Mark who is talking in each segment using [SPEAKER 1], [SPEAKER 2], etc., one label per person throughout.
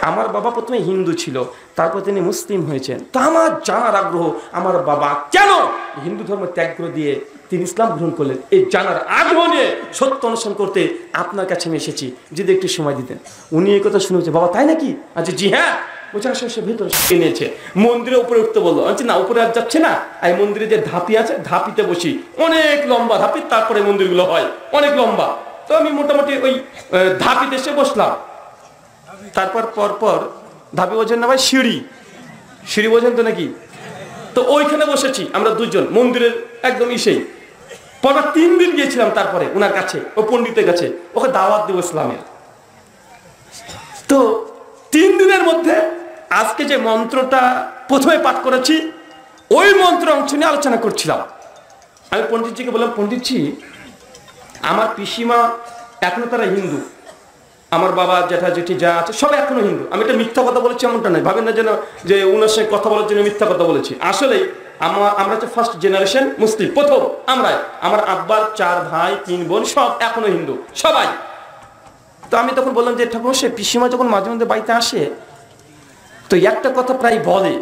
[SPEAKER 1] আমার বাবা প্রথমে হিন্দু ছিল, তারপর তিনি মুসলিম হয়েছেন। তা আমার জানার আগ্রহ, আমার বাবা কেন হিন্দু ধর্ম ত্যাগ করে দিয়ে তিনি ইসলাম গ্রহণ করলেন, এই জানার আগ্রহ নিয়ে সত্য অনুসরণ করতে আপনার কাছে আমি এসেছি, যদি একটু সময় দিতেন। উনি এই কথা শুনেছে, বাবা তাই নাকি? আচ্ছা জি হ্যাঁ। বলছে আসে ভেতরে নিয়েছে, মন্দিরের উপরে উঠতে বললো। আচ্ছা না, উপরে আর যাচ্ছে না, এই মন্দিরে যে ধাপি আছে ধাপিতে বসি, অনেক লম্বা ধাপি, তারপরে মন্দিরগুলো হয় অনেক লম্বা। তো আমি মোটামুটি ওই ধাপিতে এসে বসলাম। তারপর পরপর ধাপি বোঝেন না ভাই, সিঁড়ি সিঁড়ি বোঝেন তো নাকি? তো ওইখানে বসেছি আমরা দুজন, মন্দিরের একদম ইসেই। পরপর 3 দিন গিয়েছিলাম তারপরে ওনার কাছে, ও পণ্ডিতের কাছে, ওকে দাওয়াত দেব ইসলামের। তো 3 দিনের মধ্যে আজকে যে মন্ত্রটা প্রথমে পাঠ করেছি, ওই মন্ত্র অংশ নিয়ে আলোচনা করছিলাম। আমি পণ্ডিতজিকে বললাম, পণ্ডিতজি আমার পিসিমা এখনো তারা হিন্দু, আমার বাবা জ্যাঠা জেঠি যা আছে সবাই এখনো হিন্দু। আমি এটা মিথ্যা কথা বলেছি এমনটা নয়, ভাবেন না যেন যে ওনার সঙ্গে কথা বলার জন্য মিথ্যা কথা বলেছি। আসলেই আমরা হচ্ছে ফার্স্ট জেনারেশন মুসলিম, প্রথম আমরাই। আমার আব্বার 4 ভাই 3 বোন সব এখনো হিন্দু, সবাই। তো আমি তখন বললাম যে ঠাকুর সে পিসিমা যখন মাঝে মধ্যে বাড়িতে আসে, তো একটা কথা প্রায় বলে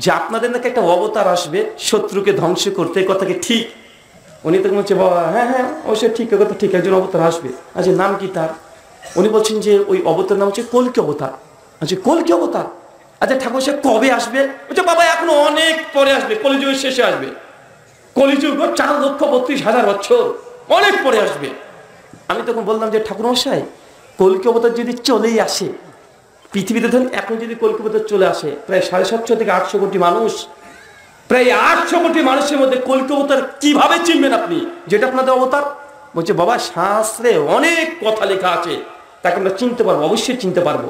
[SPEAKER 1] যে আপনাদের নাকি একটা অবতার আসবে শত্রুকে ধ্বংস করতে, কথা কি ঠিক? উনি তখন বলছে, বাবা হ্যাঁ হ্যাঁ অবশ্যই ঠিক কথা, ঠিক একজন অবতার আসবে। আচ্ছা নাম কি তার? উনি বলছেন যে ওই অবতার নাম হচ্ছে কল্কি অবতার। আচ্ছা কল্কি অবতার, আচ্ছা ঠাকুর সে কবে আসবে? বলছে বাবা এখনো অনেক পরে আসবে, কলিযুগের শেষে আসবে। কলিযুগ 4,32,000 বছর, অনেক পরে আসবে। আমি তখন বললাম যে ঠাকুর মশাই কল্কি অবতার যদি চলেই আসে, পৃথিবীতে ধরুন এখন যদি কল্কি অবতার চলে আসে, প্রায় 750 থেকে 800 কোটি মানুষ, প্রায় 800 কোটি মানুষের মধ্যে কল্কি অবতার কিভাবে চিনবেন আপনি যেটা আপনাদের অবতার? বলছে বাবা শাস্ত্রে অনেক কথা লেখা আছে, তাকে আমরা চিনতে পারবো, অবশ্যই চিনতে পারবো।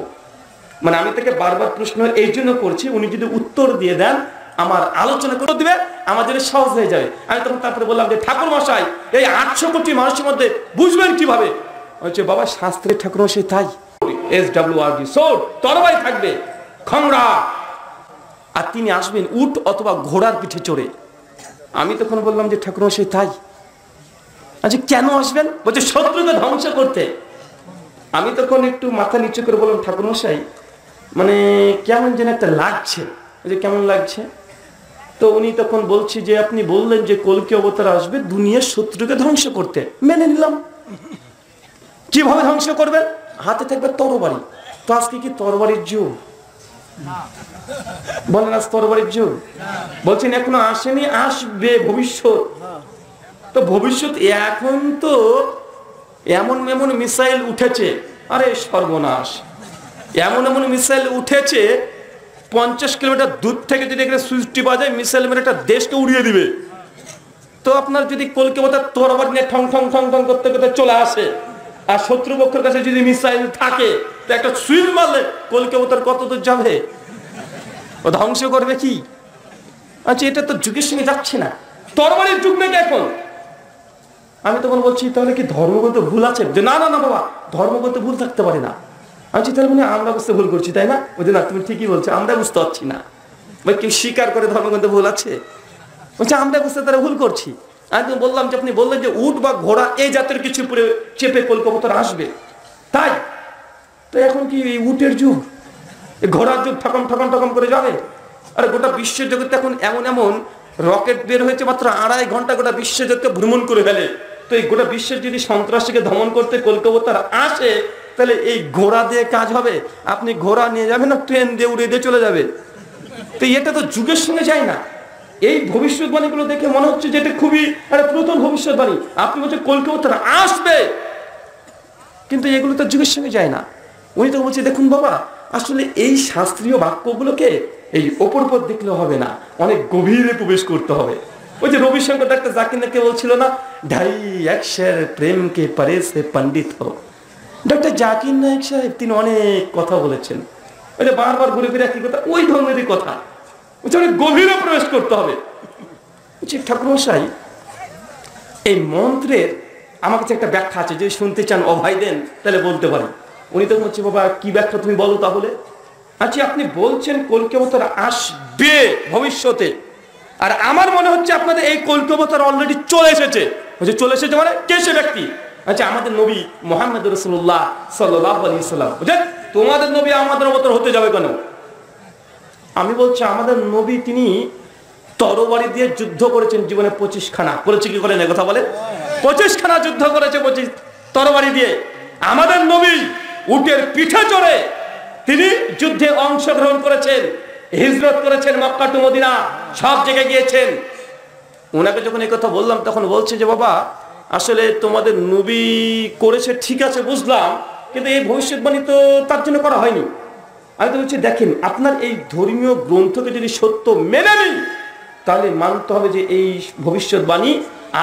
[SPEAKER 1] মানে আমি তাকে বারবার প্রশ্ন এই জন্য করছি, উনি যদি উত্তর দিয়ে দেন আমার আলোচনা করে দিবে, আমাদের সহজ হয়ে যাবে। আমি তখন তারপরে বললাম যে ঠাকুর মশাই এই 800 কোটি মানুষের মধ্যে বুঝবেন কিভাবে? বলছে বাবা শাস্ত্রের ঠাকুর মশাই তাই, SWRD সোর্ড, তরবারি থাকবে, খংরা, আর তিনি আসবেন উট অথবা ঘোড়ার পিঠে চড়ে। আমি তখন বললাম যে ঠাকুর মশাই তাই। আচ্ছা কেন আসবেন? বলছে শত্রুকে ধ্বংস করতে। আমি তখন একটু মাথা নিচু করে বললাম, ঠাকুর মশাই মানে কেমন যেন একটা লাগছে। যে কেমন লাগছে? তো উনি তখন বলছি যে আপনি বললেন যে কল্কি অবতার আসবে দুনিয়ার শত্রুকে ধ্বংস করতে, মেনে নিলাম। কিভাবে ধ্বংস করবেন? হাতে থাকবে তরবারি। তো আজকে কি তরবারির যুগ? বলেন আজ তরবারির যুগ? বলছেন এখনো আসেনি, আসবে ভবিষ্যৎ। তো ভবিষ্যৎ এখন তো এমন এমন মিসাইল উঠেছে, আরে সর্বনাশ, এমন এমন মিসাইল উঠেছে 50 কিলোমিটার দূর থেকে যদি এখানে সুইচটি বাজায় মিসাইল মেরে একটা দেশকে উড়িয়ে দিবে। তো আপনার যদি কল্কি অবতার তরবারি নিয়ে ঠং ঠং ঠং ঠং করতে করতে চলে আসে, আর শত্রুপক্ষের কাছে যদি মিসাইল থাকে, তো একটা সুইচ মারলে কল্কি অবতার কত দূর যাবে? ও ধ্বংস করবে কি? আচ্ছা এটা তো যুগের সঙ্গে যাচ্ছে না, তরবারির যুগ নাকি এখন? আমি তখন বলছি তাহলে কি ধর্মগত ভুল আছে? যে না না না বাবা, ধর্মগত ভুল থাকতে পারে না। আমি তাহলে মানে আমরা বুঝতে ভুল করছি তাই না? বলছে না তুমি ঠিকই বলছো, আমরা বুঝতে পারছি না। ভাই কেউ স্বীকার করে ধর্মগত ভুল আছে? বলছে আমরা বুঝতে তারা ভুল করছি। আমি বললাম যে আপনি বললেন যে উট বা ঘোড়া এই জাতের কিছু উপরে চেপে কল্কি অবতার আসবে, তাই তো এখন কি উটের যুগ, ঘোড়ার যুগ ঠকম ঠকম ঠকম করে যাবে? আর গোটা বিশ্ব জগতে এখন এমন এমন রকেট বের হয়েছে, মাত্র 2.5 ঘন্টা গোটা বিশ্ব জগৎকে ভ্রমণ করে ফেলে। তো এই গোটা বিশ্বের যদি সন্ত্রাসীকে দমন করতে কল্কি অবতার আসে, তাহলে এই ঘোড়া দিয়ে কাজ হবে? আপনি ঘোড়া নিয়ে যাবেন না ট্রেন দিয়ে উড়ে দিয়ে চলে যাবে? তো এটা তো যুগের সঙ্গে যায় না। এই ভবিষ্যৎবাণীগুলো দেখে মনে হচ্ছে যে এটা খুবই প্রথম ভবিষ্যৎবাণী। আপনি বলছেন কল্কি অবতার আসবে, কিন্তু এগুলো তো যুগের সঙ্গে যায় না। উনি তো বলছে দেখুন বাবা আসলে এই শাস্ত্রীয় বাক্যগুলোকে এই ওপর উপর দেখলে হবে না, অনেক গভীরে প্রবেশ করতে হবে। ওই যে রবিশঙ্কর ডাক্তার জাকির নাকি বলছিল না, 2.5 শের প্রেমকে পরে সে পণ্ডিত হো। ডক্টর জাকির নায়েক সাহেব তিনি অনেক কথা বলেছেন, ওই যে বারবার ঘুরে ফিরে একই কথা, ওই ধরনেরই কথা। অনেক গভীরে প্রবেশ করতে হবে। ঠাকুর মশাই এই মন্ত্রের আমার কাছে একটা ব্যাখ্যা আছে, যদি শুনতে চান অভয় দেন তাহলে বলতে পারি। উনি তো বলছে বাবা কি ব্যাখ্যা তুমি বলো তাহলে। আচ্ছা আপনি বলছেন কল্কি অবতার আসবে ভবিষ্যতে, আর আমার মনে হচ্ছে আপনাদের এই কল্কি অবতার অলরেডি চলে এসেছে। চলে এসেছে মানে কে সে ব্যক্তি? আচ্ছা আমাদের নবী মুহাম্মদ রাসূলুল্লাহ সাল্লাল্লাহু আলাইহি সাল্লাম, বুঝলেন, তোমাদের নবী আমাদের অবতার হতে যাবে কেন? আমি বলছি আমাদের নবী তিনি তরবারি দিয়ে যুদ্ধ করেছেন জীবনে 25 খানা করেছে, কি করেন কথা বলেন? 25 খানা যুদ্ধ করেছে 25 তরবারি দিয়ে। আমাদের নবী উটের পিঠে চড়ে তিনি যুদ্ধে অংশগ্রহণ করেছেন, হিজরত করেছেন, মক্কা টু মদিনা সব জায়গায় গিয়েছেন। ওনাকে যখন এই কথা বললাম তখন বলছে যে বাবা আসলে তোমাদের নবী করেছে ঠিক আছে বুঝলাম, কিন্তু এই ভবিষ্যৎবাণী তো তার জন্য করা হয়নি। আমি তো বলছি দেখেন আপনার এই ধর্মীয় গ্রন্থকে যদি সত্য মেনে নিই তাহলে মানতে হবে যে এই ভবিষ্যৎবাণী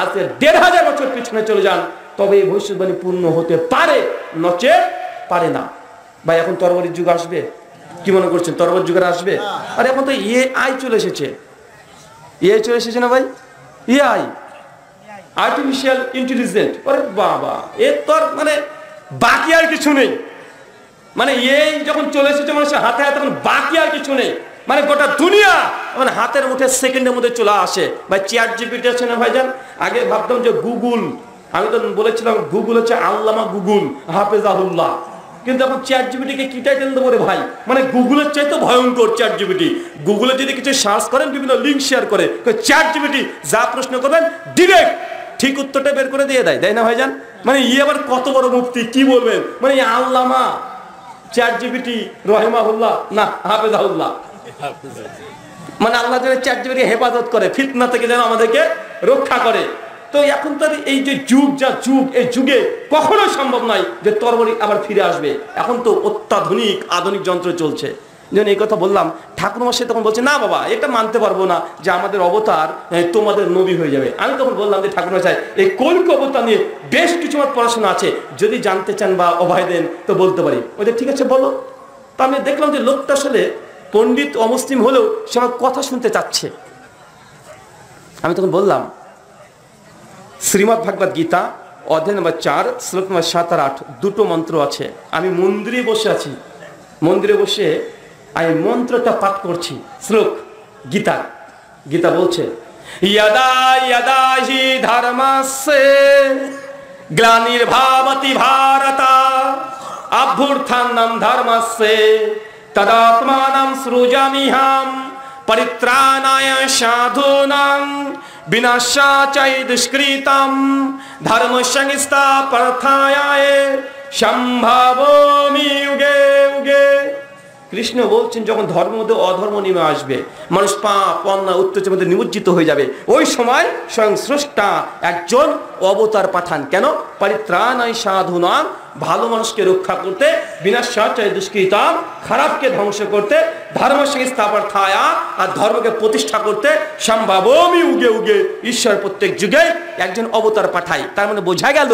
[SPEAKER 1] আজ 1500 বছর পিছনে চলে যান তবে এই ভবিষ্যৎবাণী পূর্ণ হতে পারে, নচেত পারে না। ভাই এখন তরবারির যুগ আসবে, কি মনে করছেন তরবারির যুগের আসবে? আর এখন তো এআই চলে এসেছে, এআই চলে এসেছে না ভাই, এআই আর্টিফিশিয়াল ইন্টেলিজেন্স। আরে বাবা এর তো মানে বাকি আর কিছু নেই, মানে এই যখন চলে এসেছে মানুষের হাতে হাতে তখন বাকি আর কিছু নেই, মানে গোটা দুনিয়া মানে হাতের মুঠে সেকেন্ডের মধ্যে চলে আসে। ভাই চ্যাট জিপিটি আছে না ভাইজান, আগে ভাবতাম যে গুগল, আমি তো বলেছিলাম গুগল হচ্ছে আল্লামা গুগল হাফেজাহুল্লাহ, কিন্তু এখন চ্যাট জিপিটিকে কি টাইটেল দেবো রে ভাই, মানে গুগলের চাইতে ভয়ঙ্কর চ্যাট জিপিটি। গুগলে যদি কিছু সার্চ করেন বিভিন্ন লিঙ্ক শেয়ার করে, চ্যাট জিপিটি যা প্রশ্ন করবেন ডিরেক্ট ঠিক উত্তরটা বের করে দিয়ে দেয়, তাই না ভাইজান? মানে আবার কত বড় মুফতি কি বলবেন, মানে আল্লামা চ্যাট জিপিটি রহিমাহুল্লাহ না হাফেজাহুল্লাহ, মানে আল্লাহ যেন চ্যাট জিপিটি হেফাজত করে, ফিতনা থেকে যেন আমাদেরকে রক্ষা করে। তো এখন তো এই যে যুগ যা যুগ, এই যুগে কখনোই সম্ভব নয় যে তরবারি আবার ফিরে আসবে। এখন তো অত্যাধুনিক আধুনিক যন্ত্র চলছে। যেন এই কথা বললাম ঠাকুর মশাই তখন বলছে না বাবা এটা মানতে পারবো না যে আমাদের অবতার তোমাদের নবী হয়ে যাবে। আমি তখন বললাম যে ঠাকুর মশাই এই কল্কি অবতার নিয়ে বেশ কিছু আমার পড়াশোনা আছে, যদি জানতে চান বা অভয় দেন তো বলতে পারি। ওদের ঠিক আছে বলো। তো আমি দেখলাম যে লোকটা আসলে পণ্ডিত অমুসলিম হলেও সে আমার কথা শুনতে চাচ্ছে। আমি তখন বললাম শ্রীমদ্ ভাগবত গীতা অধ্যায় নম্বর 4 শ্লোক নম্বর 7 আর 8 দুটো মন্ত্র আছে। আমি মন্দিরে বসে আছি, মন্দিরে বসে আমি মন্ত্রটা পাঠ করছি। শ্লোক গীতা, গীতা বলছে यदा यदा हि धर्मस्य ग्लानिर्भवति भारत अभ्युत्थानं धर्मस्य तदात्मानं सृजाम्यहं परित्राणाय साधूनां विनाशाय दुष्कृतं धर्म संस्थापनार्थाय সম্ভাবমি युगे युगे। কৃষ্ণ বলছেন যখন ধর্মের মধ্যে অধর্ম নেমে আসবে, মানুষ পাপ অন্যায় অত্যাচারের মধ্যে নিমজ্জিত হয়ে যাবে, ওই সময় স্বয়ং স্রষ্টা একজন অবতার পাঠান। কেন? পরিত্রাণায় সাধুনাম, ভালো মানুষকে রক্ষা করতে, বিনাশায় দুষ্কৃতাম, খারাপকে ধ্বংস করতে, ধর্ম সংস্থাপনার্থায়, আর ধর্মকে প্রতিষ্ঠা করতে, সম্ভাবমি উগে উগে, ঈশ্বর প্রত্যেক যুগে একজন অবতার পাঠায়। তার মানে বোঝা গেল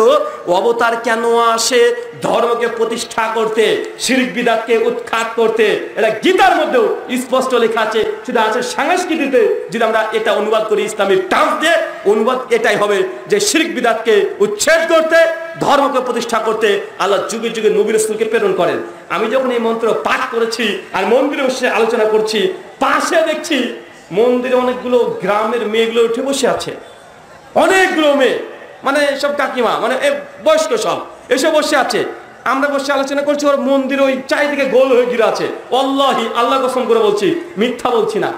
[SPEAKER 1] অবতার কেন আসে? ধর্মকে প্রতিষ্ঠা করতে, শিরক বিদআতকে উৎখাত করতে। এটা গীতার মধ্যেও স্পষ্ট লেখা আছে, শুধু আছে সংস্কৃতিতে যদি আমরা এটা অনুবাদ করি ইসলামিক টার্মস দিয়ে, অনুবাদ এটাই হবে যে শিরক বিদআতকে উচ্ছেদ করতে, ধর্মকে প্রতিষ্ঠা করতে আল্লাহ যুগে যুগে নবী রাসূলকে প্রেরণ করেন। আমি যখন এই মন্ত্র পাঠ করেছি আর মন্দিরে বসে আলোচনা করছি, পাশে দেখছি মন্দিরে অনেকগুলো গ্রামের মেয়েগুলো উঠে বসে আছে, অনেকগুলো মেয়ে, মানে সব কাকিমা, মানে বয়স্ক সব এসে বসে আছে। আমরা বসে আলোচনা করছি, ওর মন্দির ওই চারিদিকে গোল হয়ে ঘিরে আছে। আল্লাহি আল্লাহ কসম করে বলছি, মিথ্যা বলছি না।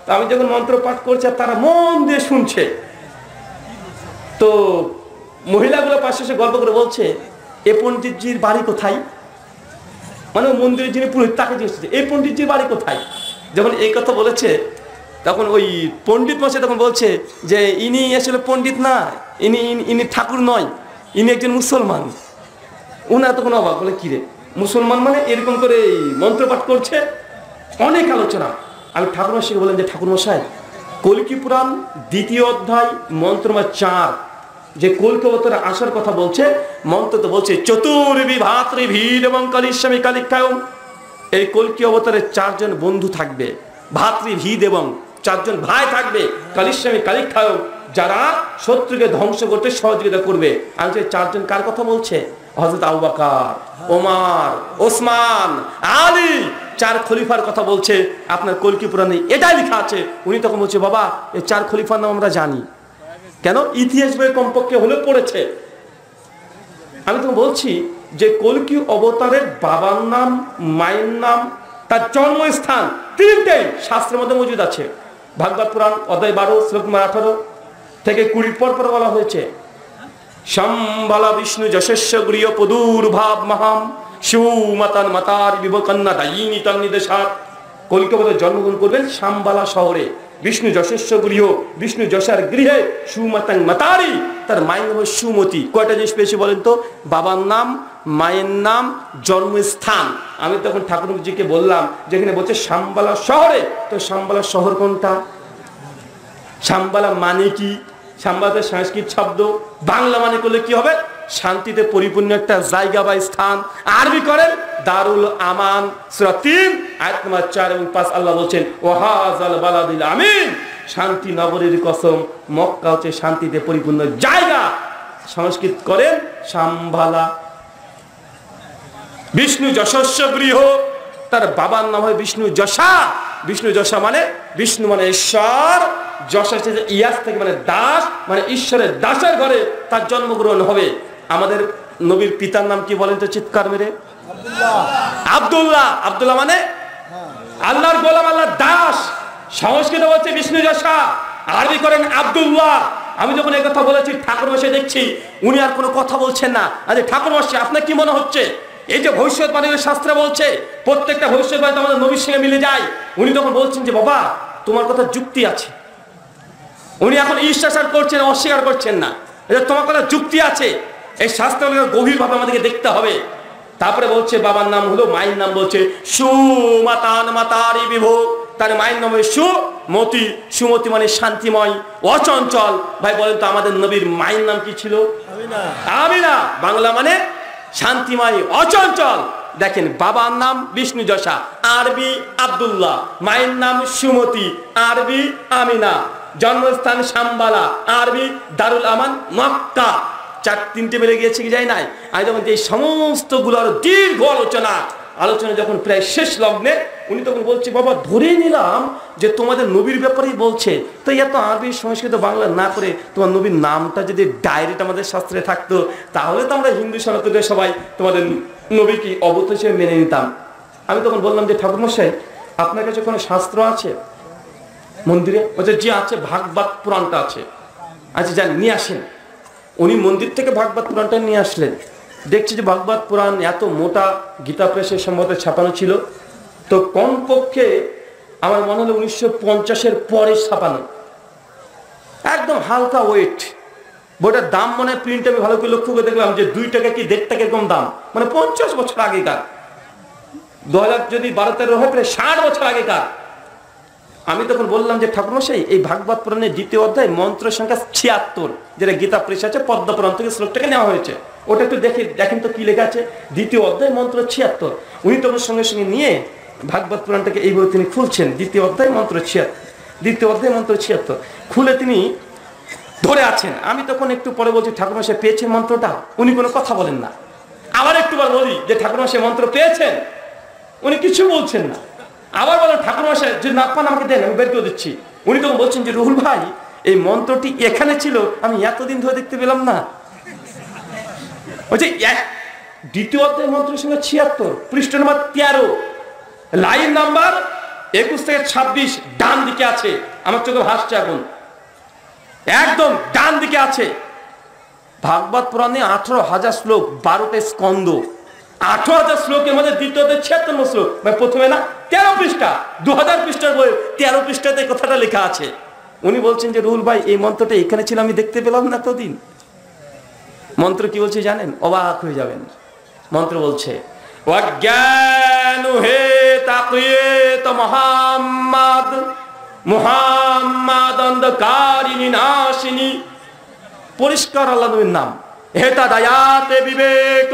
[SPEAKER 1] তো আমি যখন মন্ত্র পাঠ করছি আর তারা মন দিয়ে শুনছে, তো মহিলাগুলো পাশে এসে গল্প করে বলছে এ পণ্ডিতজির বাড়ি কোথায়, মানে মন্দিরের যিনি পুরোহিত তাকে জিজ্ঞেস করছে এই পণ্ডিতজির বাড়ি কোথায়। যখন এই কথা বলেছে তখন ওই পণ্ডিত মশাই তখন বলছে যে ইনি আসলে পণ্ডিত না, ইনি ঠাকুর নয়, ইনি একজন মুসলমান। উনার তখন অবাক, বলে কিরে মুসলমান মানে এরকম করে মন্ত্র পাঠ করছে, অনেক আলোচনা। আমি ঠাকুর মশাইকে বললাম যে ঠাকুর মশাই কল্কি পুরাণ 2য় অধ্যায় মন্ত্র 4 যে কল্কি অবতারে আসার কথা বলছে, মন্ত্র তো বলছে চতুর্ভি ভাতৃভীর এবং কালিস্বামী কালিকায়ম। এই কল্কি অবতারে 4 জন বন্ধু থাকবে, ভাতৃভীদ এবং 4 জন ভাই থাকবে, কালিস্বামী কালিকায়ম, যারা শত্রুকে ধ্বংস করতে সহযোগিতা করবে। আর যে 4 জন কার কথা বলছে? হযরত আবু বকর, ওমর, ওসমান, আলী, 4 খলিফার কথা বলছে। আপনার কল্কি পুরাণে এটাই লেখা আছে। উনি তখন বলছে বাবা এই 4 খলিফার নাম আমরা জানি, কেন ইতিহাস বই কমপক্ষে হলে পড়েছে। আমি তো বলছি যে কল্কি অবতারের বাবার নাম, মায়ের নাম, তার জন্মস্থান তিনটেই শাস্ত্রের মধ্যে মজুদ আছে। ভাগবত পুরাণ অধ্যায় 12 শ্লোক 18 থেকে 20 পর বলা হয়েছে, সম্বালা বিষ্ণু যশস্য গৃহ পদুর্ভাব মহাম সুমাতান মাতার বিভকন্যা দায়িনী তার নির্দেশাত। কল্কি অবতার জন্মগ্রহণ করবেন শাম্বালা শহরে, বিষ্ণু যশস্ব গৃহ, বিষ্ণু যশার গৃহে, সুমাতাং মাতারি, তার মায়ের নাম সুমতি। কয়টা জিনিস পেয়েছি বলেন তো? বাবার নাম, মায়ের নাম, জন্মস্থান। আমি তখন ঠাকুরজিকে বললাম যেখানে বলছে শাম্বালা শহরে, তো শাম্বালা শহর কোনটা? শাম্বালা মানে কি? শাম্বালা সংস্কৃত শব্দ, বাংলা মানে করলে কি হবে? শান্তিতে পরিপূর্ণ একটা জায়গা বা স্থান। আরবি করেন দারুল আমান, সূরা 3 আয়াত নম্বর 4 এবং 5 আল্লাহ বলছেন ওয়াহাজাল বালাদিল আমিন, শান্তি নগরীর কসম, মক্কা হচ্ছে শান্তিতে পরিপূর্ণ জায়গা। সংস্কৃত করেন শাম্বালা। বিষ্ণু যশস্য গৃহ, তার বাবার নাম হয় বিষ্ণু যশা। বিষ্ণু যশা মানে বিষ্ণু মানে ঈশ্বর, যশা হচ্ছে ইয়াস থেকে মানে দাস, মানে ঈশ্বরের দাসের ঘরে তার জন্মগ্রহণ হবে। আমাদের নবীর পিতার নাম কি বলেন তো চিৎকার মেরে? আব্দুল্লাহ। আব্দুল্লাহ মানে আল্লাহর গোলাম, আল্লাহর দাস। সংস্কৃত বলছে বিষ্ণু যশা, আরবি করেন আব্দুল্লাহ। আমি যখন এই কথা বলেছি ঠাকুর মশাই দেখছি উনি আর কোনো কথা বলছেন না। আরে ঠাকুর মশাই আপনার কি মনে হচ্ছে এই যে ভবিষ্যৎবাণীর শাস্ত্রে বলছে প্রত্যেকটা ভবিষ্যৎবাণী তো আমাদের নবীর সঙ্গে মিলে যায়? উনি তখন বলছেন যে বাবা তোমার কথা যুক্তি আছে। উনি এখন ঈশ্বর করছেন, অস্বীকার করছেন না, তোমার কথা যুক্তি আছে। এই শাস্ত্র গভীরভাবে আমাদেরকে দেখতে হবে। তারপরে বলছে বাবার নাম হলো, মায়ের নাম বলছে সুমাতান মাতারি বিভোগ, তার মায়ের নাম সুমতি। সুমতি মানে শান্তিময়, অচঞ্চল। ভাই বলেন তো আমাদের নবীর মায়ের নাম কি ছিল? আমিনা। বাংলা মানে শান্তিময়, অচঞ্চল। দেখেন বাবার নাম বিষ্ণু যশা, আরবি আব্দুল্লাহ, মায়ের নাম সুমতি, আরবি আমিনা, জন্মস্থান শাম্বালা, আরবি দারুল আমান মক্কা। তিনটে মিলে গিয়েছে কি যায় নাই? আমি যখন এই সমস্ত গুলোর দীর্ঘ আলোচনা যখন প্রায় শেষ লগ্নে, উনি তখন বলছে বাবা ধরে নিলাম যে তোমাদের নবীর ব্যাপারেই বলছে, তো এত আরবি সংস্কৃত বাংলা না করে তোমার নবীর নামটা যদি ডাইরেক্ট আমাদের শাস্ত্রে থাকতো তাহলে তো আমরা হিন্দু সনাতনের সবাই তোমাদের নবীকে অবতার হিসেবে মেনে নিতাম। আমি তখন বললাম যে ঠাকুরমশাই আপনার কাছে কোনো শাস্ত্র আছে মন্দিরে? বলছে যে আছে, ভাগবত পুরাণটা আছে। আচ্ছা যান নিয়ে আসেন। উনি মন্দির থেকে ভাগবত পুরাণটা নিয়ে আসলেন। দেখছি যে ভাগবত পুরাণ এত মোটা, গীতা প্রেসের সম্ভবত ছাপানো ছিল, তো কমপক্ষে আমার মনে হলো 1950-এর পরে ছাপানো, একদম হালকা ওয়েট। বইটার দাম মনে প্রিন্ট আমি ভালো করে লক্ষ্য করে দেখলাম যে 2 টাকা কি 1.5 টাকা এরকম দাম, মানে 50 বছর আগেকার। 2000 যদি 12-13 হয় প্রায় 60 বছর আগেকার। আমি তখন বললাম যে ঠাকুরমশাই এই ভাগবত পুরাণের 2য় অধ্যায় মন্ত্র সংখ্যা 76, যেটা গীতা প্রেস আছে, পদ্ম পুরাণ থেকে শ্লোকটাকে নেওয়া হয়েছে, ওটা একটু দেখেন তো কি লেখা আছে। 2য় অধ্যায় মন্ত্র 76। উনি তখন সঙ্গে সঙ্গে নিয়ে ভাগবত পুরাণটাকে এইভাবে তিনি খুলছেন, 2য় অধ্যায় মন্ত্র 76, 2য় অধ্যায় মন্ত্র 76 খুলে তিনি ধরে আছেন। আমি তখন একটু পরে বলছি ঠাকুরমশাই পেয়েছেন মন্ত্রটা? উনি কোনো কথা বলেন না। আবার একটুবার বলি যে ঠাকুরমশাই মন্ত্র পেয়েছেন? উনি কিছু বলছেন না। আবার বলেন ঠাকুরমশাই যদি না পান আমাকে দেন, আমি বের করে দিচ্ছি। উনি তখন বলছেন যে রুহুল ভাই এই মন্ত্রটি এখানে ছিল, আমি এতদিন ধরে দেখতে পেলাম না। বলছে 2য় অধ্যায় মন্ত্রের সঙ্গে 76, পৃষ্ঠা নম্বর 13, লাইন নাম্বার 21 থেকে 26 ডান দিকে আছে। আমার চোখে ভাসছে এখন, একদম ডান দিকে আছে। ভাগবত পুরাণে 18,000 শ্লোক, 12টা স্কন্ধ, 18,000 শ্লোকের মধ্যে 2য় অধ্যায় 76 শ্লোক, মানে প্রথমে না 13 পৃষ্ঠা, 2000 পৃষ্ঠার বই 13 পৃষ্ঠাতে কথাটা লেখা আছে। উনি বলছেন যে রুহুল ভাই এই মন্ত্রটা এখানে ছিল, আমি দেখতে পেলাম না এতদিন। মন্ত্র কি বলছে জানেন? অবাক হয়ে যাবেন। মন্ত্র বলছে অজ্ঞান হে তাকিয়েত মুহাম্মদ, মুহাম্মদ অন্ধকারিণী নাশিনী। পরিষ্কার আল্লাহ নবীর নাম। হেতা দায়াতে বিবেক,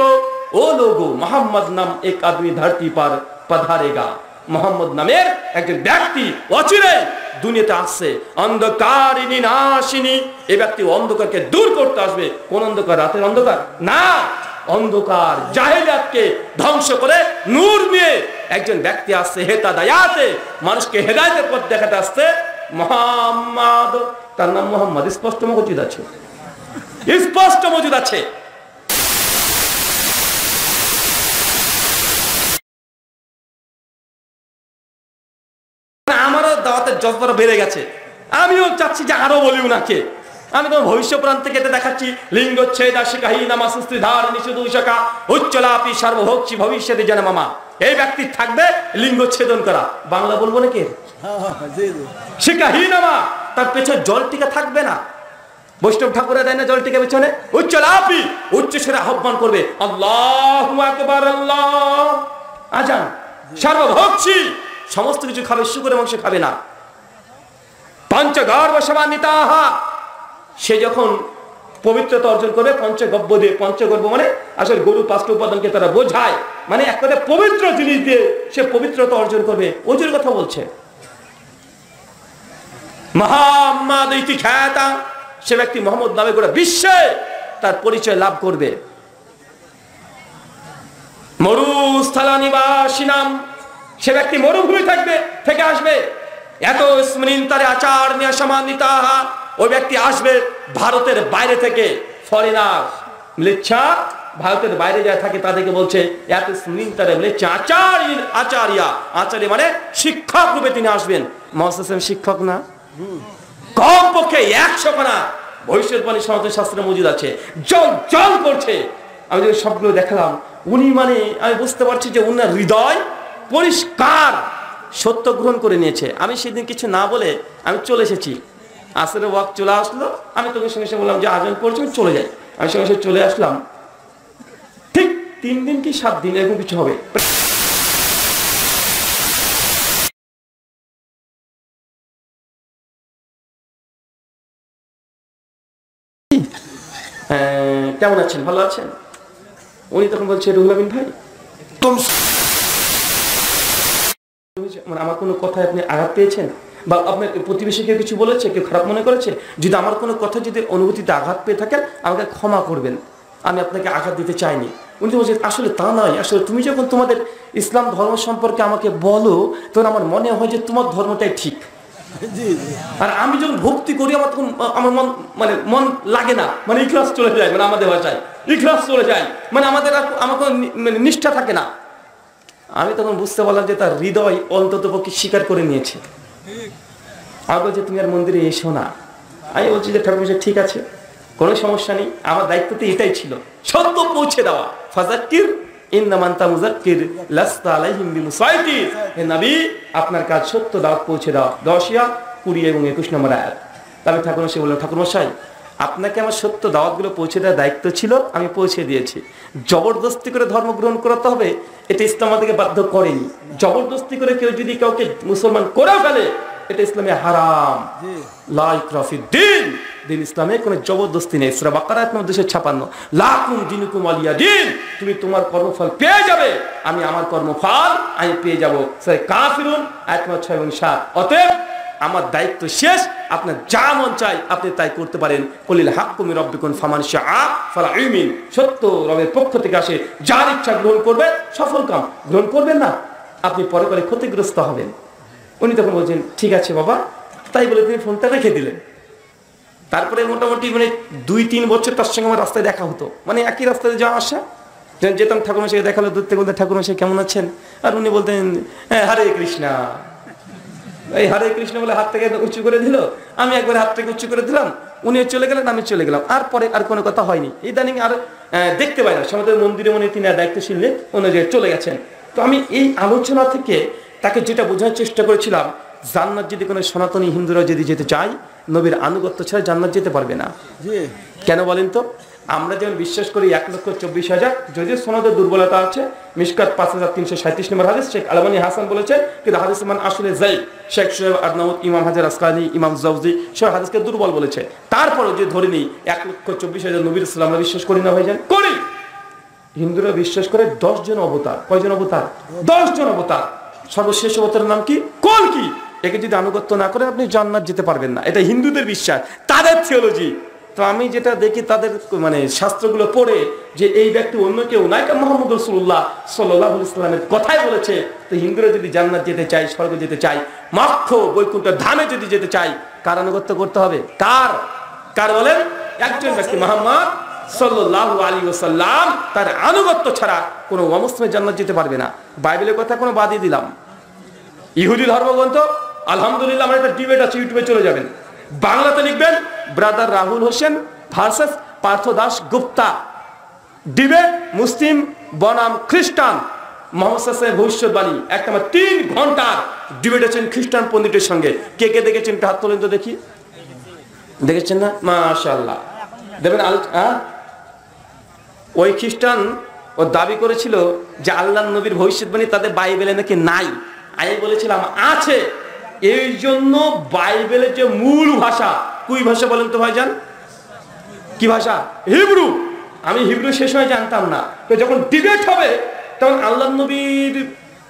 [SPEAKER 1] ও লোগো মোহাম্মদ নাম এক আদমি ধরতি পার পধারেগা। মোহাম্মদ নামের একজন ব্যক্তি অচিরে দুনিয়াতে আসছে, অন্ধকারিণী নাশিনী। এই ব্যক্তি অন্ধকারকে দূর করতে আসবে। কোন অন্ধকার? রাতের অন্ধকার না, অন্ধকার জাহেলিয়াতকে ধ্বংস করে নূর নিয়ে একজন ব্যক্তি আসছে। হেতা দায়াতে, মানুষকে হেদায়েতের পথ দেখাতে আসছে মুহাম্মদ। তার নাম মুহাম্মদ, স্পষ্ট মজুদ আছে, স্পষ্ট মজুদ আছে। আমারও দাওয়াতের জজবা বেড়ে গেছে, আমিও চাচ্ছি যে আরো বলি উনাকে। আমি তো ভবিষ্য প্রান্ত থেকে এটা দেখাচ্ছি, লিঙ্গচ্ছেদ শিকাহী নামাসুস্তি ধার নিষেধ উশাকা উচ্চলাপি সার্বভৌক্ষী ভবিষ্যতে যেন মামা। এই ব্যক্তি থাকবে লিঙ্গচ্ছেদন করা, বাংলা বলবো নাকি শিকাহী নামা, তার পেছনে জল টিকা থাকবে না। বৈষ্ণব ঠাকুরা দেয় না জল টিকা পেছনে, উচ্চলাপি উচ্চ স্বরে আহ্বান করবে আল্লাহু আকবার আল্লাহ, আজান সার্বভৌক্ষী সমস্ত কিছু খাবে, শুকরের মাংস খাবে না। পঞ্চগর্ভ সমান্বিতাহা, সে যখন পবিত্রতা অর্জন করবে পঞ্চগব্য দিয়ে, পঞ্চগর্ভ মানে আসলে গরু 5টা উপাদানকে তারা বোঝায়, মানে এক কথায় পবিত্র জিনিস দিয়ে সে পবিত্রতা অর্জন করবে। ওজুর কথা বলছে মুহাম্মদ ইতি খ্যাতা, সে ব্যক্তি মোহাম্মদ নামে গোটা বিশ্বে তার পরিচয় লাভ করবে। মরুস্থলা নিবাসী নাম, সে ব্যক্তি মরুভূমি থাকবে থেকে আসবে। এত স্মৃন্তারে আচার নিয়ে সমান্বিতাহা, ওই ব্যক্তি আসবে ভারতের বাইরে থেকে, ফরেনার ম্লেচ্ছা ভারতের বাইরে যায় থাকে তাদেরকে বলছে এত স্মৃন্তারে ম্লেচ্ছা আচার্য, আচার্য মানে শিক্ষক রূপে তিনি আসবেন। মহাসাম শিক্ষক না, কমপক্ষে 100 খানা ভবিষ্যৎবাণী সনাতন শাস্ত্রে মজুদ আছে, জল জল করছে। আমি যখন সবগুলো দেখালাম, উনি মানে আমি বুঝতে পারছি যে উনার হৃদয় পরিষ্কার, সত্য গ্রহণ করে নিয়েছে। আমি সেদিন কিছু না বলে আমি চলে এসেছি, আসরের ওয়াক্ত চলে আসলো, আমি তোকে সঙ্গে সঙ্গে বললাম যে আজান পড়ছে আমি চলে যাই, আমি সঙ্গে সঙ্গে চলে আসলাম। ঠিক 3 দিন কি 7 দিন এরকম কিছু হবে। কেমন আছেন, ভালো আছেন? উনি তখন বলছে রুহুল আমিন ভাই, মানে আমার কোনো কথায় আপনি আঘাত পেয়েছেন বা আপনার প্রতিবেশীকে কিছু বলেছে, কেউ খারাপ মনে করেছে? যদি আমার কোনো কথা যদি অনুভূতিতে আঘাত পেয়ে থাকেন আমাকে ক্ষমা করবেন, আমি আপনাকে আঘাত দিতে চাইনি। উনি তো বলছেন আসলে তা নয়, আসলে তুমি যখন তোমাদের ইসলাম ধর্ম সম্পর্কে আমাকে বলো তখন আমার মনে হয় যে তোমার ধর্মটাই ঠিক, আর আমি যখন ভক্তি করি আমার তখন আমার মন লাগে না, মানে ইখলাস চলে যায়, মানে আমাদের ভাষায় ইখলাস চলে যায়, মানে আমাদের আমার কোনো নিষ্ঠা থাকে না। আমি তখন বুঝতে পারলাম যে তার হৃদয় অন্তত পক্ষে স্বীকার করে নিয়েছে। আর বলছে তুমি আর মন্দিরে এসো না। আমি বলছি যে ঠাকুর বলছে ঠিক আছে, কোনো সমস্যা নেই, আমার দায়িত্ব তো এটাই ছিল, সত্য পৌঁছে দেওয়া। ফাযাক্কির ইন্নামা আনতা মুযাক্কির লাস্তা আলাইহিম বিমুসাইতির, হে নবী আপনার কাজ সত্য দাওয়াত পৌঁছে দেওয়া। 10 20 এবং 21 নম্বর আয়াত। তবে ঠাকুর মশাই বললেন ঠাকুর মশাই আপনাকে আমার সত্য দাওয়াতগুলো পৌঁছে দেওয়ার দায়িত্ব ছিল, আমি পৌঁছে দিয়েছি। জবরদস্তি করে ধর্ম গ্রহণ করতে হবে এটা ইসলাম আমাদেরকে বাধ্য করেনি। জবরদস্তি করে কেউ যদি কাউকে মুসলমান করে ফেলে এটা ইসলামে হারাম। লা ইকরাহা ফিদ্দীন, দিন ইসলামে কোনো জবরদস্তি নেই। সূরা বাকারা আয়াত নম্বর 256, লাকুম দীনুকুম ওয়ালিয়া দীন, তুমি তোমার কর্মফল পেয়ে যাবে, আমি আমার কর্মফল আমি পেয়ে যাব। সূরা কাফিরুন আয়াত নম্বর 6 এবং 7। অতএব আমার দায়িত্ব শেষ, আপনার যা মন চাই আপনি তাই করতে পারেন। কুলিল হাক্কু মির রাব্বিকুম ফামান শাআ ফালইউমিন, সত্য রবের পক্ষ থেকে আসে, যার ইচ্ছা গ্রহণ করবে সফল কাম, গ্রহণ করবেন না আপনি পরে পরে ক্ষতিগ্রস্ত হবেন। উনি তখন বলছেন ঠিক আছে বাবা, তাই বলে তিনি ফোনটা রেখে দিলেন। তারপরে মোটামুটি মানে 2-3 বছর তার সঙ্গে আমার রাস্তায় দেখা হতো, মানে একই রাস্তায় যাওয়া আসা, যেতাম ঠাকুরমশাইকে দেখালো, দূর থেকে বলতেন ঠাকুরমশাই কেমন আছেন, আর উনি বলতেন হ্যাঁ হরে কৃষ্ণা। এই হরে কৃষ্ণ বলে হাত থেকে উঁচু করে দিল, আমি একবার হাত থেকে উঁচু করে দিলাম, উনি চলে গেলেন, আমি চলে গেলাম, আর পরে আর কোনো কথা হয়নি। ইদানিং আর দেখতে পাই না, সমাজের মন্দিরে মনে তিনি দায়িত্বশীল অনুযায়ী চলে গেছেন। তো আমি এই আলোচনা থেকে তাকে যেটা বোঝানোর চেষ্টা করেছিলাম, জান্নাত যদি কোনো সনাতনী হিন্দুরা যদি যেতে চায় নবীর আনুগত্য ছাড়া জান্নাত যেতে পারবে না। কেন বলেন তো? আমরা যেমন বিশ্বাস করি 1,24,000, যদিও সনদের দুর্বলতা আছে, মিশকাত 5337 নম্বর হাদিস, শেখ আলমানি হাসান বলেছেন, কিন্তু হাদিস মান আসলে যাই শেখ শোয়েব আদনাউদ, ইমাম হাজার আসকানি, ইমাম জাউজি সব হাদিসকে দুর্বল বলেছে। তারপরও যে ধরে নিই 1,24,000 নবীর রাসূল আমরা বিশ্বাস করি না ভাইজান? করি। হিন্দুরা বিশ্বাস করে 10 জন অবতার। কয়জন অবতার? 10 জন অবতার। সর্বশেষ অবতারের নাম কি? কল্কি। একে যদি আনুগত্য না করেন আপনি জান্নাত যেতে পারবেন না, এটা হিন্দুদের বিশ্বাস, তাদের থিওলজি। তো আমি যেটা দেখি তাদের মানে শাস্ত্রগুলো পড়ে যে এই ব্যক্তি অন্য কেউ নায়িকা মুহাম্মদ রাসূলুল্লাহ সাল্লাল্লাহু আলাইহি ওয়াসাল্লামের কথাই বলেছে। তো হিন্দুরা যদি জান্নাত যেতে চায়, স্বর্গ যেতে চায়, মোক্ষ বৈকুণ্ঠ ধামে যদি যেতে চায়, কার আনুগত্য করতে হবে? কার বলেন? একজন ব্যক্তি মুহাম্মদ সাল্লাল্লাহু আলাইহি ওয়াসাল্লাম, তার আনুগত্য ছাড়া কোনো অমুসলিম জান্নাত যেতে পারবে না। বাইবেলের কথা কোনো বাদই দিলাম, ইহুদি ধর্মগ্রন্থ আলহামদুলিল্লাহ, আমার একটা ডিবেট আছে, ইউটিউবে চলে যাবেন, বাংলাতে লিখবেন brother Rahul Hossain versus Partha Das Gupta, debate মুসলিম বনাম খ্রিস্টান, মোহাম্মদ সাল্লাল্লাহু ভবিষ্যৎবাণী। একটা 3 ঘন্টার ডিবেট আছেন খ্রিস্টান পণ্ডিতের সঙ্গে। কে কে দেখেছেন একটু হাত তোলেন তো দেখি। দেখেছেন না? মাশাআল্লাহ। দেখবেন ওই খ্রিস্টান ও দাবি করেছিল যে আল্লাহর নবীর ভবিষ্যৎবাণী তাদের বাইবেলে নাকি নাই। আমি বলেছিলাম আছে, এই জন্য বাইবেলের যে মূল ভাষা, কুই ভাষা বলেন তো ভাইজান? কি ভাষা? হিব্রু। আমি হিব্রু সে সময় জানতাম না, তো যখন ডিবেট হবে তখন আল্লাহর নবীর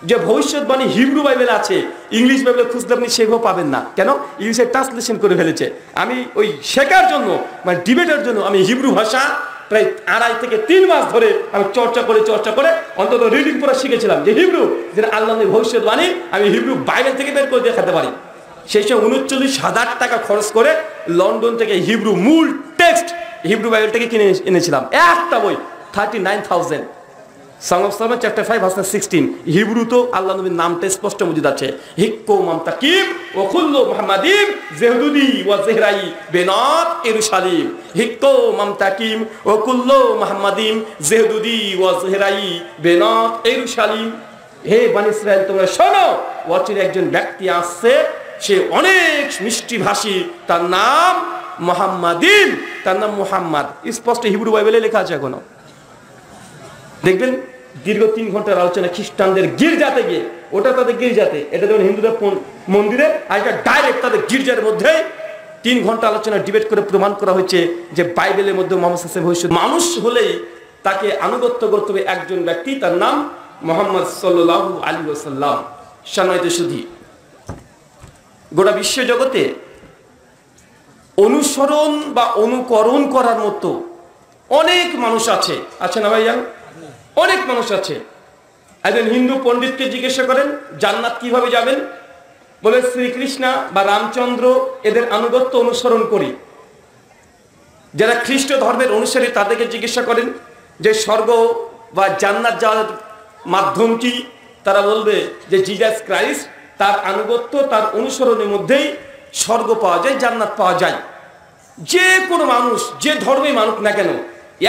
[SPEAKER 1] যে ভবিষ্যৎবাণী হিব্রু বাইবেল আছে, ইংলিশ বাইবেলে খুঁজলে আপনি সেভাবে পাবেন না। কেন? ইংলিশে ট্রান্সলেশন করে ফেলেছে। আমি ওই শেখার জন্য, মানে ডিবেটের জন্য আমি হিব্রু ভাষা প্রায় 2.5 থেকে 3 মাস ধরে আমি চর্চা করে অন্তত রিডিং পড়া শিখেছিলাম, যে হিব্রু যে আল্লাহর নবীর ভবিষ্যৎবাণী আমি হিব্রু বাইবেল থেকে বের করে দেখাতে পারি। সেই সময় 39,000 টাকা খরচ করে লন্ডন থেকে হিব্রু মূল টেক্সট হিব্রু বাইবেল থেকে কিনে এনেছিলাম, একটা বই 39,000। Song of Solomon chapter 5 verse 16। Hebrew তো আল্লাহ নবীর নামটা স্পষ্ট মজুদ আছে, হিক্কো মামতাকিম ও খুল্লু মুহাম্মাদিম জেহদুদি ওয়া জেহরাই বেনাত ইরুশালিম। হিক্কো মামতাকিম ও কুল্লু মুহাম্মাদিম জেহদুদি ওয়া জেহরাই বেনাত ইরুশালিম। হে বনি ইসরাইল, তোমরা শোনো, ওয়াচির একজন ব্যক্তি আসছে, সে অনেক মিষ্টি ভাষী, তার নাম মুহাম্মাদিন, তার নাম মুহাম্মদ। স্পষ্ট হিব্রু বাইবেলে লেখা আছে। এখনো দেখবেন দীর্ঘ 3 ঘন্টার আলোচনা খ্রিস্টানদের গির্জাতে গিয়ে, ওটা তাদের গির্জাতে, এটা যেমন হিন্দুদের মন্দিরে, আর এটা ডাইরেক্ট তাদের গির্জার মধ্যে 3 ঘন্টা আলোচনা ডিবেট করে প্রমাণ করা হয়েছে যে বাইবেলের মধ্যে মোহাম্মদ সাল্লাল্লাহু আলাইহি ওয়াসাল্লাম মানুষ হলেই তাকে আনুগত্য করতে হবে একজন ব্যক্তি, তার নাম মুহাম্মদ সাল্লাল্লাহু আলাইহি ওয়াসাল্লাম। সম্মানিত সুধী, গোটা বিশ্ব জগতে অনুসরণ বা অনুকরণ করার মতো অনেক মানুষ আছে, আছে না ভাইজান? অনেক মানুষ আছে। একজন হিন্দু পণ্ডিতকে জিজ্ঞাসা করেন জান্নাত কিভাবে যাবেন, বলে শ্রীকৃষ্ণ বা রামচন্দ্র এদের আনুগত্য অনুসরণ করি। যারা খ্রিস্ট ধর্মের অনুসারী তাদেরকে জিজ্ঞাসা করেন যে স্বর্গ বা জান্নাত যাওয়ার মাধ্যম কি, তারা বলবে যে জিজাস ক্রাইস্ট, তার আনুগত্য তার অনুসরণের মধ্যেই স্বর্গ পাওয়া যায়, জান্নাত পাওয়া যায়। যে কোনো মানুষ যে ধর্মে মানুষ না কেন,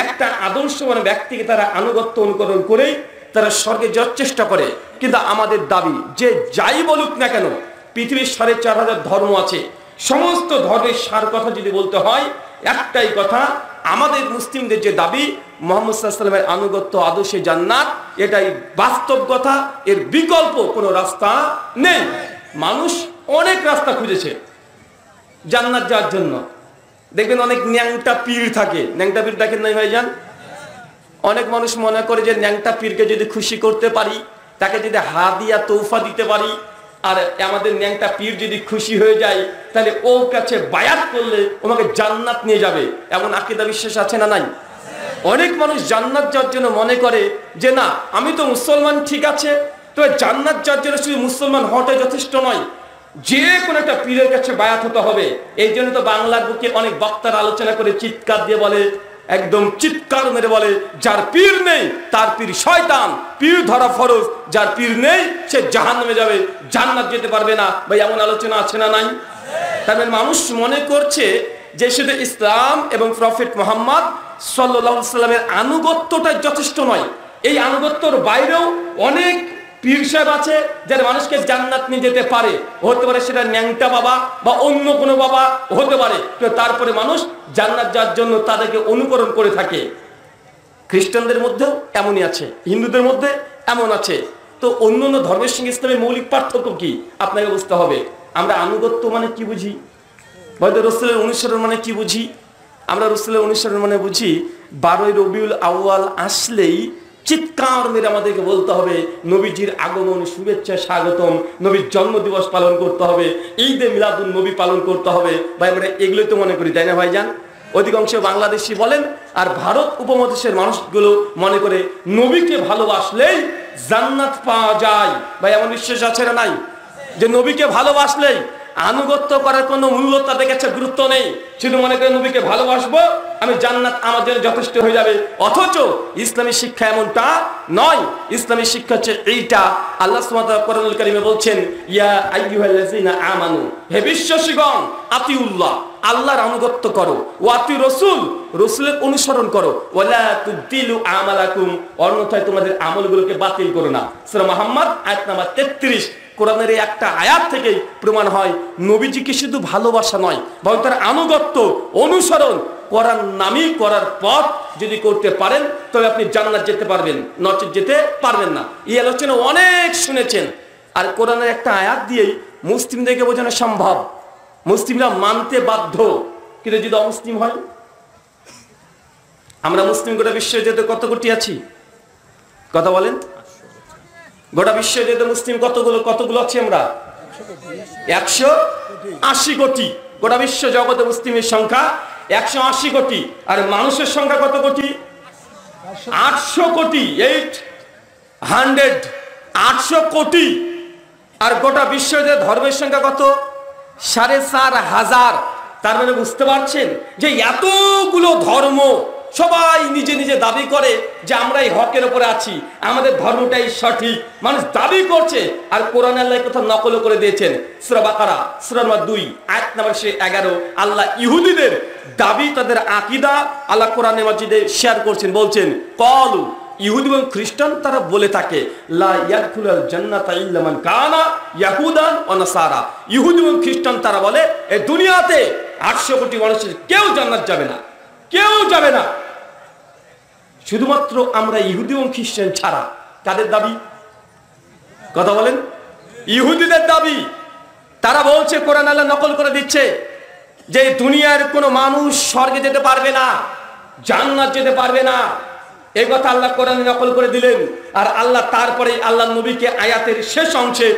[SPEAKER 1] একটা আদর্শবান ব্যক্তিকে তারা আনুগত্য অনুকরণ করেই তারা স্বর্গে যাওয়ার চেষ্টা করে। কিন্তু আমাদের দাবি, যে যাই বলুক না কেন, পৃথিবীর 4,500 ধর্ম আছে, সমস্ত ধর্মের সার কথা যদি বলতে হয় একটাই কথা, আমাদের মুসলিমদের যে দাবি মুহাম্মদ সাল্লাল্লাহু আলাইহি ওয়াসাল্লামের আনুগত্য আদর্শে জান্নাত, এটাই বাস্তব কথা, এর বিকল্প কোনো রাস্তা নেই। মানুষ অনেক রাস্তা খুঁজেছে জান্নাত যাওয়ার জন্য। দেখবেন অনেক ন্যাংটা পীর থাকে, ন্যাংটা পীর দেখেন নাই ভাইজান? অনেক মানুষ মনে করে যে ন্যাংটা পীরকে যদি খুশি করতে পারি, তাকে যদি হাদিয়া তৌফা দিতে পারি, আর আমাদের ন্যাংটা পীর যদি খুশি হয়ে যায়, তাহলে ওর কাছে বায়াত করলে আমাকে জান্নাত নিয়ে যাবে, এমন আকীদা বিশ্বাস আছে না নাই? অনেক মানুষ জান্নাত যাওয়ার জন্য মনে করে যে না, আমি তো মুসলমান, ঠিক আছে, তো জান্নাত যাওয়ার জন্য শুধু মুসলমান হওয়াটাই যথেষ্ট নয়, যে কোনো একটা পীরের কাছে বায়াত হতে হবে। এই জন্য তো বাংলার বুকে অনেক বক্তারা আলোচনা করে চিৎকার দিয়ে বলে, একদম চিৎকার মেরে বলে, যার পীর নেই তার পীর শয়তান, পীর ধরা ফরজ, যার পীর নেই সে জাহান্নামে যাবে, জান্নাত যেতে পারবে না। ভাই এমন আলোচনা আছে না নাই? তার মানে মানুষ মনে করছে যে শুধু ইসলাম এবং প্রফেট মুহাম্মদ সাল্লাল্লাহু আলাইহি ওয়াসাল্লামের আনুগত্যটাই যথেষ্ট নয়, এই আনুগত্যর বাইরেও অনেক পীর সাহেব আছে যারা মানুষকে জান্নাত নিয়ে যেতে পারে। হতে পারে সেটা ন্যাংটা বাবা বা অন্য কোনো বাবা হতে পারে, তো তারপরে মানুষ জান্নাত যাওয়ার জন্য তাদেরকে অনুকরণ করে থাকে। খ্রিস্টানদের মধ্যেও এমনই আছে, হিন্দুদের মধ্যে এমন আছে। তো অন্য অন্য ধর্মের সঙ্গে ইসলামের মৌলিক পার্থক্য কি আপনাকে বুঝতে হবে। আমরা আনুগত্য মানে কি বুঝি, হয়তো রাসূলের অনুসরণ মানে কি বুঝি? আমরা রাসূলের অনুসরণ মানে বুঝি 12ই রবিউল আউয়াল আসলেই চিৎকার মেরে আমাদেরকে বলতে হবে নবীজির আগমন, শুভেচ্ছা, স্বাগতম, নবীর জন্মদিবস পালন করতে হবে, ঈদে মিলাদুন নবী পালন করতে হবে। ভাই আমরা এগুলোই তো মনে করি, তাই না ভাইজান? অধিকাংশ বাংলাদেশি বলেন আর ভারত উপমহাদেশের মানুষগুলো মনে করে নবীকে ভালোবাসলেই জান্নাত পাওয়া যায়। ভাই এমন বিশ্বাস আছে না নাই যে নবীকে ভালোবাসলেই আনুগত্য করার কোনো মূল্য তাদের কাছে গুরুত্ব নেই। শুধু মনে করে নবীকে ভালোবাসবো, আমি জান্নাত আমার জন্য যথেষ্ট হয়ে যাবে। অথচ ইসলামী শিক্ষা এমনটা নয়। ইসলামী শিক্ষা হচ্ছে এইটা। আল্লাহ সুবহানাহু ওয়া তাআলা কোরআনুল কারীমে বলছেন, ইয়া আইয়ুহাল্লাযীনা আমানু, হে বিশ্বাসীগণ, আতিউল্লাহ, আল্লাহর আনুগত্য করো, ওয়াতি রাসূল, রাসূলের অনুসরণ করো, ওয়ালা তুবতিলু আমালাকুম, অন্যথায় তোমাদের আমলগুলোকে বাতিল করো না। সূরা মুহাম্মদ আয়াত নাম্বার 33। কোরআনের এই একটা আয়াত থেকেই প্রমাণ হয় নবীজিকে শুধু ভালোবাসা নয়, বরং তার আনুগত্য অনুসরণ করার নামই করার পথ যদি করতে পারেন তবে আপনি জান্নাত যেতে পারবেন, নচেত যেতে পারবেন না। এই আলোচনা অনেক শুনেছেন। আর কোরআনের একটা আয়াত দিয়েই মুসলিমদেরকে বোঝানো সম্ভব। মুসলিমরা মানতে বাধ্য, কিন্তু যদি অমুসলিম হয়? আমরা মুসলিম গোটা বিশ্বে যেতে কত কোটি আছি? কথা বলেন। গোটা বিশ্বে যেতে মুসলিম কতগুলো আছি আমরা? 180 কোটি। গোটা বিশ্ব জগতে মুসলিমের সংখ্যা 180 কোটি। আর মানুষের সংখ্যা কত কোটি? 800 কোটি। 800 কোটি। আর গোটা বিশ্বে যে ধর্মের সংখ্যা কত? 4,500। তার মানে বুঝতে পারছেন যে এতগুলো ধর্ম, সবাই নিজে নিজে দাবি করে যে আমরা এই হকের উপরে আছি, আমাদের ধর্মটাই সঠিক, মানুষ দাবি করছে। আর কোরআন আল্লাহ কথা নকল করে দিয়েছেন। সূরা বাকারা সূরা নম্বর 2 আয়াত নম্বর 11 আল্লাহ ইহুদিদের দাবি, তাদের আকীদা আল্লাহ কোরআনে মাজিদে শেয়ার করছেন। বলছেন, ক্বালু, ইহুদি এবং খ্রিস্টান তারা বলে থাকে, লা ইয়াদখুলুল জান্নাতা ইল্লা মান কানা ইয়াহুদান ওয়া নাসারা। ইহুদি এবং খ্রিস্টান তারা বলে এই দুনিয়াতে 800 কোটি মানুষের কেউ জান্নাত যাবে না, কেউ যাবে না, শুধুমাত্র আমরা ইহুদি এবং খ্রিস্টান ছাড়া। কাদের দাবি? কথা বলেন। ইহুদিদের দাবি। তারা বলছে, কোরআন আল্লাহ নকল করে দিচ্ছে যে দুনিয়ার কোনো মানুষ স্বর্গে যেতে পারবে না, জান্নাত যেতে পারবে না। এই কথা আল্লাহ কোরআনে নকল করে দিলেন। আর আল্লাহ তারপরে আল্লাহ নবীকে আয়াতের শেষ অংশে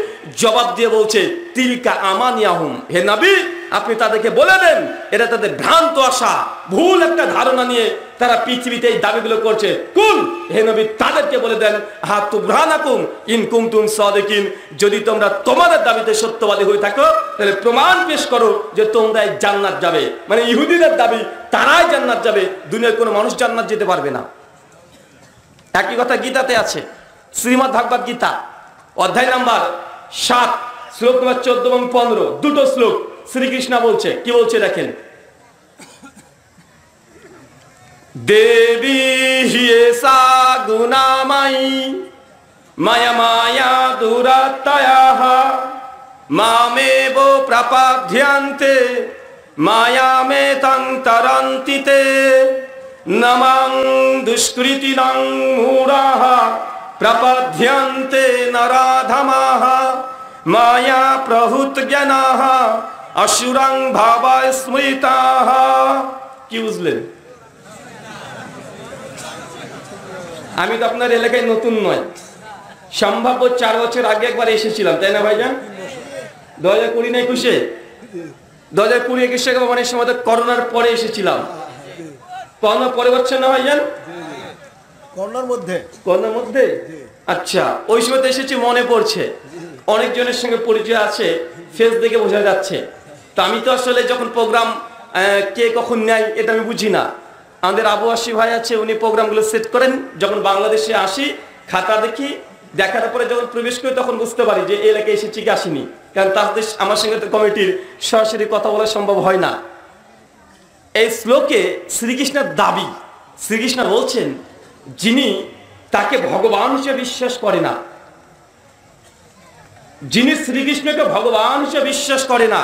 [SPEAKER 1] জবাব দিয়ে বলছে, তিলকা আমানিয়াহুম, হে নবী আপনি তাদেরকে বলে দেন, এটা তাদের ভ্রান্ত আশা, ভুল একটা ধারণা নিয়ে তারা পৃথিবীতে এই দাবিগুলো করছে। কুল, হে নবী তাদেরকে বলে দেন, হাতু বুরহানাকুম ইন কুনতুম সাদিকিন, যদি তোমরা তোমাদের দাবিতে সত্যবাদী হয়ে থাকো তাহলে প্রমাণ পেশ করো যে তোমরাই জান্নাত যাবে। মানে ইহুদিদের দাবি তারাই জান্নাত যাবে, দুনিয়ার কোনো মানুষ জান্নাত যেতে পারবে না। একই কথা গীতাতে আছে। শ্রীমদ্ ভাগবত গীতা অধ্যায় নাম্বার 7 শ্লোক নম্বর 14 এবং 15, দুটো শ্লোক শ্রীকৃষ্ণ বলছে। কি বলছে দেখেন, দেবী হিয়েসা গুণামায়ী মায়া মায়া দুরাত্তয়াঃ মামেব প্রপদ্যন্তে মায়ামেতং তরন্তিতে নমং দুষ্কৃতিনং মূঢ়াঃ প্রপদ্যন্তে নরাধমাঃ মায়া প্রভূত জ্ঞানাঃ অসুরং ভাবায় স্মৃতাঃ। কি বুঝলেন? আমি তো আপনার এলাকায় নতুন নয়, সম্ভাব্য 4 বছর আগে একবার এসেছিলাম, তাই না ভাইজান? 2020 না 21-এ? 2020-21 মানে সময় করোনার পরে এসেছিলাম। করোনার পরে হচ্ছে না ভাইজান? করোনার মধ্যে। আচ্ছা, ওই সময় তো এসেছি, মনে পড়ছে। অনেকজনের সঙ্গে পরিচয় আছে, ফেস দেখে বোঝা যাচ্ছে। তো আমি তো আসলে যখন প্রোগ্রাম কে কখন নেয় এটা আমি বুঝি না। আমাদের আবু আসি ভাই আছে, উনি প্রোগ্রামগুলো সেট করেন। যখন বাংলাদেশে আসি খাতা দেখি, দেখার পরে যখন প্রবেশ করি তখন বুঝতে পারি যে এই এলাকায় এসেছি কি আসিনি, কারণ তাদের আমার সঙ্গে তো কমিটির সরাসরি কথা বলা সম্ভব হয় না। এই শ্লোকে শ্রীকৃষ্ণের দাবি, শ্রীকৃষ্ণ বলছেন যিনি তাকে ভগবান হিসেবে বিশ্বাস করে না, যিনি শ্রীকৃষ্ণকে ভগবান হিসেবে বিশ্বাস করে না,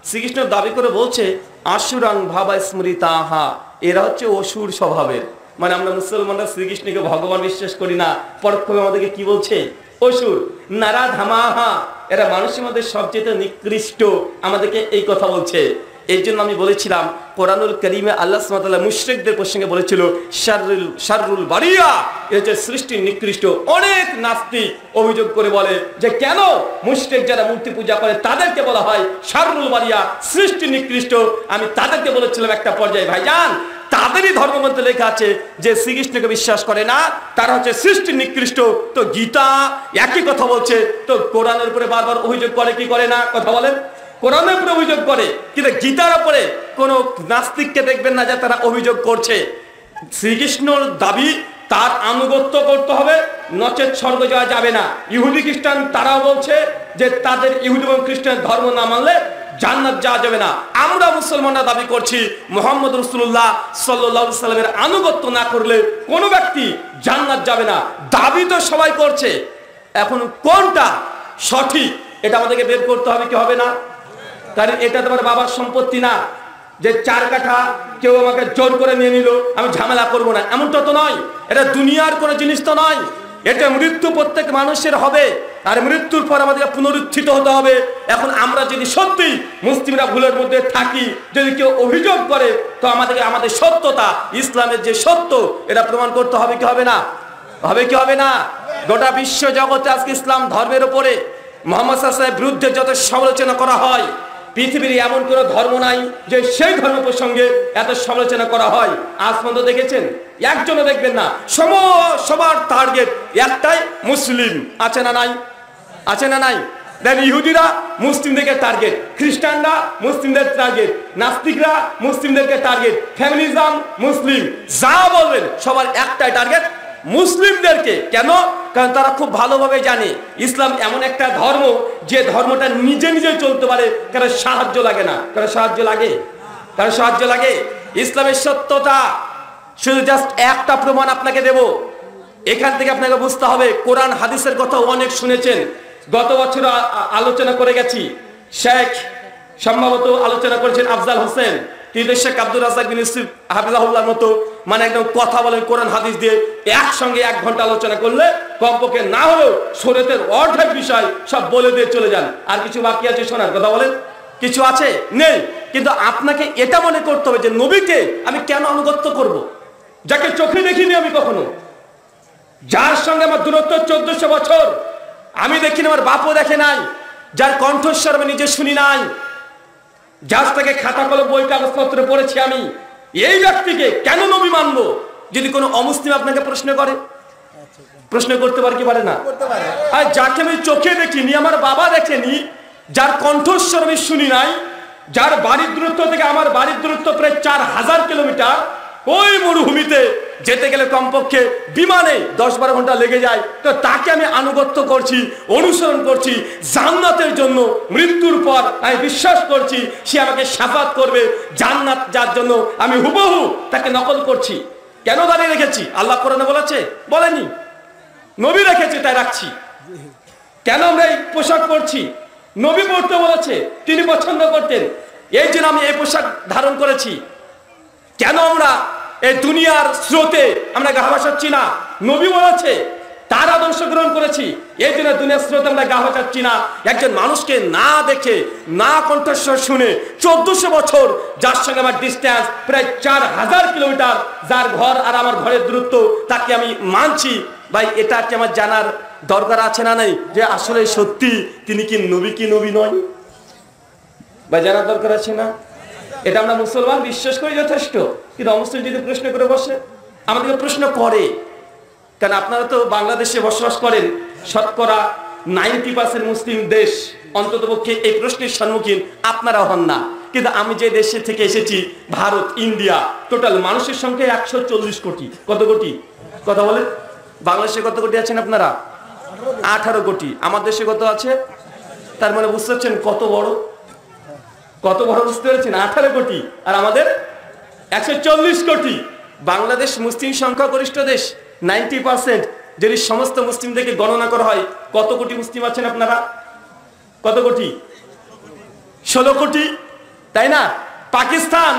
[SPEAKER 1] শ্রীকৃষ্ণ দাবি করে বলছে আসুরাং ভাবা স্মৃতাঃ, এরা হচ্ছে অসুর স্বভাবের। মানে আমরা মুসলমানরা শ্রীকৃষ্ণকে ভগবান বিশ্বাস করি না, পরোক্ষভাবে আমাদেরকে কি বলছে? অসুর। নারাধামাঃ, এরা মানুষের মধ্যে সবচেয়ে নিকৃষ্ট, আমাদেরকে এই কথা বলছে। এই জন্য আমি বলেছিলাম কোরআনুল কারীমে আল্লাহ সুবহানাহু ওয়া তাআলা মুশরিকদের প্রসঙ্গে বলেছিল শাররুল বারিয়া, এটা হচ্ছে সৃষ্টির নিকৃষ্ট। অনেক নাস্তিক অভিযোগ করে বলে যে কেন মুশরিক যারা মূর্তি পূজা করে তাদেরকে বলা হয় শাররুল বারিয়া, সৃষ্টি নিকৃষ্ট। আমি তাদেরকে বলেছিলাম একটা পর্যায়ে, ভাইজান তাদেরই ধর্মগ্রন্থে লেখা আছে যে শ্রীকৃষ্ণকে বিশ্বাস করে না তারা হচ্ছে সৃষ্টি নিকৃষ্ট। তো গীতা একই কথা বলছে, তো কোরআনের উপরে বারবার অভিযোগ করে কি করে না? কথা বলেন। কোরআনের উপরে অভিযোগ করে, কিন্তু গীতার উপরে কোন নাস্তিককে দেখবেন না যে তারা অভিযোগ করছে। শ্রীকৃষ্ণর দাবি তার আনুগত্য করতে হবে, নচেত স্বর্গ যাওয়া যাবে না। ইহুদি খ্রিস্টান তারাও বলছে যে তাদের ইহুদি এবং খ্রিস্টান ধর্ম না মানলে জান্নাত যাওয়া যাবে না। আমরা মুসলমানরা দাবি করছি মুহাম্মদ রাসূলুল্লাহ সাল্লাল্লাহু আলাইহি সাল্লামের আনুগত্য না করলে কোনো ব্যক্তি জান্নাত যাবে না। দাবি তো সবাই করছে, এখন কোনটা সঠিক এটা আমাদেরকে বের করতে হবে কি হবে না? কারণ এটা তোমার বাবার সম্পত্তি না যে 4 কাঠা কেউ আমাকে জোর করে নিয়ে নিল আমি ঝামেলা করব না, এমনটা তো নয়। এটা দুনিয়ার কোনো জিনিস তো নয়। এটা মৃত্যু প্রত্যেক মানুষের হবে, আর মৃত্যুর পর আমাদেরকে পুনরুত্থিত হতে হবে। এখন আমরা যদি সত্যি মুসলিমরা ভুলের মধ্যে থাকি, যদি কেউ অভিযোগ করে, তো আমাদেরকে আমাদের সত্যতা, ইসলামের যে সত্য, এটা প্রমাণ করতে হবে কি হবে না? হবে কি হবে না? গোটা বিশ্ব জগতে আজকে ইসলাম ধর্মের উপরে মুহাম্মদ সাল্লাল্লাহু আলাইহি ওয়াসাল্লামের বিরুদ্ধে যত সমালোচনা করা হয়, পৃথিবীর এমন কোনো ধর্ম নাই যে সেই ধর্ম প্রসঙ্গে এত সমালোচনা করা হয়। আজ পর্যন্ত দেখেছেন? একজনও দেখবেন না। সবার টার্গেট একটাই, মুসলিম। আছে না নাই? আছে না নাই? দেন ইহুদিরা মুসলিমদেরকে টার্গেট, খ্রিস্টানরা মুসলিমদের টার্গেট, নাস্তিকরা মুসলিমদেরকে টার্গেট, ফেমিনিজম মুসলিম, যা বলবেন সবার একটাই টার্গেট, মুসলিমদেরকে। কেন? কারণ তারা খুব ভালোভাবে জানে ইসলাম এমন একটা ধর্ম যে ধর্মটা নিজে নিজে চলতে পারে, কারণ সাহায্য লাগে না। কারণ সাহায্য লাগে? কারণ সাহায্য লাগে। ইসলামের সত্যতা শুধু জাস্ট একটা প্রমাণ আপনাকে দেব, এখান থেকে আপনাকে বুঝতে হবে। কোরআন হাদিসের কথা অনেক শুনেছেন, গত বছর আলোচনা করে গেছি। শেখ সম্ভবত আলোচনা করেছেন আফজাল হোসেন, কিন্তু শেখ আব্দুর রাজ্জাক বিন ইউসুফ হাফিজাহুল্লাহর মতো মানে একদম কথা বলেন কোরআন হাদিস দিয়ে একসঙ্গে 1 ঘন্টা আলোচনা করলে কমপক্ষে না হলেও শরীয়তের অর্ধেক বিষয় সব বলে দিয়ে চলে যান। আর কিছু বাকি আছে শোনার কথা বলেন? কিছু আছে? নেই। কিন্তু আপনাকে এটা মনে করতে হবে যে নবীকে আমি কেন আনুগত্য করব, যাকে চোখে দেখিনি আমি কখনো, যার সঙ্গে আমার দূরত্ব 1400 বছর, আমি দেখিনি, আমার বাপও দেখে নাই, যার কণ্ঠস্বর আমি নিজে শুনি নাই, যার থেকে খাতা কলম বই কাগজপত্র পড়েছি আমি, এই ব্যক্তিকে কেন নবী মানবো? যদি কোনো অমুসলিম আপনাকে প্রশ্ন করে, প্রশ্ন করতে পারে কি পারে না? আর যাকে আমি চোখে দেখিনি, আমার বাবা দেখেনি, যার কণ্ঠস্বর আমি শুনি নাই, যার বাড়ির দূরত্ব থেকে আমার বাড়ির দূরত্ব প্রায় 4000 কিলোমিটার, ওই মরুভূমিতে যেতে গেলে কমপক্ষে বিমানে 10-12 ঘন্টা লেগে যায়, তো তাকে আমি আনুগত্য করছি, অনুসরণ করছি জান্নাতের জন্য। মৃত্যুর পর আমি বিশ্বাস করছি সে আমাকে শাফাত করবে, জান্নাত যার জন্য আমি হুবহু তাকে নকল করছি। কেন দাঁড়িয়ে রেখেছি? আল্লাহ কোরআনে বলেছে? বলেনি। নবী রেখেছে তাই রাখছি। কেন আমরা এই পোশাক পরছি? নবী পরতে বলেছে, তিনি পছন্দ করতেন, এই জন্য আমি এই পোশাক ধারণ করেছি। কেন আমরা এই দুনিয়ার স্রোতে আমরা গা ভাসাচ্ছি না? নবী বলেছে, তার আদর্শ গ্রহণ করেছি, এই জন্য দুনিয়ার স্রোতে আমরা গা ভাসাচ্ছি না। একজন মানুষকে না দেখে, না কণ্ঠস্বর শুনে 1400 বছর, যার সঙ্গে আমার ডিস্টেন্স প্রায় 4000 কিলোমিটার, যার ঘর আর আমার ঘরের দূরত্ব, তাকে আমি মানছি। ভাই, এটা কি আমার জানার দরকার আছে না নাই যে আসলে সত্যি তিনি কি নবী কি নবী নয়? ভাই, জানার দরকার আছে না? এটা আমরা মুসলমান বিশ্বাস করি যথেষ্ট, কিন্তু অমুসলিম যদি প্রশ্ন করে বসে, আমাদেরকে প্রশ্ন করে। কারণ আপনারা তো বাংলাদেশে বসবাস করেন, শতকরা 90% মুসলিম দেশ, অন্ততপক্ষে এই প্রশ্নের সম্মুখীন আপনারা হন না। কিন্তু আমি যে দেশে থেকে এসেছি, ভারত, ইন্ডিয়া, টোটাল মানুষের সংখ্যা 140 কোটি। কত কোটি? কথা বলেন। বাংলাদেশে কত কোটি আছেন আপনারা? 18 কোটি। আমার দেশে কত আছে? তার মানে বুঝতে পারছেন কত বড়, কত বড়, বুঝতে পেরেছেন? 18 কোটি, আর আমাদের 140 কোটি। বাংলাদেশ মুসলিম সংখ্যাগরিষ্ঠ দেশ, 90%। যদি সমস্ত মুসলিমদেরকে গণনা করা হয়, কত কোটি মুসলিম আছেন আপনারা? কত কোটি? 16 কোটি, তাই না? পাকিস্তান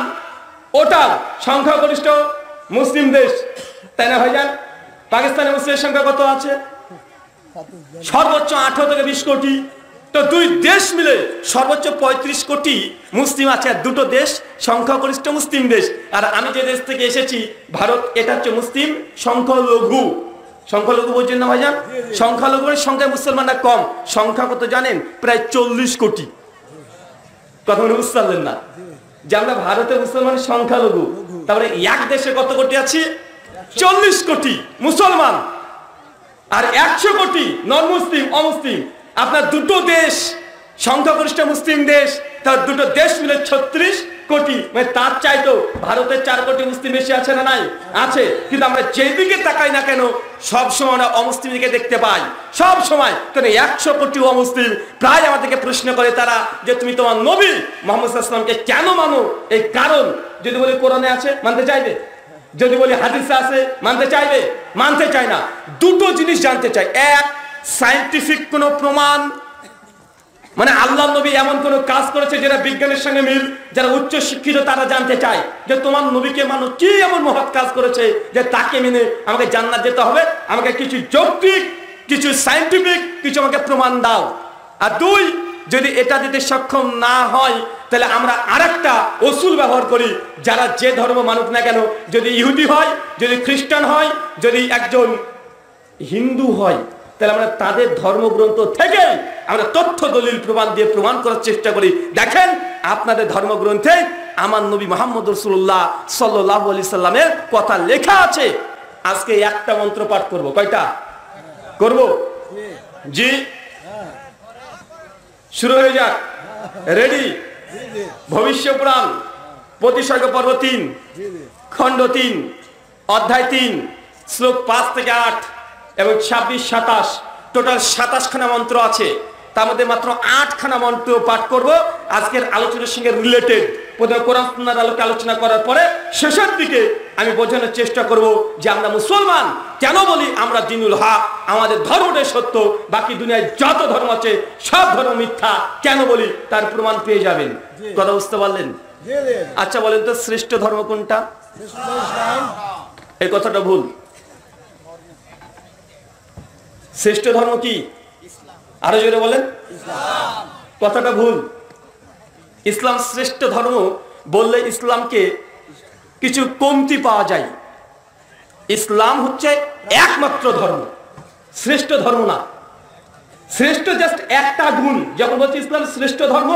[SPEAKER 1] ওটা সংখ্যাগরিষ্ঠ মুসলিম দেশ, তাই না ভাইজান? পাকিস্তানের মুসলিমের সংখ্যা কত আছে? সর্বোচ্চ 18 থেকে 20 কোটি। তো দুই দেশ মিলে সর্বোচ্চ 35 কোটি মুসলিম আছে। আর দুটো দেশ সংখ্যাগরিষ্ঠ মুসলিম দেশ। আর আমি যে দেশ থেকে এসেছি, ভারত, এটা হচ্ছে মুসলিম সংখ্যালঘু। সংখ্যালঘু বলছেন না ভাইজান? সংখ্যালঘুর সংখ্যায় মুসলমানরা কম। সংখ্যা কত জানেন? প্রায় 40 কোটি। কথা বলে বুঝতে পারলেন না যে আমরা ভারতের মুসলমানের সংখ্যালঘু। তারপরে এক দেশে কত কোটি আছে? 40 কোটি মুসলমান, আর 100 কোটি নন মুসলিম, অমুসলিম। আপনার দুটো দেশ সংখ্যাগরিষ্ঠ মুসলিম দেশ, তার দুটো দেশ মিলে 36 কোটি, মানে তার চাইতো ভারতের 4 কোটি মুসলিম বেশি আছে না নাই? আছে। কিন্তু আমরা যেদিকে তাকাই না কেন সব সময় আমরা অমুসলিম দিকে দেখতে পাই, সব সময়। কেন 100 কোটি অমুসলিম প্রায় আমাদেরকে প্রশ্ন করে তারা যে তুমি তোমার নবী মুহাম্মদ সাল্লাল্লাহু আলাইহি ওয়াসাল্লামকে কেন মানো? এই কারণ যদি বলি কোরআনে আছে মানতে চাইবে, যদি বলি হাদিসে আছে মানতে চাইবে, মানতে চায় না। দুটো জিনিস জানতে চাই, এক সায়েন্টিফিক কোনো প্রমাণ, মানে আল্লাহ নবী এমন কোন কাজ করেছে যেটা বিজ্ঞানের সঙ্গে মিল, যারা উচ্চ শিক্ষিত তারা জানতে চায় যে তোমার নবীকে মানো, কি এমন মহৎ কাজ করেছে যে তাকে মেনে আমাকে জান্নাত যেতে হবে, আমাকে কিছু যৌক্তিক, কিছু সায়েন্টিফিক কিছু আমাকে প্রমাণ দাও। আর দুই, যদি এটা দিতে সক্ষম না হয় তাহলে আমরা আরেকটা অসুল ব্যবহার করি, যারা যে ধর্ম মানুক না কেন, যদি ইহুদি হয়, যদি খ্রিস্টান হয়, যদি একজন হিন্দু হয়, তাহলে আমরা তাদের ধর্মগ্রন্থ থেকে আমরা তথ্য দলিল প্রমাণ দিয়ে প্রমাণ করার চেষ্টা করি, দেখেন আপনাদের ধর্মগ্রন্থে আমার নবী মুহাম্মদ রাসূলুল্লাহ সাল্লাল্লাহু আলাইহি সাল্লামের কথা লেখা আছে। আজকে একটা মন্ত্র পাঠ করব, কয়টা করব? জি, শুরু হয়ে যাক। রেডি? ভবিষ্যপুরাণ প্রতিসর্গ পর্ব 3 খণ্ড 3 অধ্যায় 3 শ্লোক 5 থেকে 8 এবং 26-27 টোটাল 27 খানা মন্ত্র আছে। তার মধ্যে মাত্র 8 খানা মন্ত্র পাঠ করব আজকের আলোচনার সঙ্গে রিলেটেড। প্রথমে কোরআন সুন্নাহর আলোকে আলোচনা করার পরে শেষের দিকে আমি বোঝানোর চেষ্টা করব যে আমরা মুসলমান কেন বলি আমরা দ্বীনুল হক, আমাদের ধর্মটাই সত্য, বাকি দুনিয়ায় যত ধর্ম আছে সব ধর্ম মিথ্যা কেন বলি তার প্রমাণ পেয়ে যাবেন। কথা বুঝতে পারলেন? আচ্ছা বলেন তো শ্রেষ্ঠ ধর্ম কোনটা? এই কথাটা ভুল। শ্রেষ্ঠ ধর্ম কি? আরো জোরে বলেন। কথাটা ভুল। ইসলাম শ্রেষ্ঠ ধর্ম বললে ইসলামকে কিছু কমতি পাওয়া যায়। ইসলাম হচ্ছে একমাত্র ধর্ম, শ্রেষ্ঠ ধর্ম না। শ্রেষ্ঠ জাস্ট একটা গুণ। যখন বলছি ইসলাম শ্রেষ্ঠ ধর্ম,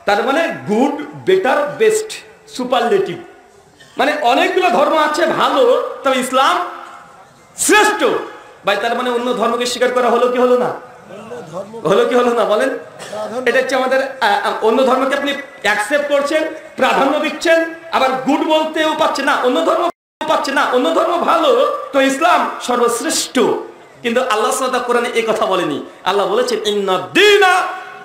[SPEAKER 1] তার মানে গুড, বেটার, বেস্ট, সুপারলেটিভ, মানে অনেকগুলো ধর্ম আছে ভালো, তবে ইসলাম শ্রেষ্ঠ। ভাই তার মানে অন্য ধর্মকে স্বীকার করা হলো কি হলো না? হলো কি হলো না বলেন? এটা হচ্ছে আমাদের অন্য ধর্মকে আপনি অ্যাকসেপ্ট করছেন, প্রাধান্য দিচ্ছেন, আবার গুড বলতেও পাচ্ছেন না, অন্য ধর্ম পাচ্ছে না, অন্য ধর্ম ভালো, তো ইসলাম সর্বশ্রেষ্ঠ। কিন্তু আল্লাহ সুবহানাহু ওয়া তাআলা কোরআনে এই কথা বলেনি। আল্লাহ বলেছেন ইন্নাদ-দীনা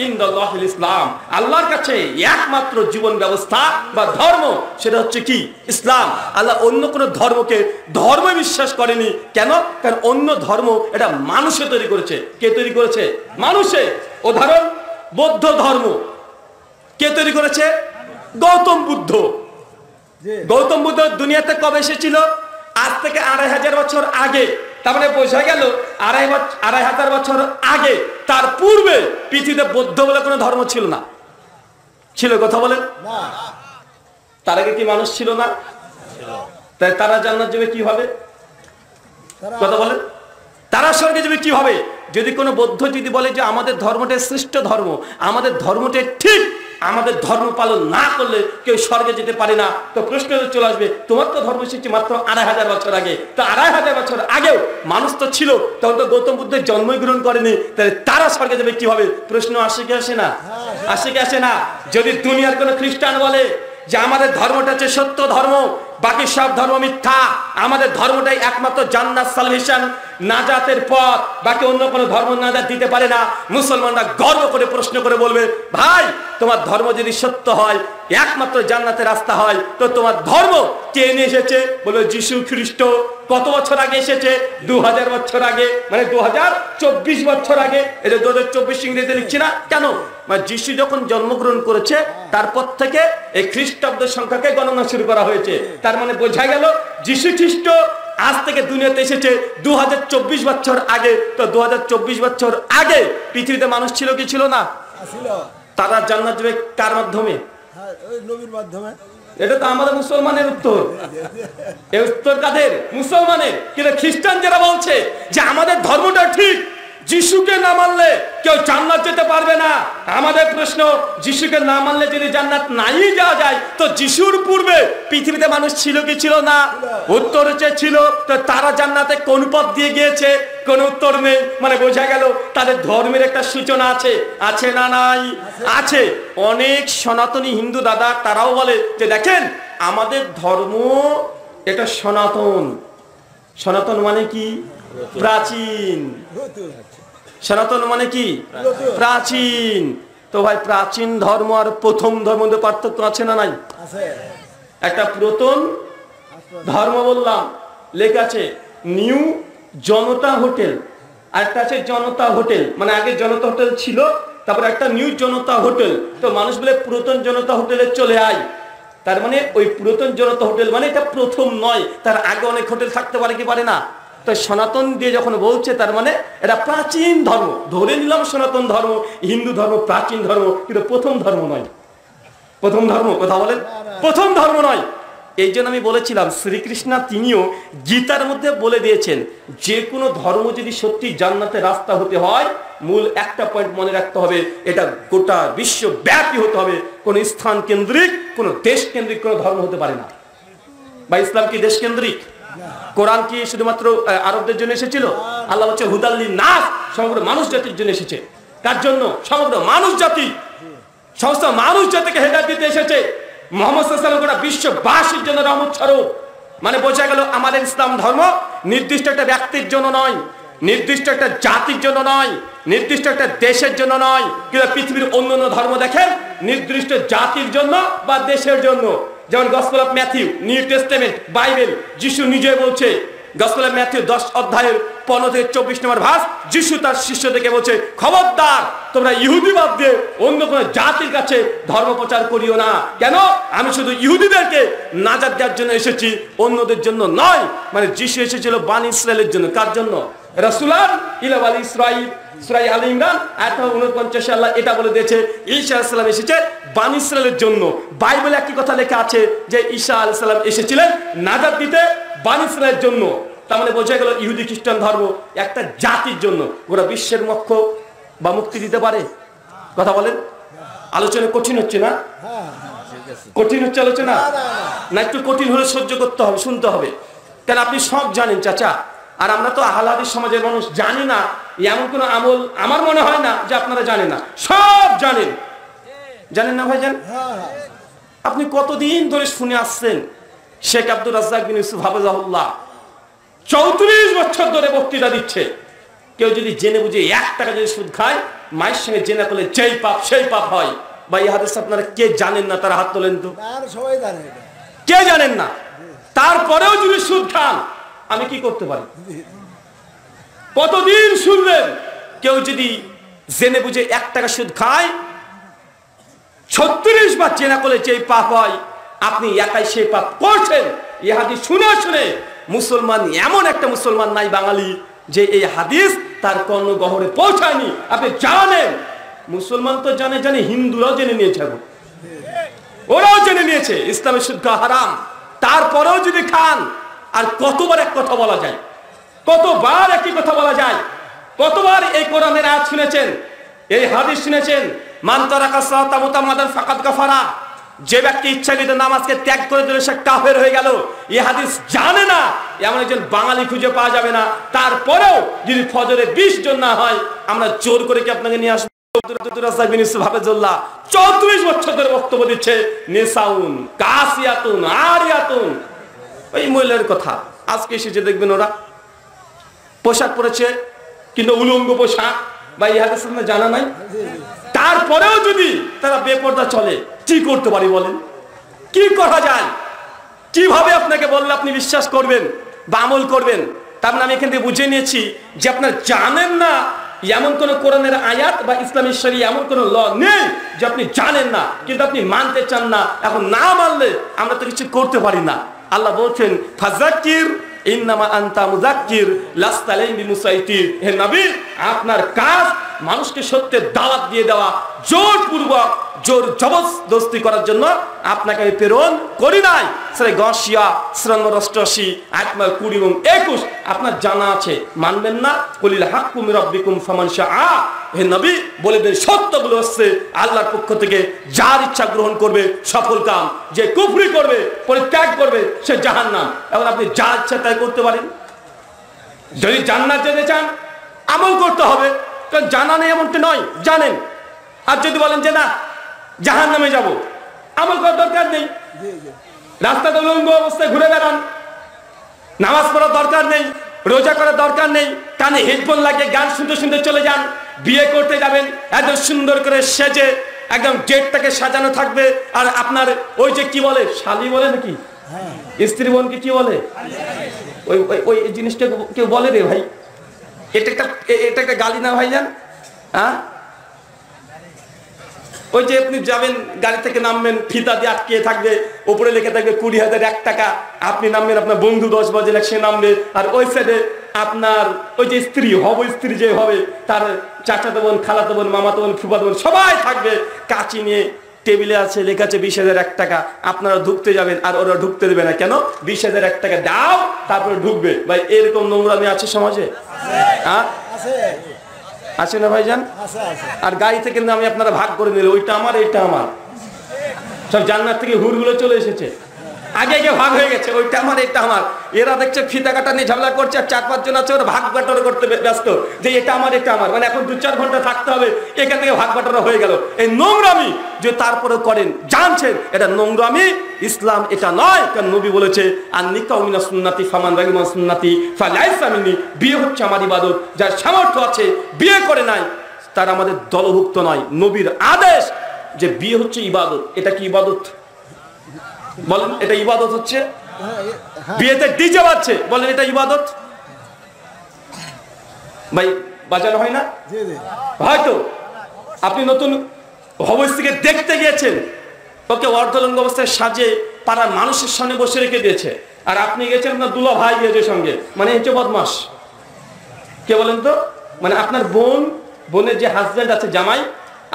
[SPEAKER 1] ইনদাল্লাহিল ইসলাম, আল্লাহর কাছে একমাত্র জীবন ব্যবস্থা বা ধর্ম সেটা হচ্ছে কি? ইসলাম। আল্লাহ অন্য কোন ধর্মকে ধর্ম বিশ্বাস করেনি। কেন? কারণ অন্য ধর্ম এটা মানুষে তৈরি করেছে। কে তৈরি করেছে? মানুষে। উদাহরণ, বৌদ্ধ ধর্ম কে তৈরি করেছে? গৌতম বুদ্ধ। গৌতম বুদ্ধ দুনিয়াতে কবে এসেছিল? আজ থেকে 2500 বছর আগে। তার মানে বোঝা গেল 2500 বছর আগে, তার পূর্বে পৃথিবীতে বৌদ্ধ বলে কোনো ধর্ম ছিল না। ছিল? কথা বলেন। তার আগে কি মানুষ ছিল না? তাই তারা জান্নাত যাবে কিভাবে? কথা বলেন। তারা স্বর্গে যাবে কিভাবে? যদি কোনো বৌদ্ধ যদি বলে যে আমাদের ধর্মটা শ্রেষ্ঠ ধর্ম, আমাদের ধর্মটা ঠিক, আমাদের ধর্ম পালন না করলে কেউ স্বর্গে যেতে পারে না, তো প্রশ্ন চলে আসবে তোমার তো ধর্ম এসেছে মাত্র 2500 বছর আগে। তো 2500 বছর আগেও মানুষ তো ছিল, তখন তো গৌতম বুদ্ধের জন্মই গ্রহণ করেনি, তাহলে তারা স্বর্গে যাবে কিভাবে? প্রশ্ন আসে কি আসে না? আসে কি আসে না? যদি দুনিয়ার কোনো খ্রিস্টান বলে যে আমাদের ধর্মটা হচ্ছে সত্য ধর্ম, বাকি সব ধর্ম মিথ্যা, আমাদের ধর্মটাই একমাত্র জান্নাত, সালভেশন, নাজাতের পথ, বাকি অন্য কোনো ধর্ম নাজাত দিতে পারে না, মুসলমানরা গর্ব করে প্রশ্ন করে বলবে ভাই তোমার ধর্ম যদি সত্য হয়, একমাত্র জান্নাতের রাস্তা হয়, তো তোমার ধর্ম কে নিয়ে এসেছে? বলবে যিশু খ্রিস্ট। কত বছর আগে এসেছে? 2000 বছর আগে, মানে 2024 বছর আগে। এটা 2024 ইংরেজিতে লিখছি না কেন? মানে যিশু যখন জন্মগ্রহণ করেছে তারপর থেকে এই খ্রিস্টাব্দ সংখ্যাকে গণনা শুরু করা হয়েছে। তার মানে বোঝা গেল যিশু খ্রিস্ট আজ থেকে দুনিয়াতে এসেছে 2024 বছর আগে। তো 2024 বছর আগে পৃথিবীতে মানুষ ছিল কি ছিল না? তারা জান্নাত যাবে কার মাধ্যমে? নবীর মাধ্যমে। এটা তো আমাদের মুসলমানের উত্তর। এই উত্তর কাদের? মুসলমানের। কিন্তু খ্রিস্টান যারা বলছে যে আমাদের ধর্মটা ঠিক, যিশুকে না মানলে কেউ জান্নাত যেতে পারবে না। আমাদের প্রশ্ন, যিশুকে না মানলে যদি জান্নাত নাই যাওয়া যায়, তো যিশুর পূর্বে পৃথিবীতে মানুষ ছিল কি ছিল না? উত্তর হচ্ছে ছিল। তো তারা জান্নাতে কোন পথ দিয়ে গিয়েছে? কোন উত্তর নেই। মানে বোঝা গেল তাদের ধর্মের একটা সূচনা আছে, আছে না নাই? আছে। অনেক সনাতনী হিন্দু দাদা তারাও বলে যে দেখেন আমাদের ধর্ম এটা সনাতন। সনাতন মানে কি? প্রাচীন। সনাতন মানে কি? প্রাচীন। তো ভাই প্রাচীন ধর্ম আর প্রথম ধর্ম মধ্যে পার্থক্য আছে না নাই? একটা পুরাতন ধর্ম বললাম, লেখা আছে নিউ জনতা হোটেল, আর একটা আছে জনতা হোটেল। মানে আগে জনতা হোটেল ছিল, তারপর একটা নিউ জনতা হোটেল। তো মানুষ বলে পুরাতন জনতা হোটেলে চলে আয়। তার মানে ওই পুরাতন জনতা হোটেল মানে এটা প্রথম নয়, তার আগে অনেক হোটেল থাকতে পারে কি পারে না? তো সনাতন দিয়ে যখন বলছে তার মানে এটা প্রাচীন ধর্ম। ধরে নিলাম সনাতন ধর্ম, হিন্দু ধর্ম প্রাচীন ধর্ম, কিন্তু প্রথম ধর্ম নয়। প্রথম ধর্ম কথা বলেন, প্রথম ধর্ম নয়। এই জন্য আমি বলেছিলাম শ্রীকৃষ্ণ তিনিও গীতার মধ্যে বলে দিয়েছেন যে কোনো ধর্ম যদি সত্যি জান্নাতের রাস্তা হতে হয়, মূল একটা পয়েন্ট মনে রাখতে হবে, এটা গোটা বিশ্বব্যাপী হতে হবে। কোন স্থান কেন্দ্রিক, কোন দেশ কেন্দ্রিক কোন ধর্ম হতে পারে না। বা ইসলাম কি দেশ কেন্দ্রিক? কোরআন কি শুধুমাত্র আরবদের জন্য এসেছিল? আল্লাহ হচ্ছে হুদাল্লিন নাস, সমগ্র মানুষ জাতির জন্য এসেছে। কার জন্য? সমগ্র মানুষ জাতি, সমস্ত মানুষ জাতিকে হেদায়েত দিতে এসেছে। মুহাম্মদ সাল্লাল্লাহু আলাইহি ওয়াসাল্লাম গোটা বিশ্ববাসীর জন্য রহমত স্বরূপ। মানে বোঝা গেল আমাদের ইসলাম ধর্ম নির্দিষ্ট একটা ব্যক্তির জন্য নয়, নির্দিষ্ট একটা জাতির জন্য নয়, নির্দিষ্ট একটা দেশের জন্য নয়। কিন্তু পৃথিবীর অন্যান্য ধর্ম দেখেন নির্দিষ্ট জাতির জন্য বা দেশের জন্য। যেমন gospel of Matthew, new testament, Bible, যিশু নিজে বলছে গসপেল অফ ম্যাথিউ 10 অধ্যায়ের 15 থেকে 24 নম্বর ভাস, যিশু তার শিষ্যদেরকে বলছে খবরদার তোমরা ইহুদিবাদ দিয়ে অন্য কোনো জাতির কাছে ধর্ম প্রচার করিও না। কেন? আমি শুধু ইহুদিদেরকে নাজাত দেওয়ার জন্য এসেছি, অন্যদের জন্য নয়। মানে যিশু এসেছিল বানি ইসরায়েলের জন্য। কার জন্য? রাসূলান ইলা বানি ইসরাইল। সূরা আলে ইমরান আয়াত 49 আল্লাহ এটা বলে দিয়েছে ঈসা আলাইহিস সালাম এসেছে বানি ইসরায়েলের জন্য। বাইবেলে একই কথা লেখা আছে যে ঈসা আলাইহিস সালাম এসেছিলেন নাজাত দিতে বানি ইসরায়েলের জন্য। তার মানে বোঝা গেল ইহুদি খ্রিস্টান ধর্ম একটা জাতির জন্য। গোটা বিশ্বের মোক্ষ বা মুক্তি দিতে পারে? কথা বলেন। আলোচনা কঠিন হচ্ছে না? কঠিন হচ্ছে আলোচনা না? একটু কঠিন হলে সহ্য করতে হবে, শুনতে হবে। কেন আপনি সব জানেন চাচা, আর আমরা তো আহলে হাদিস সমাজের মানুষ, জানি না এমন কোন আমল আমার মনে হয় না যে আপনারা জানেন না। সব জানেন। জানেন না ভাইজান? আপনি কতদিন ধরে শুনে আসছেন শেখ আব্দুর রাজ্জাক বিন ইউসুফ হাফেজাহুল্লাহ 34 বছর ধরে বক্তৃতা দিচ্ছে। কেউ যদি জেনে বুঝে 1 টাকা যদি সুদ খায়, মায়ের সঙ্গে জেনা করলে যেই পাপ সেই পাপ হয়। বা এই হাদিস আপনারা কে জানেন না? তারা হাত তোলেন তো।
[SPEAKER 2] সবাই জানে।
[SPEAKER 1] কে জানেন না? তারপরেও যদি সুদ খান আমি কি করতে পারি? কতদিন শুনলেন কেউ যদি জেনে বুঝে 1 টাকা সুদ খায়, 36 বার জেনা করলে যেই পাপ হয়, আপনি একাই সেই পাপ করছেন। এই হাদিস শুনে শুনে মুসলমান, এমন একটা মুসলমান নাই বাঙালি যে এই হাদিস তার কর্ণগহরে পৌঁছায়নি। আপনি জানেন, মুসলমান তো জানে, হিন্দুরাও জেনে নিয়েছে, ওরাও জেনে নিয়েছে ইসলামের সুদ খাওয়া হারাম। তারপরেও যদি খান, আর কতবার এক কথা বলা যায়, কতবার একই কথা বলা যায়, কতবার এই কোরআনের আয়াত শুনেছেন, এই হাদিস শুনেছেন, মান তারাকা সালাতা মুতামাদান ফাকাদ কাফারা, যে ব্যক্তি ইচ্ছাকৃত নামাজকে ত্যাগ করে দিল সে কাফের হয়ে গেল। এই হাদিস জানে না এমন একজন বাঙালি খুঁজে পাওয়া যাবে না। তারপরেও যদি ফজরে 20 জন না হয়, আমরা জোর করে কি আপনাকে নিয়ে আসবো? 34 বছর ধরে বক্তব্য দিচ্ছে, নিসাউন কাসিয়াতুন আরিয়াতুন, ওই মহিলার কথা। আজকে এসেছে দেখবেন ওরা পোশাক পরেছে কিন্তু উলঙ্গ পোশাক, বা এই হাদিস জানা নাই। তারপরেও যদি তারা বেপরদা চলে, কি করতে পারি বলেন? কি করা যায়? কিভাবে আপনাকে বললে আপনি বিশ্বাস করবেন বা আমল করবেন? তার মানে আমি এখান থেকে বুঝে নিয়েছি যে আপনার জানেন না এমন কোন কোরআনের আয়াত বা ইসলামী শরিয়া এমন কোন ল নেই যে আপনি জানেন না, কিন্তু আপনি মানতে চান না। এখন না মানলে আমরা তো কিছু করতে পারি না। আল্লাহ বলছেন ফাযাক্কির ইন্নামা আনতা মুযাক্কির লাস্তা আলাইহিম বিমুসাইতির। হে নবী, আপনার কাজ মানুষকে সত্যের দাওয়াত দিয়ে দেওয়া, জোরপূর্বক জোর জবরদস্তি করার জন্য আপনাকে আমি প্রেরণ করি নাই। সূরা গাশিয়া সূরা নম্বর 88 আয়াত নম্বর 20 এবং 21 আপনার জানা আছে, মানবেন না? কুলিল হাক্কু মির রাব্বিকুম ফামান শাআ, হে নবী বলে দেন সত্যগুলো হচ্ছে আল্লাহর পক্ষ থেকে, যার ইচ্ছা গ্রহণ করবে সফল কাম, যে কুফরি করবে পরিত্যাগ করবে সে জাহান্নাম। এখন আপনি যা ইচ্ছা তাই করতে পারেন। যদি জান্নাত যেতে চান আমল করতে হবে, কারণ জানা নেই এমনটা নয়, জানেন। আর যদি বলেন যে না জাহান্নামে যাব, আমল করার দরকার নেই, রাস্তাতে উলঙ্গ অবস্থায় ঘুরে বেড়ান, নামাজ পড়ার দরকার নেই, রোজা করার দরকার নেই, কানে হেডফোন লাগিয়ে গান শুনতে শুনতে চলে যান। বিয়ে করতে যাবেন এত সুন্দর করে সেজে, একদম ডেটটাকে সাজানো থাকবে, আর আপনার ওই যে কি বলে শালি বলে নাকি স্ত্রী বোনকে কি বলে, ওই ওই জিনিসটা কেউ বলে রে ভাই, এটা একটা গালি না ভাই জান? হ্যাঁ, ওই যে আপনি যাবেন গাড়ি থেকে নামবেন, ফিতা দিয়ে আটকে থাকবে, উপরে লেখা থাকবে 20,001 টাকা, আপনি নামবেন, আপনার বন্ধু 10 বাজে সে নামবে, আর ওই সাইডে আপনার ওই যে স্ত্রী হবে, স্ত্রী যে হবে তার চাচাতো বোন, খালাতো বোন, মামাতো বোন, ফুফাতো বোন সবাই থাকবে, কাঁচি নিয়ে টেবিলে আছে, লেখা আছে 20,001 টাকা। আপনারা ঢুকতে যাবেন আর ওরা ঢুকতে দেবে না, কেন? 20,001 টাকা দাও তারপরে ঢুকবে। ভাই এরকম নোংরামি আছে সমাজে? হ্যাঁ আছে না ভাইজান? আর গাড়ি থেকে নামে আপনারা ভাগ করে নিলে, ওইটা আমার এটা আমার, সব জান্নাত থেকে হুরগুলো চলে এসেছে, আগে আগে ভাগ হয়ে গেছে, ওইটা আমার এটা আমার। এরা দেখছে ফিতা কাটা নিয়ে ঝামেলা করছে, আর 4-5 জন আছে ওরা ভাগ বাটোয়ারা করতে ব্যস্ত, যে এটা আমার এটা আমার, মানে এখন 2-4 ঘন্টা থাকতে হবে, এখান থেকে ভাগ বাটোয়ারা হয়ে গেল। এই নোংরামি যে তারপরে করেন, জানছেন এটা নোংরামি, ইসলাম এটা নয়। কারণ নবী বলেছে আর নিকাউ মিনাস সুন্নতি ফামান রাগিমা সুন্নতি ফালাইসা মিন্নি, বিয়ে হচ্ছে আমার ইবাদত, যার সামর্থ্য আছে বিয়ে করে নাই তার আমাদের দলভুক্ত নয়। নবীর আদেশ যে বিয়ে হচ্ছে ইবাদত, এটা কি ইবাদত বলেন? এটা ইবাদত হচ্ছে? বিয়েতে ডিজে বাজছে, বলেন এটা ইবাদত? ভাই বাজানো হয় না? হয়তো আপনি নতুন হবস্ত্রীকে দেখতে গিয়েছেন, ওকে অর্ধলঙ্গ অবস্থায় সাজে পাড়ার মানুষের সামনে বসে রেখে দিয়েছে, আর আপনি গেছেন আপনার দুলা ভাই গিয়েছে সঙ্গে, মানে হচ্ছে বদমাস। কে বলেন তো? মানে আপনার বোনের যে হাজব্যান্ড আছে, জামাই,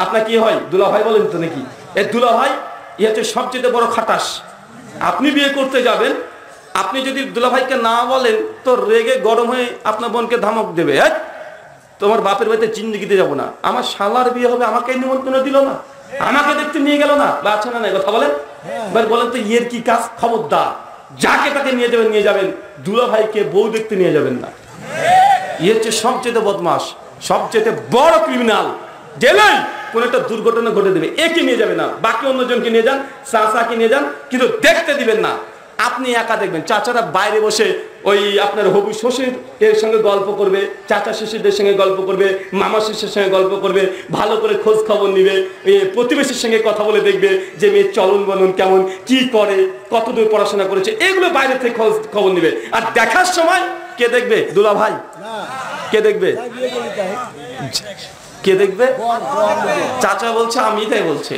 [SPEAKER 1] আপনার কি হয়? দুলা ভাই বলেন তো নাকি? এই দুলা ভাই ইয়ে হচ্ছে সবচেয়ে বড় খাটাস। আপনি বিয়ে করতে যাবেন, আপনি যদি দুলাভাইকে না বলেন তো রেগে গরম হয়ে আপনার বোনকে ধমক দেবে, হ্যাঁ তোমার বাপের বাড়িতে জিন্দেগিতে যাবো না, আমার শালার বিয়ে হবে আমাকে নিমন্ত্রণ দিল না, আমাকে দেখতে নিয়ে গেল না, বা আছে না নাই কথা বলেন? এবার বলেন তো ইয়ের কি কাজ? খবরদার, যাকে তাকে নিয়ে যাবেন, দুলাভাইকে বউ দেখতে নিয়ে যাবেন না। ইয়ে হচ্ছে সবচেয়ে বদমাস, সবচেয়ে বড় ক্রিমিনাল। গেলেই কোন একটা দুর্ঘটনা ঘটে দেবে, একে নিয়ে যাবে না, বাকি অন্যজনকে নিয়ে যান, চাচাকে নিয়ে যান, কিন্তু দেখতে দিবেন না। আপনি একা দেখবেন, চাচারা বাইরে বসে ওই আপনার হবু শ্বশুর এর সঙ্গে গল্প করবে, চাচা শ্বশুরদের সঙ্গে গল্প করবে, মামা শ্বশুরের সঙ্গে গল্প করবে, ভালো করে খোঁজ খবর নিবে, প্রতিবেশীর সঙ্গে কথা বলে দেখবে যে মেয়ের চলন বলন কেমন, কি করে, কতদূর পড়াশোনা করেছে, এগুলো বাইরে থেকে খোঁজ খবর নিবে। আর দেখার সময় কে দেখবে? দুলা ভাই। কে দেখবে? কে দেখবে? চাচা বলছে, আমি তাই বলছে,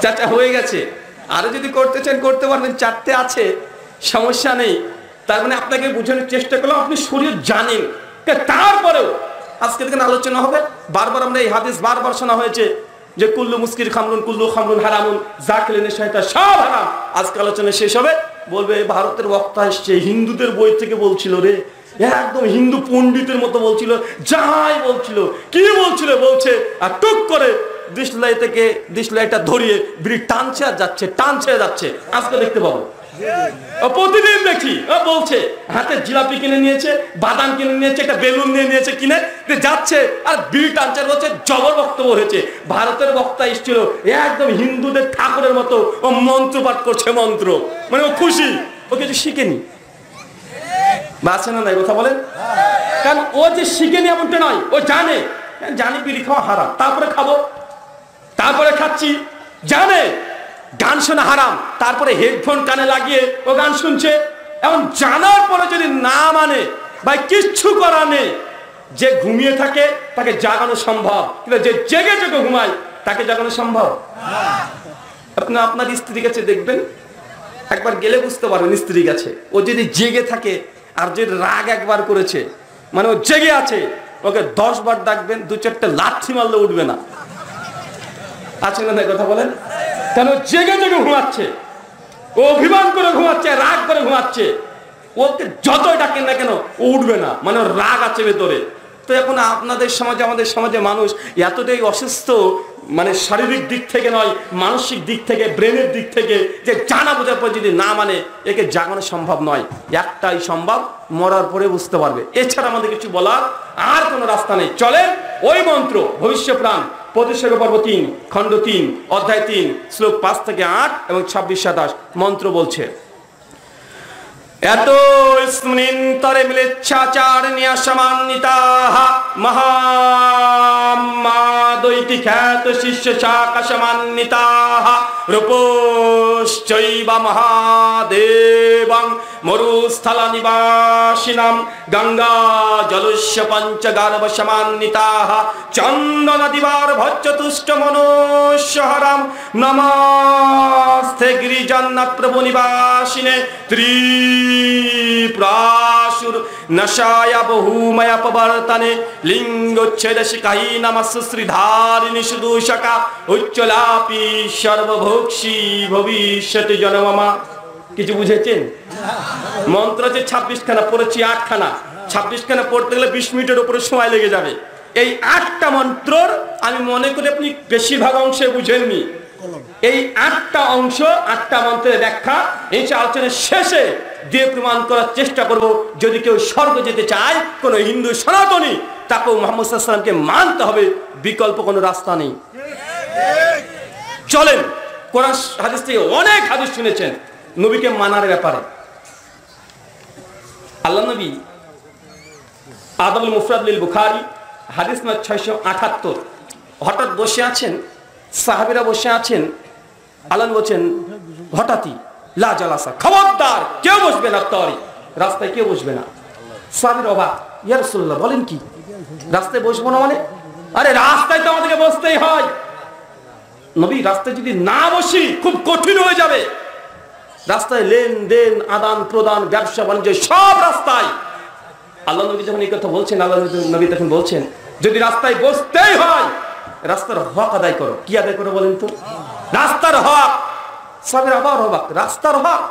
[SPEAKER 1] চাচা হয়ে গেছে। আরো যদি করতে চান করতে পারবেন, 4টে আছে, সমস্যা নেই। তার মানে আপনাকে বোঝানোর চেষ্টা করলাম, আপনি শরীর জানেন, তারপরেও আজকে দেখেন আলোচনা হবে। বারবার আমরা এই হাদিস বারবার শোনা হয়েছে যে কুল্লু মুস্কির খামরুন, কুল্লু খামরুন হারামুন, যা খেলে নেশা সব হারাম। আজকে আলোচনা শেষ হবে, বলবে ভারতের বক্তা এসছে, হিন্দুদের বই থেকে বলছিল রে, একদম হিন্দু পণ্ডিতের মতো বলছিল, যাই বলছিল, কি বলছিল বলছে, আর টুক করে ডিসলাই থেকে ডিসলাইটা ধরিয়ে বিড়ি টানছে আর যাচ্ছে, টানছে যাচ্ছে। আজকে দেখতে পাবো, প্রতিদিন দেখি বলছে হাতে জিলাপি কিনে নিয়েছে, বাদাম কিনে নিয়েছে, একটা বেলুন নিয়ে নিয়েছে, কিনে যাচ্ছে আর বিড়ি টানছে, বলছে জবর বক্তব্য হয়েছে। ভারতের বক্তা এসেছিল, একদম হিন্দুদের ঠাকুরের মতো ও মন্ত্র পাঠ করছে, মন্ত্র, মানে ও খুশি, ও কিছু শিখেনি। বাঁচে না নাই কথা বলেন? কারণ ও যে শিখেনি এমনটা নয়, ও জানি বিড়ি খাওয়া হারাম, তারপরে খাবো, তারপরে খাচ্ছি, জানে গান শোনা হারাম, তারপরে হেডফোন কানে লাগিয়ে ও গান শুনছে। এখন জানার পরে যদি না মানে, ভাই কিচ্ছু করা নেই। যে ঘুমিয়ে থাকে তাকে জাগানো সম্ভব, কিন্তু যে জেগে জেগে ঘুমায় তাকে জাগানো সম্ভব? আপনি আপনার স্ত্রী কাছে দেখবেন, একবার গেলে বুঝতে পারবেন স্ত্রী কাছে, ও যদি জেগে থাকে আর যদি রাগ একবার করেছে, মানে ও জেগে আছে, ও ওকে 10 বার ডাকবেন, 2-4টে লাঠি মারলে উঠবে না। আছে না কথা বলেন? কেন? জেগে জেগে ঘুমাচ্ছে, ও অভিমান করে ঘুমাচ্ছে, রাগ করে ঘুমাচ্ছে। ওকে যতই ডাকেন না কেন ও উঠবে না, মানে রাগ আছে ভেতরে। তো এখন আপনাদের সমাজে, আমাদের সমাজে মানুষ এতটাই অসুস্থ, মানে শারীরিক দিক থেকে নয়, মানসিক দিক থেকে, ব্রেনের দিক থেকে, যে জানা বোঝার পর যদি না মানে একে জাগানো সম্ভব নয়। একটাই সম্ভব, মরার পরে বুঝতে পারবে। এছাড়া আমাদের কিছু বলার আর কোনো রাস্তা নেই। চলেন ওই মন্ত্র ভবিষ্যপ্রাণ প্রতিষ্ঠা পর্ব 3 খণ্ড 3 অধ্যায় 3 শ্লোক 5 থেকে 8 এবং 26-27 মন্ত্র বলছে, এত স্মৃন্তরে মিলেচ্ছাচার নিয়াসমান্বিতাঃ মহামাদৈতি খ্যাত শিষ্য শাকাসমান্বিতাঃ রূপশ্চৈব মহাদেবং মরুস্থল নিবাসিনাম গঙ্গা জলস্য পঞ্চগার্ভ সমান্বিতাঃ চন্দন দিবার ভজ্জতুষ্ট মনুষ্যহরাম নমস্তে গিরিজন্নাথ প্রভু নিবাসিনে ত্রিপ্রাসুর নশায় বহুময় প্রবর্তনে লিঙ্গোচ্ছেদ শিখাই নমস্তে শ্রীধারিণী সুদূষকা উচ্চলাপি সর্বভোক্ষী ভবিষ্যতি জনমমা। কিছু বুঝেছেন? মন্ত্র যে 26 খানা পড়েছি, 8 খানা, 26 খানা পড়তে গেলে 20 মিনিটের উপরে সময় লেগে যাবে। এই 8টা মন্ত্রর আমি মনে করি আপনি বেশিরভাগ অংশে বুঝেননি। এই 8টা অংশ, 8টা মন্ত্রের ব্যাখ্যা এই আলোচনার শেষে দিয়ে প্রমাণ করার চেষ্টা করব। যদি কেউ স্বর্গ যেতে চায়, কোন হিন্দু সনাতনী, তাকেও মুহাম্মদ সাল্লাল্লাহু আলাইহি ওয়াসাল্লামকে মানতে হবে, বিকল্প কোনো রাস্তা নেই। চলেন, কোরআন হাদিস থেকে অনেক হাদিস শুনেছেন নবীকে মানার ব্যাপারে। আল্লাহ নবী আদবুল মুফরাদ লিল বুখারী হাদিস নম্বর 678, হঠাৎ বসে আছেন, সাহাবীরা বসে আছেন, আল্লাহ বলছেন হঠাৎই লা জালাসা, খবরদার কেউ বসবে না, তরি রাস্তায় কেউ বসবে না। সাহাবীরা অবাক, ইয়া রাসূলুল্লাহ বলেন কি, রাস্তায় বসবো না মানে? আরে রাস্তায় তো আমাদেরকে বসতেই হয়। নবী, রাস্তায় যদি না বসি খুব কঠিন হয়ে যাবে। রাস্তায় লেনদেন, আদান প্রদান, ব্যবসা বাণিজ্য সব রাস্তায়। আল্লাহ নবী যখন এই কথা বলছেন, আল্লাহ নবী তখন বলছেন যদি রাস্তায় বসতেই হয় রাস্তার হক আদায় করো। কি আদায় করো বলেন তো? রাস্তার হক। সবের আবার অবাক, রাস্তার হক।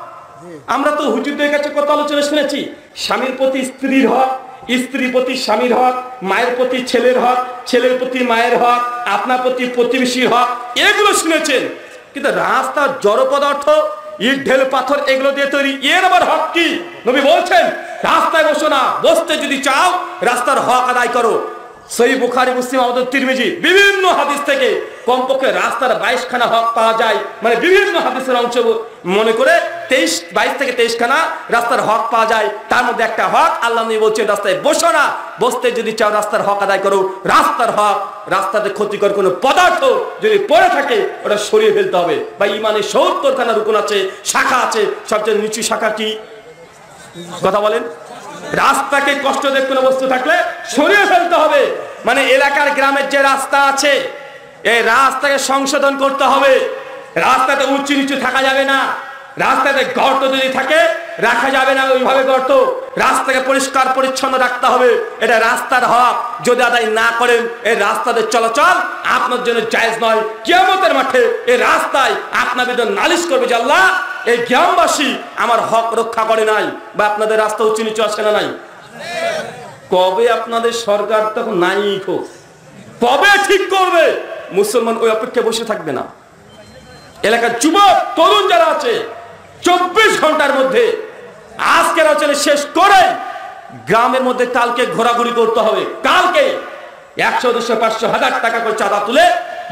[SPEAKER 1] আমরা তো হুজুরদের কাছে কত আলোচনা শুনেছি, স্বামীর প্রতি স্ত্রীর হক, স্ত্রীর প্রতি স্বামীর হক, মায়ের প্রতি ছেলের হক, ছেলের প্রতি মায়ের হক, আপনার প্রতি প্রতিবেশীর হক, এগুলো শুনেছেন। কিন্তু রাস্তার জড় পদার্থ, ইট ঢেল পাথর, এগুলো দিয়ে তৈরি, এর আবার হক কি? নবী বলছেন রাস্তায় বসো না, বসতে যদি চাও রাস্তার হক আদায় করো। সহিহ বুখারী, মুসলিম, আবু দাউদ, তিরমিজি বিভিন্ন হাদিস থেকে কমপক্ষে রাস্তার 22 খানা হক পাওয়া যায়। মানে বিভিন্ন হাদিসের অংশ মনে করে 22 থেকে 23 খানা রাস্তার হক পাওয়া যায়। তার মধ্যে একটা হক আল্লাহ নবী বলছেন রাস্তায় বসো না, বসতে যদি চাও রাস্তার হক আদায় করো। রাস্তার হক, রাস্তাতে ক্ষতিকর কোনো পদার্থ যদি পড়ে থাকে ওটা সরিয়ে ফেলতে হবে। বা ইমানের 70 খানা রুকুন আছে, শাখা আছে, সবচেয়ে নিচু শাখা কি? কথা বলেন। রাস্তাকে কষ্ট দেয় কোনো বস্তু থাকলে সরিয়ে ফেলতে হবে। মানে এলাকার গ্রামের যে রাস্তা আছে এই রাস্তাকে সংশোধন করতে হবে। রাস্তাতে উঁচু নিচু থাকা যাবে না, রাস্তাতে গর্ত যদি থাকে রাখা যাবে না ওইভাবে গর্ত। রাস্তাকে পরিষ্কার পরিচ্ছন্ন রাখতে হবে, এটা রাস্তার হক। যদি আদায় না করেন এই রাস্তাতে চলাচল আপনার জন্য জায়েজ নয়। কিয়ামতের মাঠে এই রাস্তায় আপনার বিরুদ্ধে নালিশ করবে যে আল্লাহ এই গ্রামবাসী আমার হক রক্ষা করে নাই। বা আপনাদের রাস্তা উঁচু নিচু আসে না নাই? কবে আপনাদের সরকার তখন নাই হোক, কবে ঠিক করবে? মুসলমান ওই অপেক্ষায় বসে থাকবে না। এলাকার যুবক তরুণ যারা আছে 24 ঘন্টার মধ্যে আজকের আলোচনা শেষ করে গ্রামের মধ্যে কালকে ঘোরাঘুরি করতে হবে। কালকে 100, 200, 500, 1000 টাকা করে চাঁদা তুলে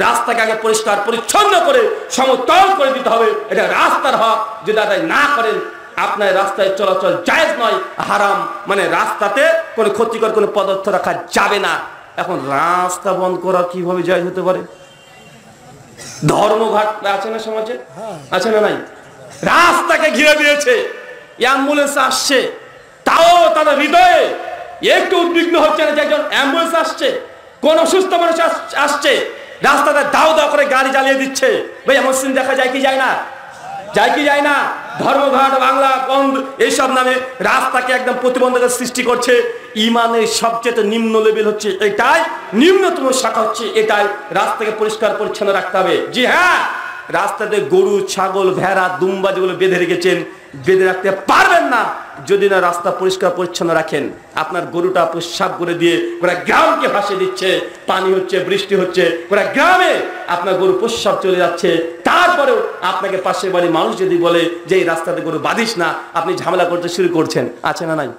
[SPEAKER 1] রাস্তাকে আগে পরিষ্কার পরিচ্ছন্ন করে সমতল করে দিতে হবে। এটা রাস্তার হক। যদি আদায় না করেন আপনার রাস্তায় চলাচল জায়েজ নয়, হারাম। মানে রাস্তাতে কোনো ক্ষতিকর কোনো পদার্থ রাখা যাবে না। এখন রাস্তা বন্ধ করা কিভাবে জায়েজ হতে পারে? ধর্মঘাট আছে না সমাজে, আছে না নাই? রাস্তাকে ঘিরে দিয়েছে, অ্যাম্বুলেন্স আসছে, তাও তাদের হৃদয়ে একটু উদ্বিগ্ন হচ্ছে না যে একজন অ্যাম্বুলেন্স আসছে, কোন অসুস্থ মানুষ আসছে, রাস্তাতে দাও দাও করে গাড়ি জ্বালিয়ে দিচ্ছে। ভাই মুসলিম দেখা যায় কি যায় না? যায় কি যায় না? ধর্মঘাট, বাংলা বন্ধ এইসব নামে রাস্তাকে একদম প্রতিবন্ধকের সৃষ্টি করছে। ইমানের সবচেয়ে নিম্ন লেভেল হচ্ছে এটাই, নিম্নতম শাখা হচ্ছে এটাই, রাস্তাকে পরিষ্কার পরিচ্ছন্ন রাখতে হবে। জি হ্যাঁ, রাস্তাতে গরু, ছাগল, ভেড়া, দুম্বা যেগুলো বেঁধে রেখেছেন, বেঁধে রাখতে পারবেন না যদি না রাস্তা পরিষ্কার পরিচ্ছন্ন রাখেন। আপনার গরুটা প্রস্রাব করে দিয়ে পুরো গ্রামকে ভাসিয়ে দিচ্ছে, পানি হচ্ছে, বৃষ্টি হচ্ছে, পুরো গ্রামে আপনার গরু প্রস্রাব চলে যাচ্ছে, তারপরেও আপনাকে পাশের বাড়ির মানুষ যদি বলে যে এই রাস্তাতে গরু বাঁধিস না, আপনি ঝামেলা করতে শুরু করছেন। আছে না নাই?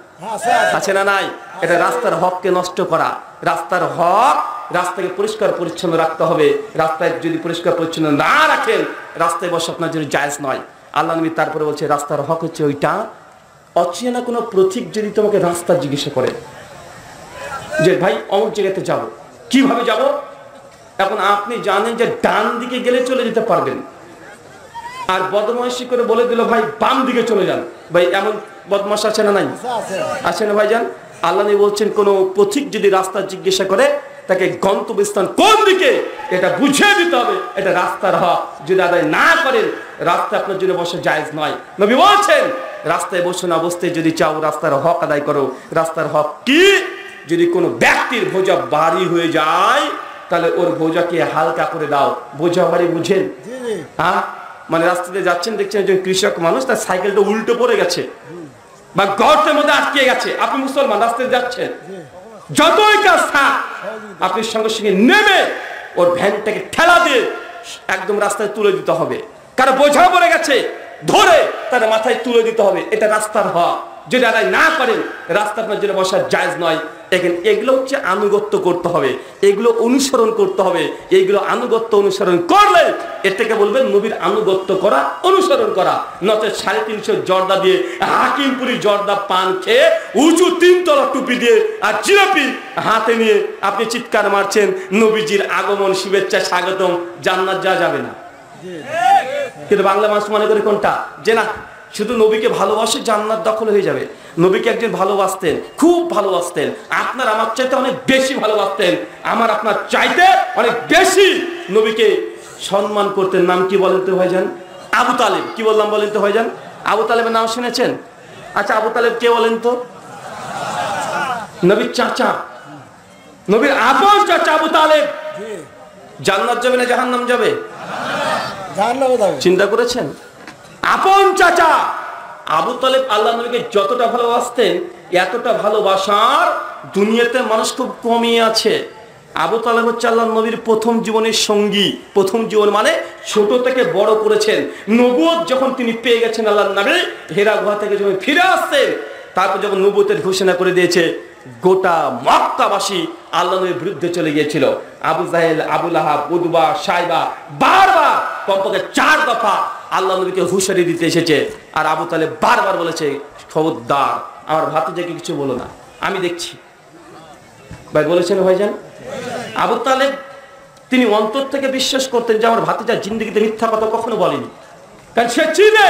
[SPEAKER 1] আছে না নাই? এটা রাস্তার হককে নষ্ট করা। রাস্তার হক, রাস্তাকে পরিষ্কার পরিচ্ছন্ন রাখতে হবে। রাস্তায় যদি পরিষ্কার পরিচ্ছন্ন না রাখেন, রাস্তায় বসে আপনার জন্য জায়েজ নয়। আল্লাহ নবী তারপরে বলছে রাস্তার হক হচ্ছে ওইটা, অচেনা কোনো প্রতীক যদি তোমাকে রাস্তা জিজ্ঞাসা করে যে ভাই অমুক জায়গাতে যাব, কিভাবে যাব, এখন আপনি জানেন যে ডান দিকে গেলে চলে যেতে পারবেন, আর বদমাইশি করে বলে দিল ভাই বাম দিকে চলে যান। ভাই এমন বদমাশ আছে না নাই? আছে না ভাইজান? আল্লাহ নবী বলছেন কোন পথিক যদি রাস্তা জিজ্ঞাসা করে, তাকে গন্তব্যস্থান কোন দিকে এটা বুঝিয়ে দিতে হবে। এটা রাস্তার হক। যদি আদায় না করেন, রাস্তা আপনার জন্য বসে জায়েজ নয়। নবী বলছেন রাস্তায় বসে না বসতে যদি চাও রাস্তার হক আদায় করো। রাস্তার হক কি? যদি কোনো ব্যক্তির বোঝা ভারী হয়ে যায়, তাহলে ওর বোঝাকে হালকা করে দাও। বোঝা ভারী বুঝেন? হ্যাঁ, মানে রাস্তাতে যাচ্ছেন, দেখছেন একজন কৃষক মানুষ, তার সাইকেলটা উল্টো পড়ে গেছে বা গর্তের মধ্যে আটকে গেছে, আপনি মুসলমান রাস্তায় যাচ্ছেন, যতই কাজ থাক আপনি সঙ্গে সঙ্গে নেমে ওর ভ্যানটাকে ঠেলা দিয়ে একদম রাস্তায় তুলে দিতে হবে। কারো বোঝা পড়ে গেছে, ধরে তার মাথায় তুলে দিতে হবে। এটা রাস্তার হক। যদি আদায় না করেন, রাস্তা আপনার জন্য বসার জায়েজ নয়। দেখেন, এগুলো হচ্ছে আনুগত্য করতে হবে, এগুলো অনুসরণ করতে হবে। এইগুলো আনুগত্য অনুসরণ করলে এটাকে বলবেন নবীর আনুগত্য করা, অনুসরণ করা। নচেত 350 জর্দা দিয়ে, হাকিমপুরি জর্দা পান খেয়ে, উঁচু 3 তলা টুপি দিয়ে আর জিলাপি হাতে নিয়ে আপনি চিৎকার মারছেন নবীজির আগমন, শুভেচ্ছা, স্বাগতম, জান্নাত যা যাবে না। কিন্তু বাংলা মানুষ মনে করে কোনটা, যে না শুধু নবীকে ভালোবাসে জান্নাত দখল হয়ে যাবে। নবীকে একজন ভালোবাসতেন, খুব ভালোবাসতেন, আপনার আমার চাইতে অনেক বেশি ভালোবাসতেন, আমার আপনার চাইতে অনেক বেশি নবীকে সম্মান করতেন। নাম কি বলেন তো ভাইজান? আবু তালেব। কি বললাম বলেন তো ভাইজান? আবু তালেবের নাম শুনেছেন? আচ্ছা, আবু তালেব কে বলেন তো? নবীর চাচা, নবীর আপন চাচা আবু তালেব। জান্নাত যাবে না জাহান্নাম যাবে? চিন্তা করেছেন? আপন চাচা আবু তালেব আল্লাহ নবীকে যতটা ভালোবাসতেন, এতটা ভালোবাসার দুনিয়াতে মানুষ খুব কমই আছে। আবু তালেব হচ্ছে আল্লাহ নবীর প্রথম জীবনের সঙ্গী। প্রথম জীবন মানে ছোট থেকে বড় করেছেন। নবুয়ত যখন তিনি পেয়ে গেছেন, আল্লাহ নবী হেরা গুহা থেকে যখন ফিরে আসছেন, তারপর যখন নবুয়তের ঘোষণা করে দিয়েছে, গোটা মক্কাবাসী আল্লাহ নবীর বিরুদ্ধে চলে গিয়েছিল। আবু জাহেল, আবু লাহাব, উতবা, সাইবা বারবার কমপক্ষে 4 দফা আল্লাহ নবীকে হুঁশিয়ারি দিতে এসেছে। আর আবু তালেব বারবার বলেছে, খবরদার আমার ভাতিজাকে কিছু বলো না, আমি দেখছি। ভাই বলেছেন ভাইজান? আবু তালেব তিনি অন্তর থেকে বিশ্বাস করতেন যে আমার ভাতিজা জিন্দেগিতে মিথ্যা কথা কখনো বলেনি। কারণ সে চিনে,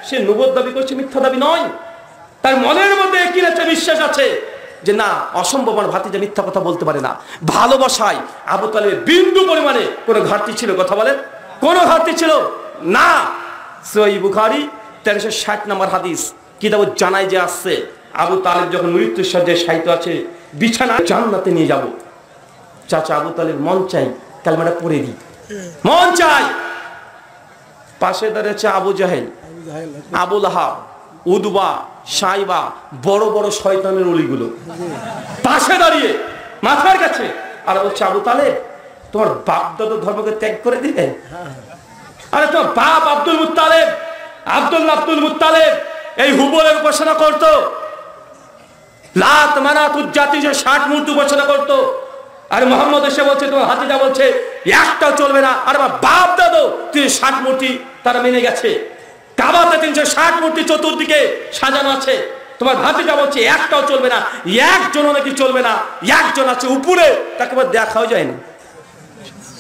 [SPEAKER 1] সে নবুয়ত দাবি করছে, মিথ্যা দাবি নয়। তার মনের মধ্যে কি একটা বিশ্বাস আছে যে না, অসম্ভব, আমার ভাতিজা মিথ্যা কথা বলতে পারে না। ভালোবাসায় আবু তালেবের বিন্দু পরিমাণে কোনো ঘাটতি ছিল? কথা বলেন, কোনো ঘাটতি ছিল না। সহিহ বুখারী 1360 নম্বর হাদিস, কিতাবুল জানাইজে আসছে, আবু তালেব যখন মৃত্যুর শয্যায় শায়িত আছে, বিছানায় জান্নাতে নিয়ে যাব, চাচা আবু তালেব মন চাই কালমাটা পড়ে দিই, মন চাই। পাশে দাঁড়িয়েছে আবু জাহেল, আবু লাহাব, উতবা, সাইবা, বড় বড় শয়তানের অলিগুলো পাশে দাঁড়িয়ে মাথার কাছে। আর বলছে, আবু তালেব তোমার বাপ দাদা ধর্মকে ত্যাগ করে দিলে? আরে তোমার বাপ আব্দুল মুত্তালেব, আব্দুল মুত্তালেব এই হুবলের উপাসনা করতো, লাত মানাত উজ্জাতি 60 মূর্তি উপাসনা করতো। আর মোহাম্মদ এসে বলছে, তোমার হাতিজা বলছে একটাও চলবে না। আর আমার বাপ দাদু 60 মূর্তি তারা মেনে গেছে। কাবাতে 360 মূর্তি চতুর্দিকে সাজানো আছে। তোমার ভাতিজা বলছে একটাও চলবে না, একজনও নাকি চলবে না, একজন আছে উপরে, তাকে আবার দেখাও যায় না।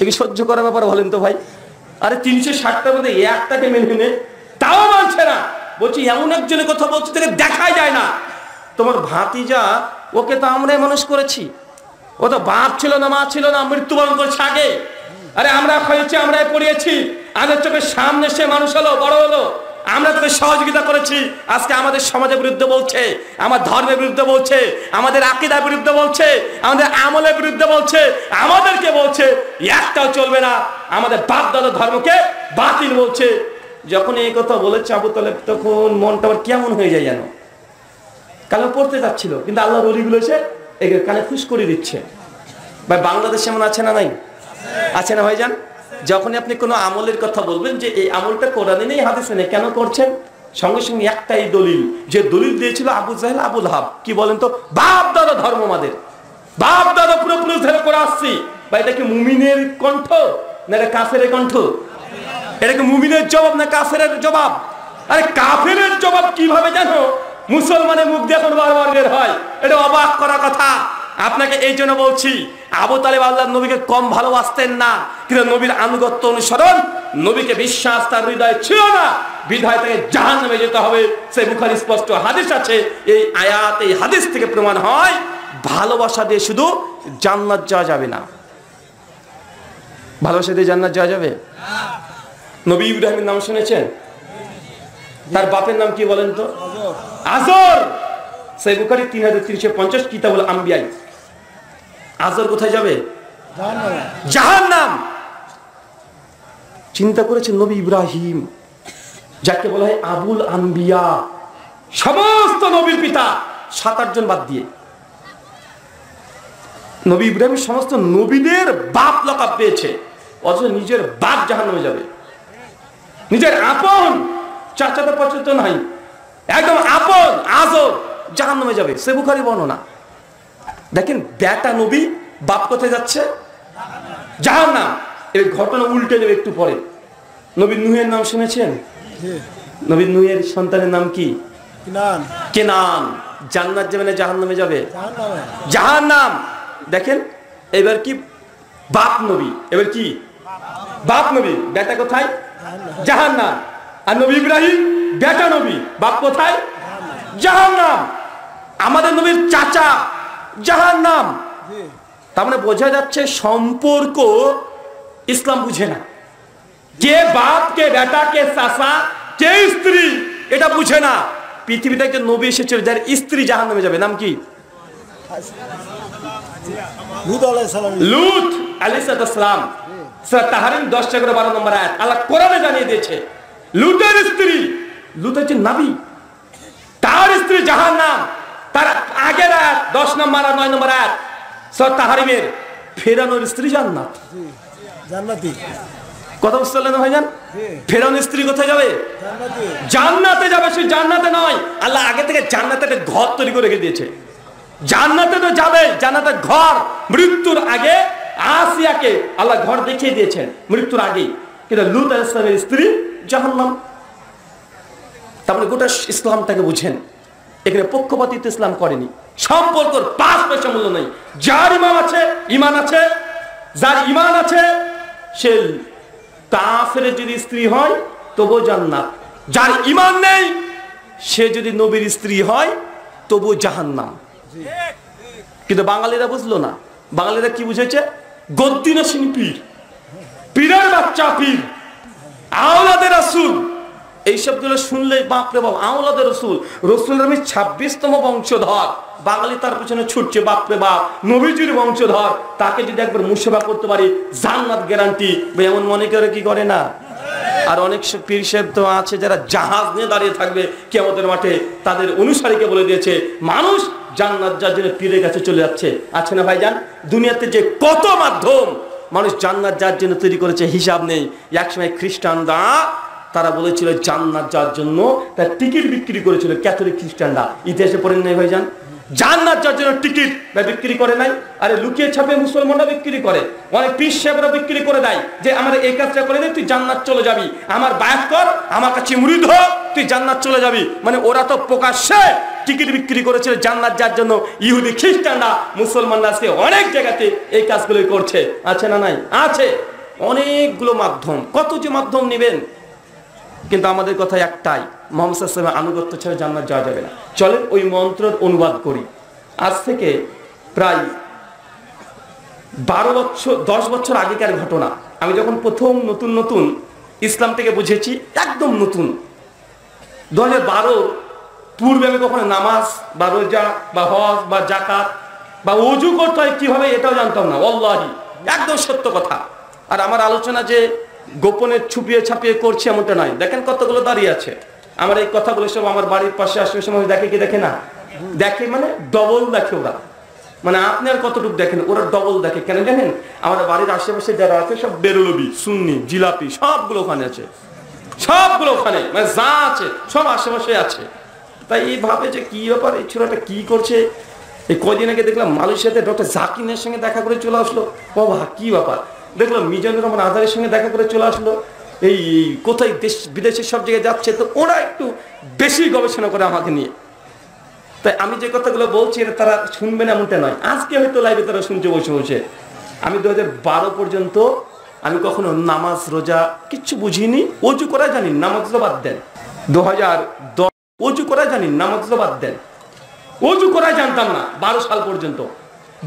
[SPEAKER 1] কি সহ্য করার ব্যাপার বলেন তো ভাই? আরে 360টার মধ্যে একটাকে মেনে নে, তাও মানছে না। বলছি এমন একজনের কথা বলছে তাকে দেখাই যায় না। তোমার ভাতিজা, ওকে তো আমরাই মানুষ করেছি, ও তো বাপ ছিল না, মা ছিল না, মৃত্যুবরণ করেছে আগে। আরে আমরা হয়েছি, আমরাই পড়িয়েছি, আগের চোখের সামনে সে মানুষ হলো, বড় হলো। আমরা তোকে সহযোগিতা করেছি, আজকে আমাদের সমাজের বিরুদ্ধে বলছে, আমার ধর্মের বিরুদ্ধে বলছে, আমাদের আকীদার বিরুদ্ধে বলছে, আমাদের আমলের বিরুদ্ধে বলছে, আমাদেরকে বলছে একটাও চলবে না, আমাদের বাপ দাদা ধর্মকে বাতিল বলছে। যখন এই কথা বলেছে আবু তালেব, তখন মনটা আবার কেমন হয়ে যায় যেন। কালে পড়তে যাচ্ছিল, কিন্তু আল্লাহর ওলিগুলো এসে এগুলো কানে খুশ করে দিচ্ছে। ভাই বাংলাদেশে এমন আছে না নাই? আছে না ভাইজান? যখনই আপনি কোনো আমলের কথা বলবেন যে এই আমলটা কোরআনে নেই, হাদিসে নেই, কেন করছেন? সঙ্গে সঙ্গে একটাই দলিল, যে দলিল দিয়েছিল আবু জাহেল আবু লাহাব। কি বলেন তো? বাপ দাদা ধর্ম আমাদের, বাপ দাদা পুরোপুরি ধরে করে আসছি। বা এটা কি মুমিনের কণ্ঠ না এটা কাফেরের কণ্ঠ? এটা কি মুমিনের জবাব না কাফেরের জবাব? আরে কাফেরের জবাব কিভাবে জানো? মুসলমানের মুখ দিয়ে এখন বারবার বের হয়, এটা অবাক করার কথা। আপনাকে এই জন্য বলছি, আবু তালেব আল্লাহর নবীকে কম ভালোবাসতেন না, কিন্তু নবীর আনুগত্য অনুসরণ, নবীকে বিশ্বাস তার হৃদয়ে ছিল না, বিধায় তাকে জাহান্নামে যেতে হবে। সেই বুখারী স্পষ্ট হাদিস আছে। এই আয়াত, এই হাদিস থেকে প্রমাণ হয় ভালোবাসা দিয়ে শুধু জান্নাত যাওয়া যাবে না। ভালোবাসা দিয়ে জান্নাত যাওয়া যাবে? নবী ইব্রাহিমের নাম শুনেছেন? তার বাপের নাম কি বলেন তো? আজর। সেই বুখারী 3350 কিতাবুল আম্বিয়া। আজর কোথায় যাবে? জাহান্নাম। চিন্তা করেছেন নবী ইব্রাহিম, যাকে বলা হয় আবুল আম্বিয়া, সমস্ত নবীর পিতা, 7-8 জন বাদ দিয়ে নবী ইব্রাহিম সমস্ত নবীদের বাপ লকাব পেয়েছে, অথচ নিজের বাপ জাহান্নামে যাবে। নিজের আপন চাচাতো পছন্দ নাই, একদম আপন আজর জাহান্নামে যাবে। সে বুখারী বর্ণনা। দেখেন বেটা নবী, বাপ কোথায় যাচ্ছে? জাহান্নাম। এই ঘটনা উল্টে যাবে একটু পরে। নবী নূহের নাম শুনেছেন? নবী নূহের সন্তানের নাম কি? কেনান। জান্নাত যাবে না জাহান্নামে যাবে? জাহান্নাম। দেখেন এবার কি বাপ নবী, এবার কি বাপ নবী, বেটা কোথায়? জাহান্নাম। আর নবী ইব্রাহিম বেটা নবী, বাপ কোথায়? জাহান্নাম। আমাদের নবীর চাচা জাহান্নাম। তার মানে বোঝা যাচ্ছে সম্পর্ক ইসলাম বুঝে না। কে বাপ, কে বেটা, কে চাচা, কে স্ত্রী, এটা বুঝে না। পৃথিবীতে একটা নবী এসেছিল যার স্ত্রী জাহান্নামে যাবে, নাম কি? লূত আলাইহিস সালাম। সূরা তাহরিম 10-12 নম্বর আয়াত আল্লাহ কোরআনে জানিয়ে দিয়েছে লূতের স্ত্রী, লূত হচ্ছে নবী, তার স্ত্রী জাহান্নাম। তার আগের আয়াত 10 নম্বর আর 9 নম্বর আয়াত সূরা তাহরিমের, ফেরাউনের স্ত্রী জান্নাত, জান্নাতি। কথা বুঝতে পারলেন ভাইজান? ফেরাউনের স্ত্রী কোথায় যাবে? জান্নাতে যাবে। সে জান্নাতে নয়, আল্লাহ আগে থেকে জান্নাতে একটা ঘর তৈরি করে রেখে দিয়েছে। জান্নাতে তো যাবে, জান্নাতের ঘর। মৃত্যুর আগে আসিয়াকে আল্লাহ ঘর দেখিয়ে দিয়েছেন মৃত্যুর আগে, কিন্তু লূত আলাইহিস সালামের স্ত্রী জাহান্নাম। তারপরে গোটা ইসলামটাকে বুঝেন, এখানে পক্ষপাতিত্ব ইসলাম করেনি। সম্পর্কর 5 পয়সা মূল্য নেই। যার ইমান আছে, যার ইমান আছে, সে কাফের যদি স্ত্রী হয় তবু জান্নাত। যার ইমান নেই, সে যদি নবীর স্ত্রী হয় তবু জাহান্নাম। কিন্তু বাঙালিরা বুঝলো না। বাঙালিরা কি বুঝেছে? গদ্দিনসীন পীর, পীরের বাচ্চা পীর, আওলাদের রাসূল, এইসবগুলো শুনলে বাপরে বাপ, আওলাদের রসুল, রসুলের আমি 26তম বংশধর। বাঙালি তার পিছনে ছুটছে, বাপরে বাপ, নবীজির বংশধর, তাকে যদি একবার মুসেবা করতে পারি জান্নাত গ্যারান্টি। এমন মনে করে কি করে না? আর অনেক পীর সাহেব তো আছে যারা জাহাজ নিয়ে দাঁড়িয়ে থাকবে কিয়ামতের মাঠে, তাদের অনুসারীকে বলে দিয়েছে মানুষ জান্নাত যার জন্য পীরের কাছে চলে যাচ্ছে। আছে না ভাইজান? দুনিয়াতে যে কত মাধ্যম মানুষ জান্নাত যার জন্য তৈরি করেছে, হিসাব নেই। একসময় খ্রিস্টানরা তারা বলেছিল জান্নাত যাওয়ার জন্য তার টিকিট বিক্রি করেছিল, ক্যাথলিক খ্রিস্টানরা। ইতিহাসে পড়েন নাই ভাইজান? জান্নাত যাওয়ার জন্য টিকিট বিক্রি করে নাই? আরে লুকিয়ে ছাপে মুসলমানরা বিক্রি করে, অনেক পীর সাহেবরা বিক্রি করে দেয় যে আমার এই কাজটা করে দে, তুই জান্নাত চলে যাবি, আমার বায়াত কর, আমার কাছে মুরিদ হ, তুই জান্নাত চলে যাবি। মানে ওরা তো প্রকাশ্যে টিকিট বিক্রি করেছিল জান্নাত যাওয়ার জন্য। ইহুদি খ্রিস্টানরা, মুসলমানরা আজকে অনেক জায়গাতে এই কাজগুলোই করছে। আছে না নাই? আছে অনেকগুলো মাধ্যম। কত যে মাধ্যম নেবেন, কিন্তু আমাদের কথা একটাই, মুহাম্মদ সাল্লাল্লাহু আলাইহি ওয়াসাল্লামের আনুগত্য ছাড়া জান্নাত যাওয়া যাবে না। চলেন ওই মন্ত্রের অনুবাদ করি। আজ থেকে প্রায় 10 বছর আগেকার ঘটনা। আমি যখন প্রথম নতুন ইসলাম থেকে বুঝেছি, একদম নতুন, 2012 পূর্বে আমি কখনো নামাজ বা রোজা বা হজ বা জাকাত বা ওযু করতে হয় কিভাবে এটাও জানতাম না, ওয়াল্লাহি একদম সত্য কথা। আর আমার আলোচনা যে গোপনে ছুপিয়ে ছাপিয়ে করছে এমনটা নয়। দেখেন কতগুলো দাঁড়িয়ে আছে, আমার এই কথাগুলো সব আমার বাড়ির পাশে আশেপাশে মানুষ দেখে কি দেখে না, দেখে মানে ডবল দেখে ওরা, মানে আপনি আর কতটুকু দেখেন, ওরা ডবল দেখে। কেন জানেন? আমাদের বাড়ির আশেপাশে যারা আছে সব বেরলবি, সুন্নি, জিলাপি সবগুলো ওখানে আছে, সবগুলো ওখানে মানে যা আছে সব আশেপাশে আছে। তাই এইভাবে যে কি ব্যাপার, এই ছেলেটা কি করছে। এই কদিন আগে দেখলাম মালয়েশিয়াতে ডক্টর জাকিরের সঙ্গে দেখা করে চলে আসলো, বাবা কি ব্যাপার। দেখলাম মিজানুর রহমান আজারের সঙ্গে দেখা করে চলে আসলো। এই কোথায় দেশ বিদেশের সব জায়গায় যাচ্ছে, তো ওরা একটু বেশি গবেষণা করে আমাকে নিয়ে। তাই আমি যে কথাগুলো বলছি এটা তারা শুনবে না এমনটা নয়, আজকে হয়তো লাইভে তারা শুনছে বসে বসে। আমি 2012 পর্যন্ত আমি কখনো নামাজ রোজা কিচ্ছু বুঝিনি, ওযু করা জানি, নামাজ বাদ দেন। 2010 ওযু করা জানি, নামাজ বাদ দেন, ওযু করা জানতাম না 12 সাল পর্যন্ত।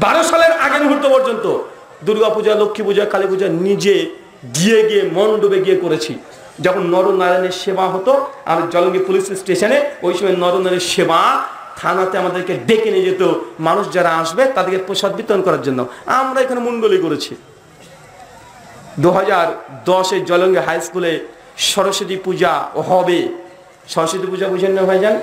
[SPEAKER 1] 12 সালের আগের মুহূর্ত পর্যন্ত দুর্গা পূজা, লক্ষ্মী পূজা, কালী পূজা নিজে গিয়ে মণ্ডপে গিয়ে করেছি। যখন নরনারায়ণের সেবা হতো আর জলঙ্গি পুলিশ স্টেশনে, ওই সময় নরনারায়ণের সেবা থানাতে আমাদেরকে ডেকে নিয়ে যেত, মানুষ যারা আসবে তাদেরকে প্রসাদ বিতরণ করার জন্য। আমরা এখানে মণ্ডলী করেছি। 2010-এ জলঙ্গি হাই স্কুলে সরস্বতী পূজা হবে। সরস্বতী পূজা বুঝেন না ভাইজান?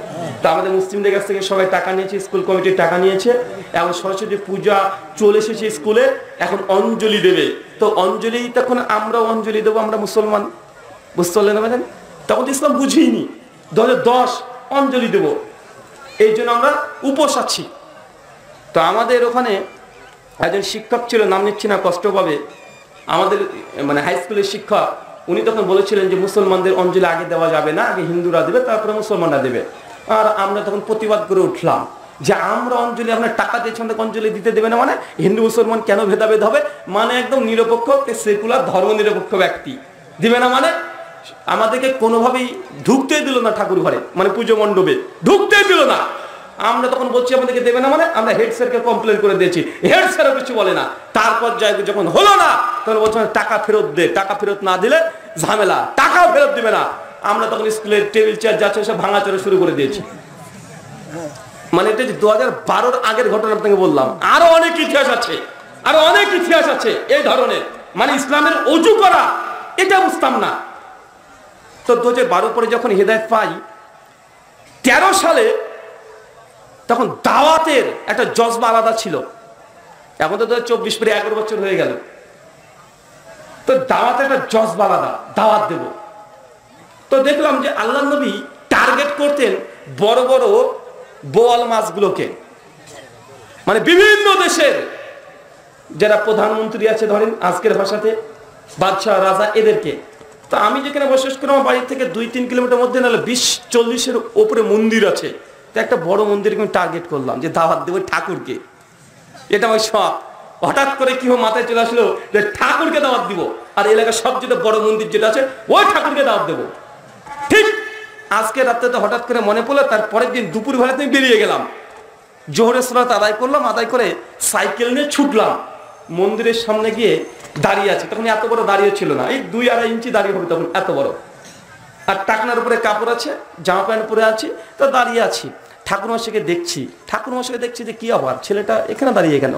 [SPEAKER 1] তা আমাদের মুসলিমদের কাছ থেকে সবাই টাকা নিয়েছে, স্কুল কমিটির টাকা নিয়েছে। এখন সরস্বতী পূজা চলে এসেছে স্কুলে, এখন অঞ্জলি দেবে। তো অঞ্জলি, তখন আমরা অঞ্জলি দেবো, আমরা মুসলমান, বুঝতে পারলেন না ভাইজান? তখন তো ইসলাম বুঝিনি। 2010 অঞ্জলি দেব, এই জন্য আমরা উপোস আছি। তো আমাদের ওখানে একজন শিক্ষক ছিল, নাম নিচ্ছি না, কষ্ট পাবে, আমাদের মানে হাই স্কুলের শিক্ষক। উনি তখন বলেছিলেন যে মুসলমানদের অঞ্জলি আগে দেওয়া যাবে না, আগে হিন্দুরা দেবে তারপরে মুসলমানরা দেবে। আর আমরা তখন প্রতিবাদ করে উঠলাম যে আমরা অঞ্জলি, আপনার টাকা দিয়েছেন অঞ্জলি দিতে দেবে না, মানে হিন্দু মুসলমান কেন ভেদাভেদ হবে, মানে একদম নিরপেক্ষ সেকুলার ধর্ম নিরপেক্ষ ব্যক্তি দিবে না, মানে আমাদেরকে কোনোভাবেই ঢুকতেই দিল না ঠাকুর ঘরে, মানে পুজো মণ্ডপে ঢুকতেই দিল না। আমরা তখন বলছি আমাদেরকে দেবে না, মানে আমরা হেড স্যারকে কমপ্লেন করে দিয়েছি, হেড স্যারও কিছু বলে না। তারপর যখন হলো না তখন বলছে টাকা ফেরত দে, টাকা ফেরত না দিলে ঝামেলা, টাকাও ফেরত দিবে না। আমরা তখন স্কুলের টেবিল চেয়ার যাচ্ছে সব ভাঙাচোরা শুরু করে দিয়েছি। মানে এটা 2012-র আগের ঘটনা আপনাকে বললাম। আরো অনেক ইতিহাস আছে, আরো অনেক ইতিহাস আছে এই ধরনের, মানে ইসলামের ওযু করা এটা বুঝতাম না। তো 2012 পরে যখন হেদায়েত পাই 13 সালে, তখন দাওয়াতের একটা জজবা আলাদা ছিল। এখন তো 2024 পরে 11 বছর হয়ে গেল। তো দাওয়াতের একটা জজবা আলাদা, দাওয়াত দেব। তো দেখলাম যে আল্লাহ নবী টার্গেট করতেন বড় বড় বোয়াল মাছগুলোকে, মানে বিভিন্ন দেশের যারা প্রধানমন্ত্রী আছে, ধরেন আজকের ভাষাতে বাদশাহ, রাজা, এদেরকে। তো আমি যেখানে বসবাস করি আমার বাড়ি থেকে 2-3 কিলোমিটার মধ্যে নাহলে 20-40-এর ওপরে মন্দির আছে। তো একটা বড় মন্দিরকে আমি টার্গেট করলাম যে দাওয়াত দেবো ঠাকুরকে। এটা আমার সব হঠাৎ করে কি মাথায় চলে আসলো যে ঠাকুরকে দাওয়াত দিব, আর এলাকার সবচেয়ে বড় মন্দির যেটা আছে ওই ঠাকুরকে দাওয়াত দেবো। ঠিক আজকে রাত্রে তো হঠাৎ করে মনে পড়লো, তার পরের দিন দুপুর বেলাতে আমি বেরিয়ে গেলাম, জোহরের সালাত আদায় করলাম, আদায় করে সাইকেল নিয়ে ছুটলাম, মন্দিরের সামনে গিয়ে দাঁড়িয়ে আছে। তখন এত বড় দাঁড়িয়ে ছিল না, এই 2-2.5 ইঞ্চি দাঁড়িয়ে হবে তখন, এত বড়। আর টাকনার উপরে কাপড় আছে, জামা প্যান্ট পরে আছি, তো দাঁড়িয়ে আছি। ঠাকুরমশাইকে দেখছি, ঠাকুরমশাইকে দেখছি যে কি আবার ছেলেটা এখানে দাঁড়িয়ে কেন,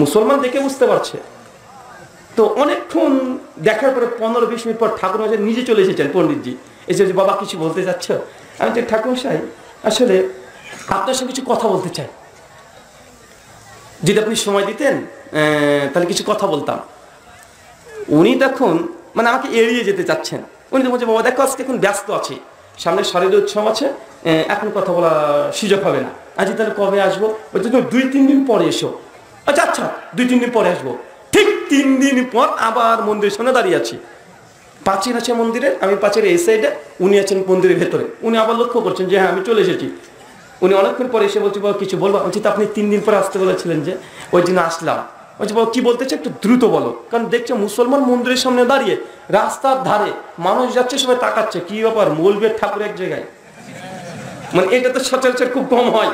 [SPEAKER 1] মুসলমান দেখে বুঝতে পারছে। তো অনেকক্ষণ দেখার পরে 15-20 মিনিট পর ঠাকুরমশাই নিজে চলে এসেছেন, পণ্ডিতজি এসে যে বাবা কিছু বলতে চাচ্ছ? আমি যে ঠাকুরমশাই আসলে আপনার সঙ্গে কিছু কথা বলতে চাই, যদি আপনি সময় দিতেন তাহলে কিছু কথা বলতাম। উনি তখন মানে আমাকে এড়িয়ে যেতে চাচ্ছেন। উনি তো বলছে বাবা দেখো আজকে এখন ব্যস্ত আছি, সামনে শারদীয় উৎসব আছে, এখন কথা বলার সুযোগ হবে না। আজ তাহলে কবে আসবো? বলছে 2-3 দিন পরে এসো। আচ্ছা আচ্ছা 2-3 দিন পরে আসবো। ঠিক 3 দিন পর আবার মন্দিরের সামনে দাঁড়িয়ে আছি, প্রাচীর আছে মন্দিরে, আমি প্রাচীরের এই সাইডে, উনি আছেন মন্দিরের ভেতরে। উনি আবার লক্ষ্য করছেন যে হ্যাঁ আমি চলে এসেছি। উনি অনেকক্ষণ পরে এসে বলছে বাবা কিছু বলবো? বলছি তো আপনি 3 দিন পরে আসতে বলেছিলেন যে, ওই জন্য আসলাম। বলছে বাবা কি বলতে চাই একটু দ্রুত বলো, কারণ দেখছো মুসলমান মন্দিরের সামনে দাঁড়িয়ে, রাস্তার ধারে মানুষ যাচ্ছে, সবাই তাকাচ্ছে, কি ব্যাপার মৌলবীর ঠাকুর এক জায়গায়, মানে এটা তো সচরাচর খুব কম হয়।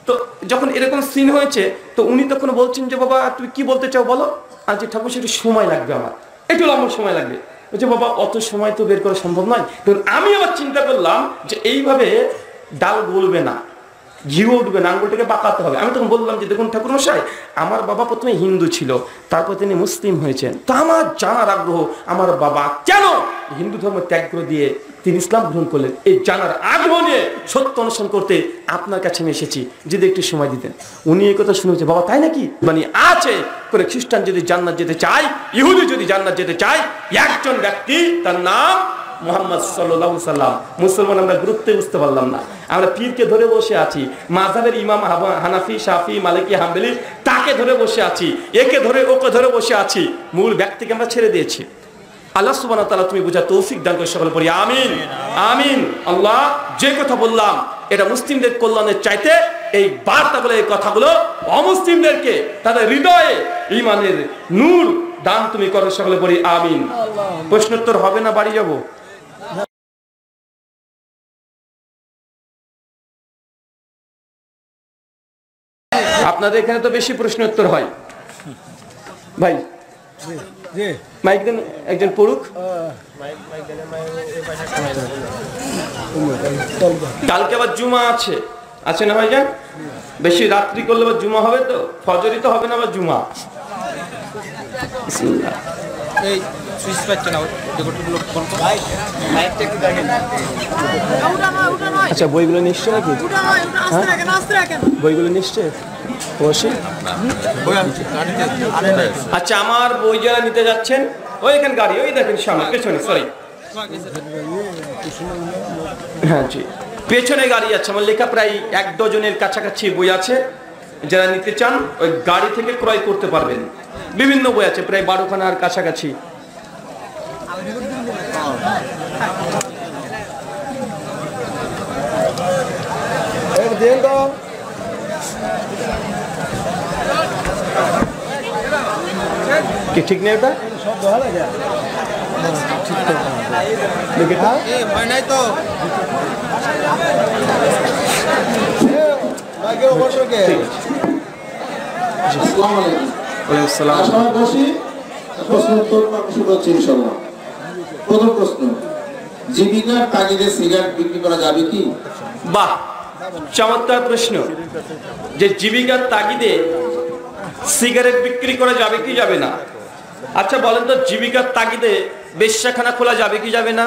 [SPEAKER 1] তো যখন এরকম সিন হয়েছে, তো উনি তখন বলছেন যে বাবা তুমি কি বলতে চাও বলো। আজ ঠাকুর একটু সময় লাগবে, আমার একটু লম্বা সময় লাগবে। বলছে বাবা অত সময় তো বের করা সম্ভব নয়। তো আমি আবার চিন্তা করলাম যে এইভাবে ডাল গলবে না, ঘিও উঠবে না, আঙ্গুলটাকে বাঁকাতে হবে। আমি তখন বললাম যে দেখুন ঠাকুরমশাই, আমার বাবা প্রথমে হিন্দু ছিল, তারপর তিনি মুসলিম হয়েছেন। তো আমার জানার আগ্রহ আমার বাবা কেন হিন্দু ধর্ম ত্যাগ করে দিয়ে তিনি ইসলাম গ্রহণ করলেন, এই জানার আগ্রহ নিয়ে সত্য অনুসরণ করতে আপনার কাছে আমি এসেছি, যদি একটু সময় দিতেন। উনি এই কথা শুনেছে, বাবা তাই নাকি, মানে আছে করে খ্রিস্টান যদি জান্নাত যেতে চায়, ইহুদি যদি জান্নাত যেতে চায়, একজন ব্যক্তি তার নাম মুহাম্মদ সাল্লাল্লাহু আলাইহি সাল্লাম। মুসলমান আমরা গুরুত্ব বুঝতে পারলাম না, আমরা পীরকে ধরে বসে আছি, মাযহাবের ইমাম হানাফি শাফি মালিকি হাম্বলি তাকে ধরে বসে আছি, একে ধরে ওকে ধরে বসে আছি, মূল ব্যক্তিকে আমরা ছেড়ে দিয়েছি। আল্লাহ সুবহানাহু ওয়া তাআলা তুমি বুঝার তৌফিক দান করে সকলে পড়ি আমিন আমিন। আল্লাহ যে কথা বললাম এটা মুসলিমদের কল্যাণের চাইতে এই বার্তাগুলো, এই কথাগুলো অমুসলিমদেরকে তাদের হৃদয়ে ঈমানের নূর দান তুমি করো, সকলে পড়ি আমিন। প্রশ্নোত্তর হবে না, বাড়ি যাব? আপনাদের এখানে তো বেশি প্রশ্ন উত্তর হয়। ভাই মাইক দেন, একজন পড়ুক। কালকে আবার জুমা আছে, আছে না ভাইজান? বেশি রাত্রি করলে আবার জুমা হবে, তো ফজরই তো হবে না, আবার জুমা। বিসমিল্লাহ। এই সুইচ পাচ্ছে না, আচ্ছা বইগুলো নিশ্চয় নাকি? বইগুলো নিশ্চয় অবশ্যই। আচ্ছা আমার বই যারা নিতে যাচ্ছেন, ওই এখানে গাড়ি, ওই দেখেন সামনে পেছনে, সরি হ্যাঁ জি পেছনে গাড়ি আছে। আমার লেখা প্রায় 1 ডজনের কাছাকাছি বই আছে, যারা নিতে চান ওই গাড়ি থেকে ক্রয় করতে পারবেন। বিভিন্ন বই আছে, প্রায় 12খানার কাছাকাছি। কি ঠিক নেই ওটা?
[SPEAKER 2] প্রথম প্রশ্ন, জীবিকার তাগিদে সিগারেট বিক্রি করা যাবে কি?
[SPEAKER 1] বাহ, চমৎকার প্রশ্ন। যে জীবিকার তাগিদে সিগারেট বিক্রি করা যাবে কি যাবে না? আচ্ছা বলেন তো, জীবিকার তাগিদে বেশ্যাখানা খোলা যাবে কি যাবে না?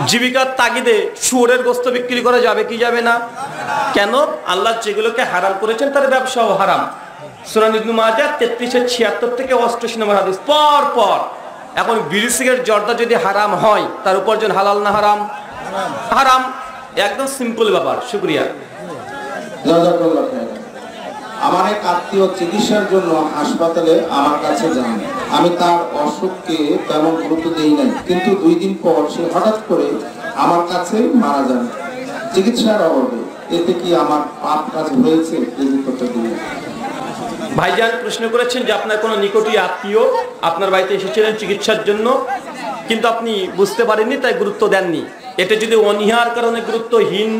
[SPEAKER 1] জীবিকার তাগিদে শুয়োরের গোশত বিক্রি করা যাবে কি যাবে না? কেন? আল্লাহ যেগুলোকে হারাম করেছেন তার ব্যবসাও হারাম। সূরা ইবনে মাজাহ 3376 থেকে 88 নম্বর হাদিস পর পর। এখন বিড়ি সিগারেট জর্দা যদি হারাম হয়, তার উপার্জন হালাল না হারাম? হারাম। একদম সিম্পল ব্যাপার। শুকরিয়া।
[SPEAKER 2] আমার এক আত্মীয় চিকিৎসার জন্য হাসপাতালে আমার কাছে যান। আমি তার অসুখকে তেমন গুরুত্ব দেই নাই, কিন্তু 2 দিন পর সে হঠাৎ করে আমার কাছে মারা যান চিকিৎসার অভাবে। এতে কি আমার পাপ কাজ হয়েছে?
[SPEAKER 1] ভাইজান প্রশ্ন করেছেন যে আপনার কোনো নিকটই আত্মীয় আপনার বাড়িতে এসেছিলেন চিকিৎসার জন্য, কিন্তু আপনি বুঝতে পারেননি, তাই গুরুত্ব দেননি। এটা যদি অনীহার কারণে গুরুত্বহীন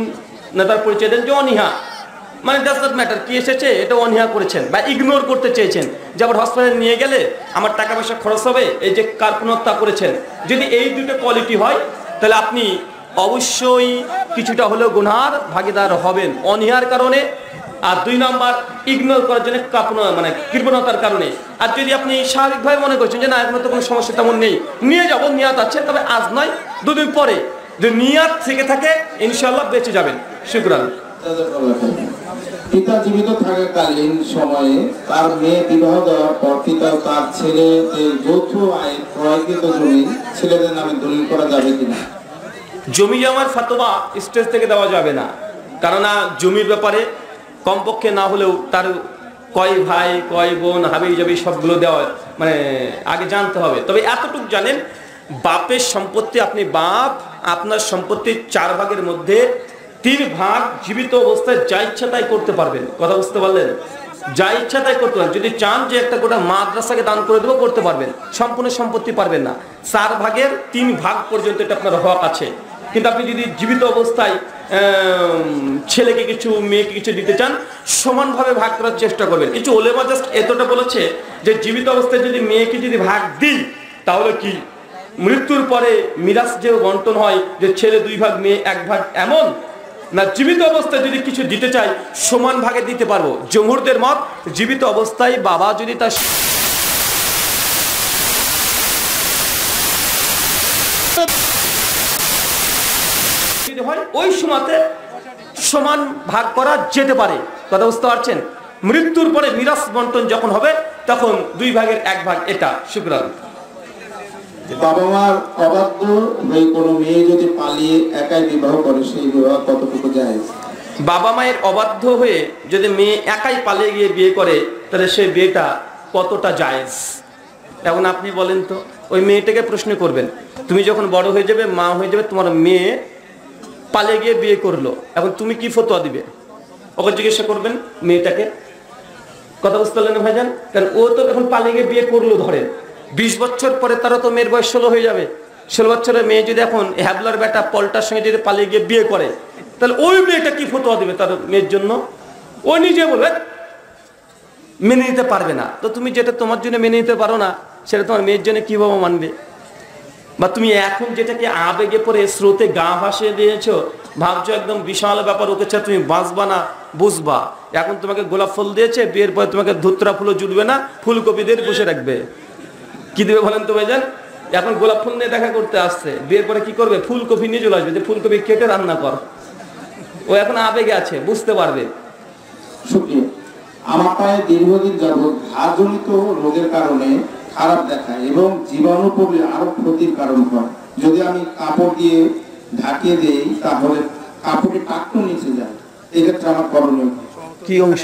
[SPEAKER 1] নেতার পরিচয় দেন, যে অনীহা মানে ডাজ নট ম্যাটার কি এসেছে, এটা অনীহা করেছেন বা ইগনোর করতে চেয়েছেন, যে আবার হসপিটালে নিয়ে গেলে আমার টাকা পয়সা খরচ হবে, এই যে কার্পণ্যতা করেছেন। যদি এই দুটো কোয়ালিটি হয়, তাহলে আপনি অবশ্যই কিছুটা হলেও গুনার ভাগীদার হবেন, অনীহার কারণে। আর 2 নাম্বার ইগনোর করার জন্য মানে কৃপণতার কারণে। আর যদি আপনি স্বাভাবিকভাবে মনে করছেন যে না এখন তো কোনো সমস্যা তেমন নেই, নিয়ে যাবো, নিয়াত আছে, তবে আজ নয় 2 দিন পরে যদি নিয়াত থেকে থাকে ইনশাআল্লাহ বেঁচে যাবেন। শুকরান।
[SPEAKER 2] পিতা জীবিত থাকাকালীন সময়ে তার মেয়ে বিবাহ দেওয়ার পর পিতা তার ছেলেদের যৌথ আয় ক্রয়কৃত জমি ছেলেদের নামে দলিল করা যাবে কিনা?
[SPEAKER 1] জমি জমার ফতোয়া স্টেজ থেকে দেওয়া যাবে না, কেননা জমির ব্যাপারে কমপক্ষে না হলেও তার কয় ভাই কয় বোন হাবি জাবি সবগুলো দেওয়া মানে আগে জানতে হবে। তবে এতটুকু জানেন, বাপের সম্পত্তি, আপনি বাপ, আপনার সম্পত্তির 4 ভাগের মধ্যে 3 ভাগ জীবিত অবস্থায় যা ইচ্ছা তাই করতে পারবেন। কথা বুঝতে পারলেন? যা ইচ্ছা তাই করতে পারবেন। যদি চান যে একটা গোটা মাদ্রাসাকে দান করে দেবো, করতে পারবেন। সম্পূর্ণ সম্পত্তি পারবেন না। 4 ভাগের 3 ভাগ পর্যন্ত এটা আপনার হক আছে। কিন্তু আপনি যদি জীবিত অবস্থায় ছেলেকে কিছু মেয়েকে কিছু দিতে চান, সমানভাবে ভাগ করার চেষ্টা করবেন। কিছু ওলেমা জাস্ট এতটা বলেছে যে জীবিত অবস্থায় যদি মেয়েকে যদি ভাগ দিই, তাহলে কি মৃত্যুর পরে মিরাজ যে বন্টন হয় যে ছেলে 2 ভাগ মেয়ে 1 ভাগ, এমন না জীবিত অবস্থায় যদি কিছু দিতে চাই সমান ভাগে দিতে পারবো? জমহুরদের মত জীবিত অবস্থায় বাবা যদি তার হয় ওই সময়তে সমান ভাগ করা যেতে পারে। কথা বুঝতে পারছেন? মৃত্যুর পরে মিরাজ বন্টন যখন হবে তখন 2 ভাগের 1 ভাগ এটা। শুকরান।
[SPEAKER 2] বাবা মার অবাধ্য হয়ে কোনো মেয়ে যদি পালিয়ে একাই বিবাহ করে সেই বিবাহ কতটুকু জায়েজ?
[SPEAKER 1] বাবা মায়ের অবাধ্য হয়ে যদি মেয়ে একাই পালিয়ে গিয়ে বিয়ে করে তাহলে সেই বিয়েটা কতটা জায়েজ? এখন আপনি বলেন তো, ওই মেয়েটাকে প্রশ্ন করবেন, তুমি যখন বড় হয়ে যাবে, মা হয়ে যাবে, তোমার মেয়ে পালিয়ে গিয়ে বিয়ে করলো, এখন তুমি কি ফতোয়া দিবে? ওকে জিজ্ঞাসা করবেন মেয়েটাকে। কথা বুঝতে পারলেন ভাইজান? কারণ ও তো এখন পালিয়ে গিয়ে বিয়ে করলো, ধরেন 20 বছর পরে তারা তো মেয়ের বয়স 16 হয়ে যাবে। 16 বছরের মেয়ে যদি এখন হ্যাবলার বেটা পল্টার সঙ্গে যদি পালিয়ে গিয়ে বিয়ে করে তাহলে ওই মেয়েটা কি ফতোয়া দিবে তার মেয়ের জন্য? ও নিজে বলবে মেনে নিতে পারবে না। তো তুমি যেটা তোমার জন্য মেনে নিতে পারো না সেটা তোমার মেয়ের জন্য কিভাবে মানবে? বা তুমি এখন যেটাকে আবেগে পড়ে স্রোতে গা ভাসিয়ে দিয়েছো, ভাবছো একদম বিশাল ব্যাপার, ওকে ছাড়া তুমি বাঁচবা না, বুঝবা। এখন তোমাকে গোলাপ ফুল দিয়েছে, বিয়ের পরে তোমাকে ধুতরা ফুলও জুটবে না, ফুলকপি দিয়ে বসে রাখবে। কি দেবে বলেন তো ভাইজান? এখন গোলাপ ফুল নিয়ে দেখা করতে আসছে, বিয়ের পরে কি করবে? ফুলকপি নিয়ে চলে আসবে, যে ফুলকপি কেটে রান্না কর। ও এখন আবেগে আছে, বুঝতে পারবে।
[SPEAKER 2] শুক্রিয়া। আমার পায়ে দীর্ঘদিন যাবৎ ঘাজনিত রোগের কারণে খারাপ দেখায় এবং জীবাণু পড়লে আরো ক্ষতির কারণ হয়। যদি আমি কাপড় দিয়ে ঢাকিয়ে দেই তাহলে কাপড়ে টাকটু নিচে যায়, এক্ষেত্রে আমার করণীয়
[SPEAKER 1] কি অংশ?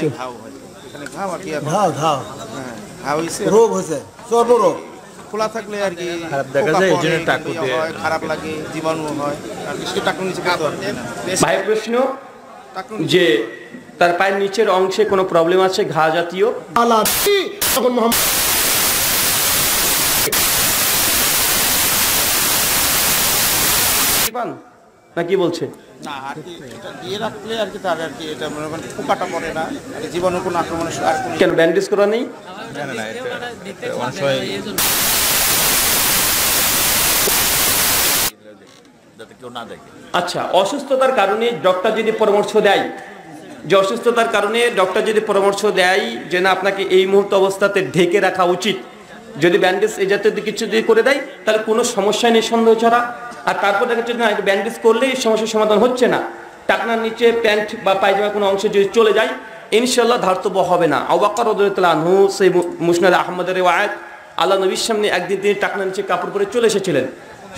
[SPEAKER 3] রোগ হয়েছে, সর্বরোগ
[SPEAKER 4] খোলা থাকলে আর কি
[SPEAKER 3] খারাপ দেখা যায়, এই জন্য টাকু দিয়ে
[SPEAKER 4] খারাপ লাগে, জীবাণু হয় আর কি, টাকু নিচে করতে পারবে না।
[SPEAKER 1] ভাই প্রশ্ন যে তার পায়ের নিচের অংশে কোনো প্রবলেম আছে, ঘা জাতীয়? না কি বলছে?
[SPEAKER 4] না আর কি এটা দিয়ে রাখলে আর কি তার আর কি এটা মনে করেন পোকাটা পড়ে না, আর জীবাণু কোনো আক্রমণের আর কোনো
[SPEAKER 1] কেন ব্যান্ডেজ করা নেই? আচ্ছা, অসুস্থতার কারণে ডক্টর যদি পরামর্শ দেয়, যে অসুস্থতার কারণে ডক্টর যদি পরামর্শ দেয় যে না আপনাকে এই মুহূর্ত অবস্থাতে ঢেকে রাখা উচিত, যদি ব্যান্ডেজ এই জাতীয় কিছু দিয়ে করে দেয় তাহলে কোনো সমস্যা নেই সন্দেহ ছাড়া। আর তারপর দেখা যাচ্ছে না ব্যান্ডেজ করলে এই সমস্যার সমাধান হচ্ছে না, টাকনার নিচে প্যান্ট বা পায়জামার কোনো অংশ যদি চলে যায় ইনশাল্লাহ ধার্তব্য হবে না। আবু বকর রাদিয়াল্লাহু আনহু সেই মুসনাদ আহমদের রিওয়ায়াত, আল্লাহ নবীর সামনে একদিন তিনি টাকনার নিচে কাপড় পরে চলে এসেছিলেন।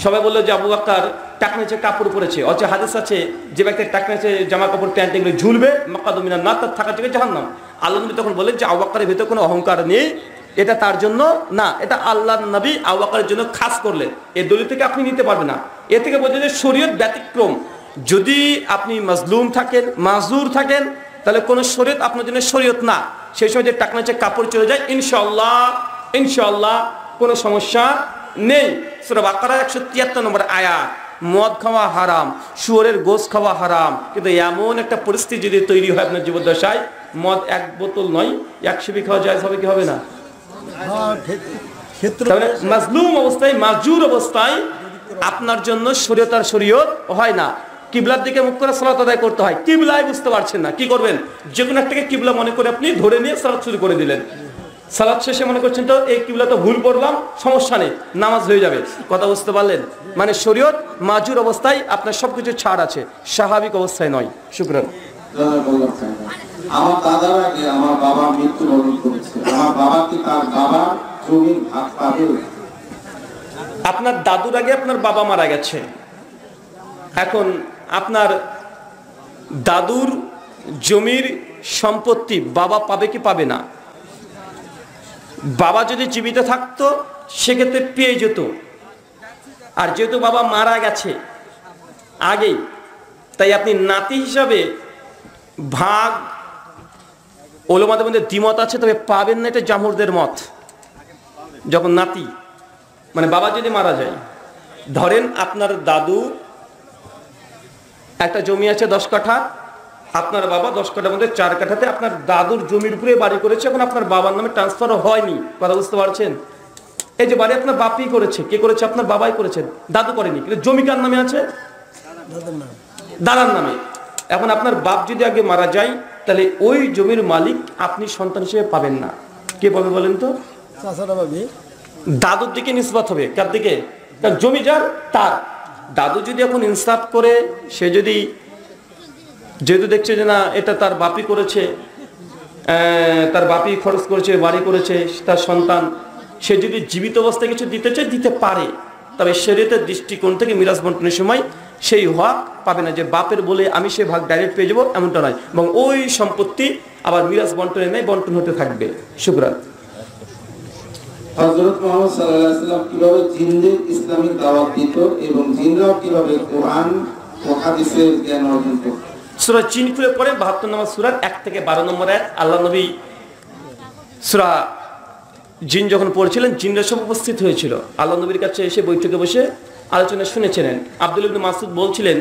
[SPEAKER 1] সবাই বললো যে আবু বকর টাকনার নিচে কাপড় পরেছে, অথচ হাদিস আছে যে ব্যক্তির টাকনার নিচে জামা কাপড় প্যান্ট এগুলো ঝুলবে মাকাদু মিনান নার, তার থাকা থেকে জাহান্নাম। আল্লাহ নবী তখন বললেন যে আবু বকরের ভিতরে কোনো অহংকার নেই, এটা তার জন্য না, এটা আল্লাহর নবী আবু বকরের জন্য খাস করলেন। এই দলিল থেকে আপনি নিতে পারবেন না। এ থেকে বোঝা যায় শরীয়ত ব্যতিক্রম। যদি আপনি মাজলুম থাকেন, মাজুর থাকেন, তাহলে কোন শরীয়ত আপনার জন্য শরীয়ত না। সেই সময় যে টাকনা নিচে কাপড় চলে যায় ইনশাআল্লাহ ইনশাআল্লাহ কোনো সমস্যা নেই। সূরা বাকারা 173 নম্বর আয়াত। মদ খাওয়া হারাম, শুয়োরের গোশত খাওয়া হারাম, কিন্তু এমন একটা পরিস্থিতি যদি তৈরি হয় আপনার জীবদ্দশায়, মদ 1 বোতল নয় 100 বি খাওয়া যায়, হবে কি হবে না? তাহলে মাজলুম অবস্থায়, মাজুর অবস্থায় আপনার জন্য শরীয়ত আর শরীয়ত হয় না। কিবলার দিকে মুখ করে সালাত আদায় করতে হয়, কিবলাই বুঝতে পারছেন না, কি করবেন? যে কোনো একটাকে কিবলা মনে করে আপনি ধরে নিয়ে সালাত শুরু করে দিলেন। সালাত শেষে মনে করছেন তো এই কিবলা তো ভুল পড়লাম, সমস্যা নেই, নামাজ হয়ে যাবে। কথা বুঝতে পারলেন? মানে শরীয়ত মাজুর অবস্থায় আপনার সবকিছু ছাড় আছে, স্বাভাবিক অবস্থায় নয়। শুকরান।
[SPEAKER 2] আমার দাদার আগে আমার বাবা মৃত্যুবরণ করেছে, আমার বাবা কি তার বাবার জমির ভাগ পাবে?
[SPEAKER 1] আপনার দাদুর আগে আপনার বাবা মারা গেছে, এখন আপনার দাদুর জমির সম্পত্তি বাবা পাবে কি পাবে না? বাবা যদি জীবিত থাকতো সেক্ষেত্রে পেয়ে যেত, আর যেহেতু বাবা মারা গেছে আগেই, তাই আপনি নাতি হিসাবে ভাগ, ওলামাদের মধ্যে দ্বিমত আছে, তবে পাবেন না, এটা জামহুরদের মত। যখন নাতি মানে বাবা যদি মারা যায়, ধরেন আপনার দাদু একটা জমি আছে 10 কাঠা, আপনার বাবা 10 কাঠার মধ্যে 4 কাঠাতে আপনার দাদুর জমির উপরে বাড়ি করেছে, এখন আপনার বাবার নামে ট্রান্সফার হয়নি। কথা বুঝতে পারছেন? এই যে বাড়ি আপনার বাপই করেছে, কে করেছে? আপনার বাবাই করেছে, দাদু করেনি। কিন্তু জমি কার নামে আছে? দাদার নামে। এখন আপনার বাপ যদি আগে মারা যায়, তাহলে ওই জমির মালিক আপনি সন্তান হিসেবে পাবেন না। কে পাবে বলেন তো? দাদুর দিকে নিসবত হবে। কার দিকে? কারণ জমি যার তার। দাদু যদি এখন ইনসাফ করে, সে যদি যেহেতু দেখছে যে না এটা তার বাপই করেছে, তার বাপই খরচ করেছে, বাড়ি করেছে, তার সন্তান, সে যদি জীবিত অবস্থায় কিছু দিতে চায় দিতে পারে, তবে শরীয়তের দৃষ্টিকোণ থেকে মিরাজ বন্টনের সময় সেই হক পাবে না যে বাপের বলে আমি সে ভাগ ডাইরেক্ট পেয়ে যাবো, এমনটা নয়। এবং ওই সম্পত্তি আবার মিরাজ বন্টনের নেই, বন্টন হতে থাকবে। শুকরান।
[SPEAKER 2] হযরত মুহাম্মদ সাল্লাল্লাহু আলাইহি ওয়াসাল্লাম কিভাবে জিনদের ইসলামিক দাওয়াত দিত এবং জিনরাও কিভাবে কোরআন ও হাদিসের জ্ঞান অর্জন করত?
[SPEAKER 1] সূরা জিন খুলে পড়ে 72 নম্বর সূরার 1 থেকে 12 নম্বর আয়াত। আল্লাহ নবী সূরা জিন যখন পড়ছিলেন, জিনরা সব উপস্থিত হয়েছিল, আল্লাহ নবীর কাছে এসে বৈঠকে বসে আলোচনা শুনেছিলেন। আব্দুল্লাহ ইবনে মাসউদ বলছিলেন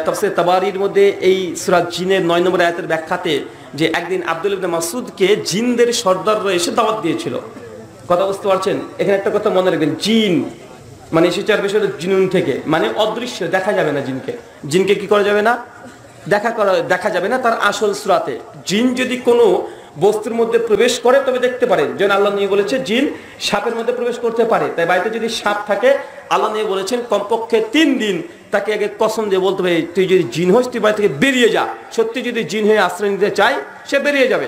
[SPEAKER 1] তাফসীর তাবারির মধ্যে এই সূরা জিনের 9 নম্বর আয়াতের ব্যাখ্যাতে যে একদিন আব্দুল্লাহ ইবনে মাসউদকে জিনদের সর্দাররা এসে দাওয়াত দিয়েছিল। কথা বুঝতে পারছেন? এখানে একটা কথা মনে রাখবেন, জিন মানে এসেছে আর বিষয়টা জিনুন থেকে, মানে অদৃশ্য, দেখা যাবে না জিনকে। জিনকে কি করা যাবে না? দেখা যাবে না তার আসল সূরাতে। জিন যদি কোনো বস্তুর মধ্যে প্রবেশ করে তবে দেখতে পারে। যেন আল্লাহ নিয়ে বলেছে জিন সাপের মধ্যে প্রবেশ করতে পারে। তাই বাড়িতে যদি সাপ থাকে, আল্লাহ নিয়ে বলেছেন কমপক্ষে 3 দিন তাকে আগে কসম দিয়ে বলতে হবে তুই যদি জিন হোস তুই বাড়ি থেকে বেরিয়ে যা। সত্যি যদি জিন হয়ে আশ্রয় নিতে চায় সে বেরিয়ে যাবে।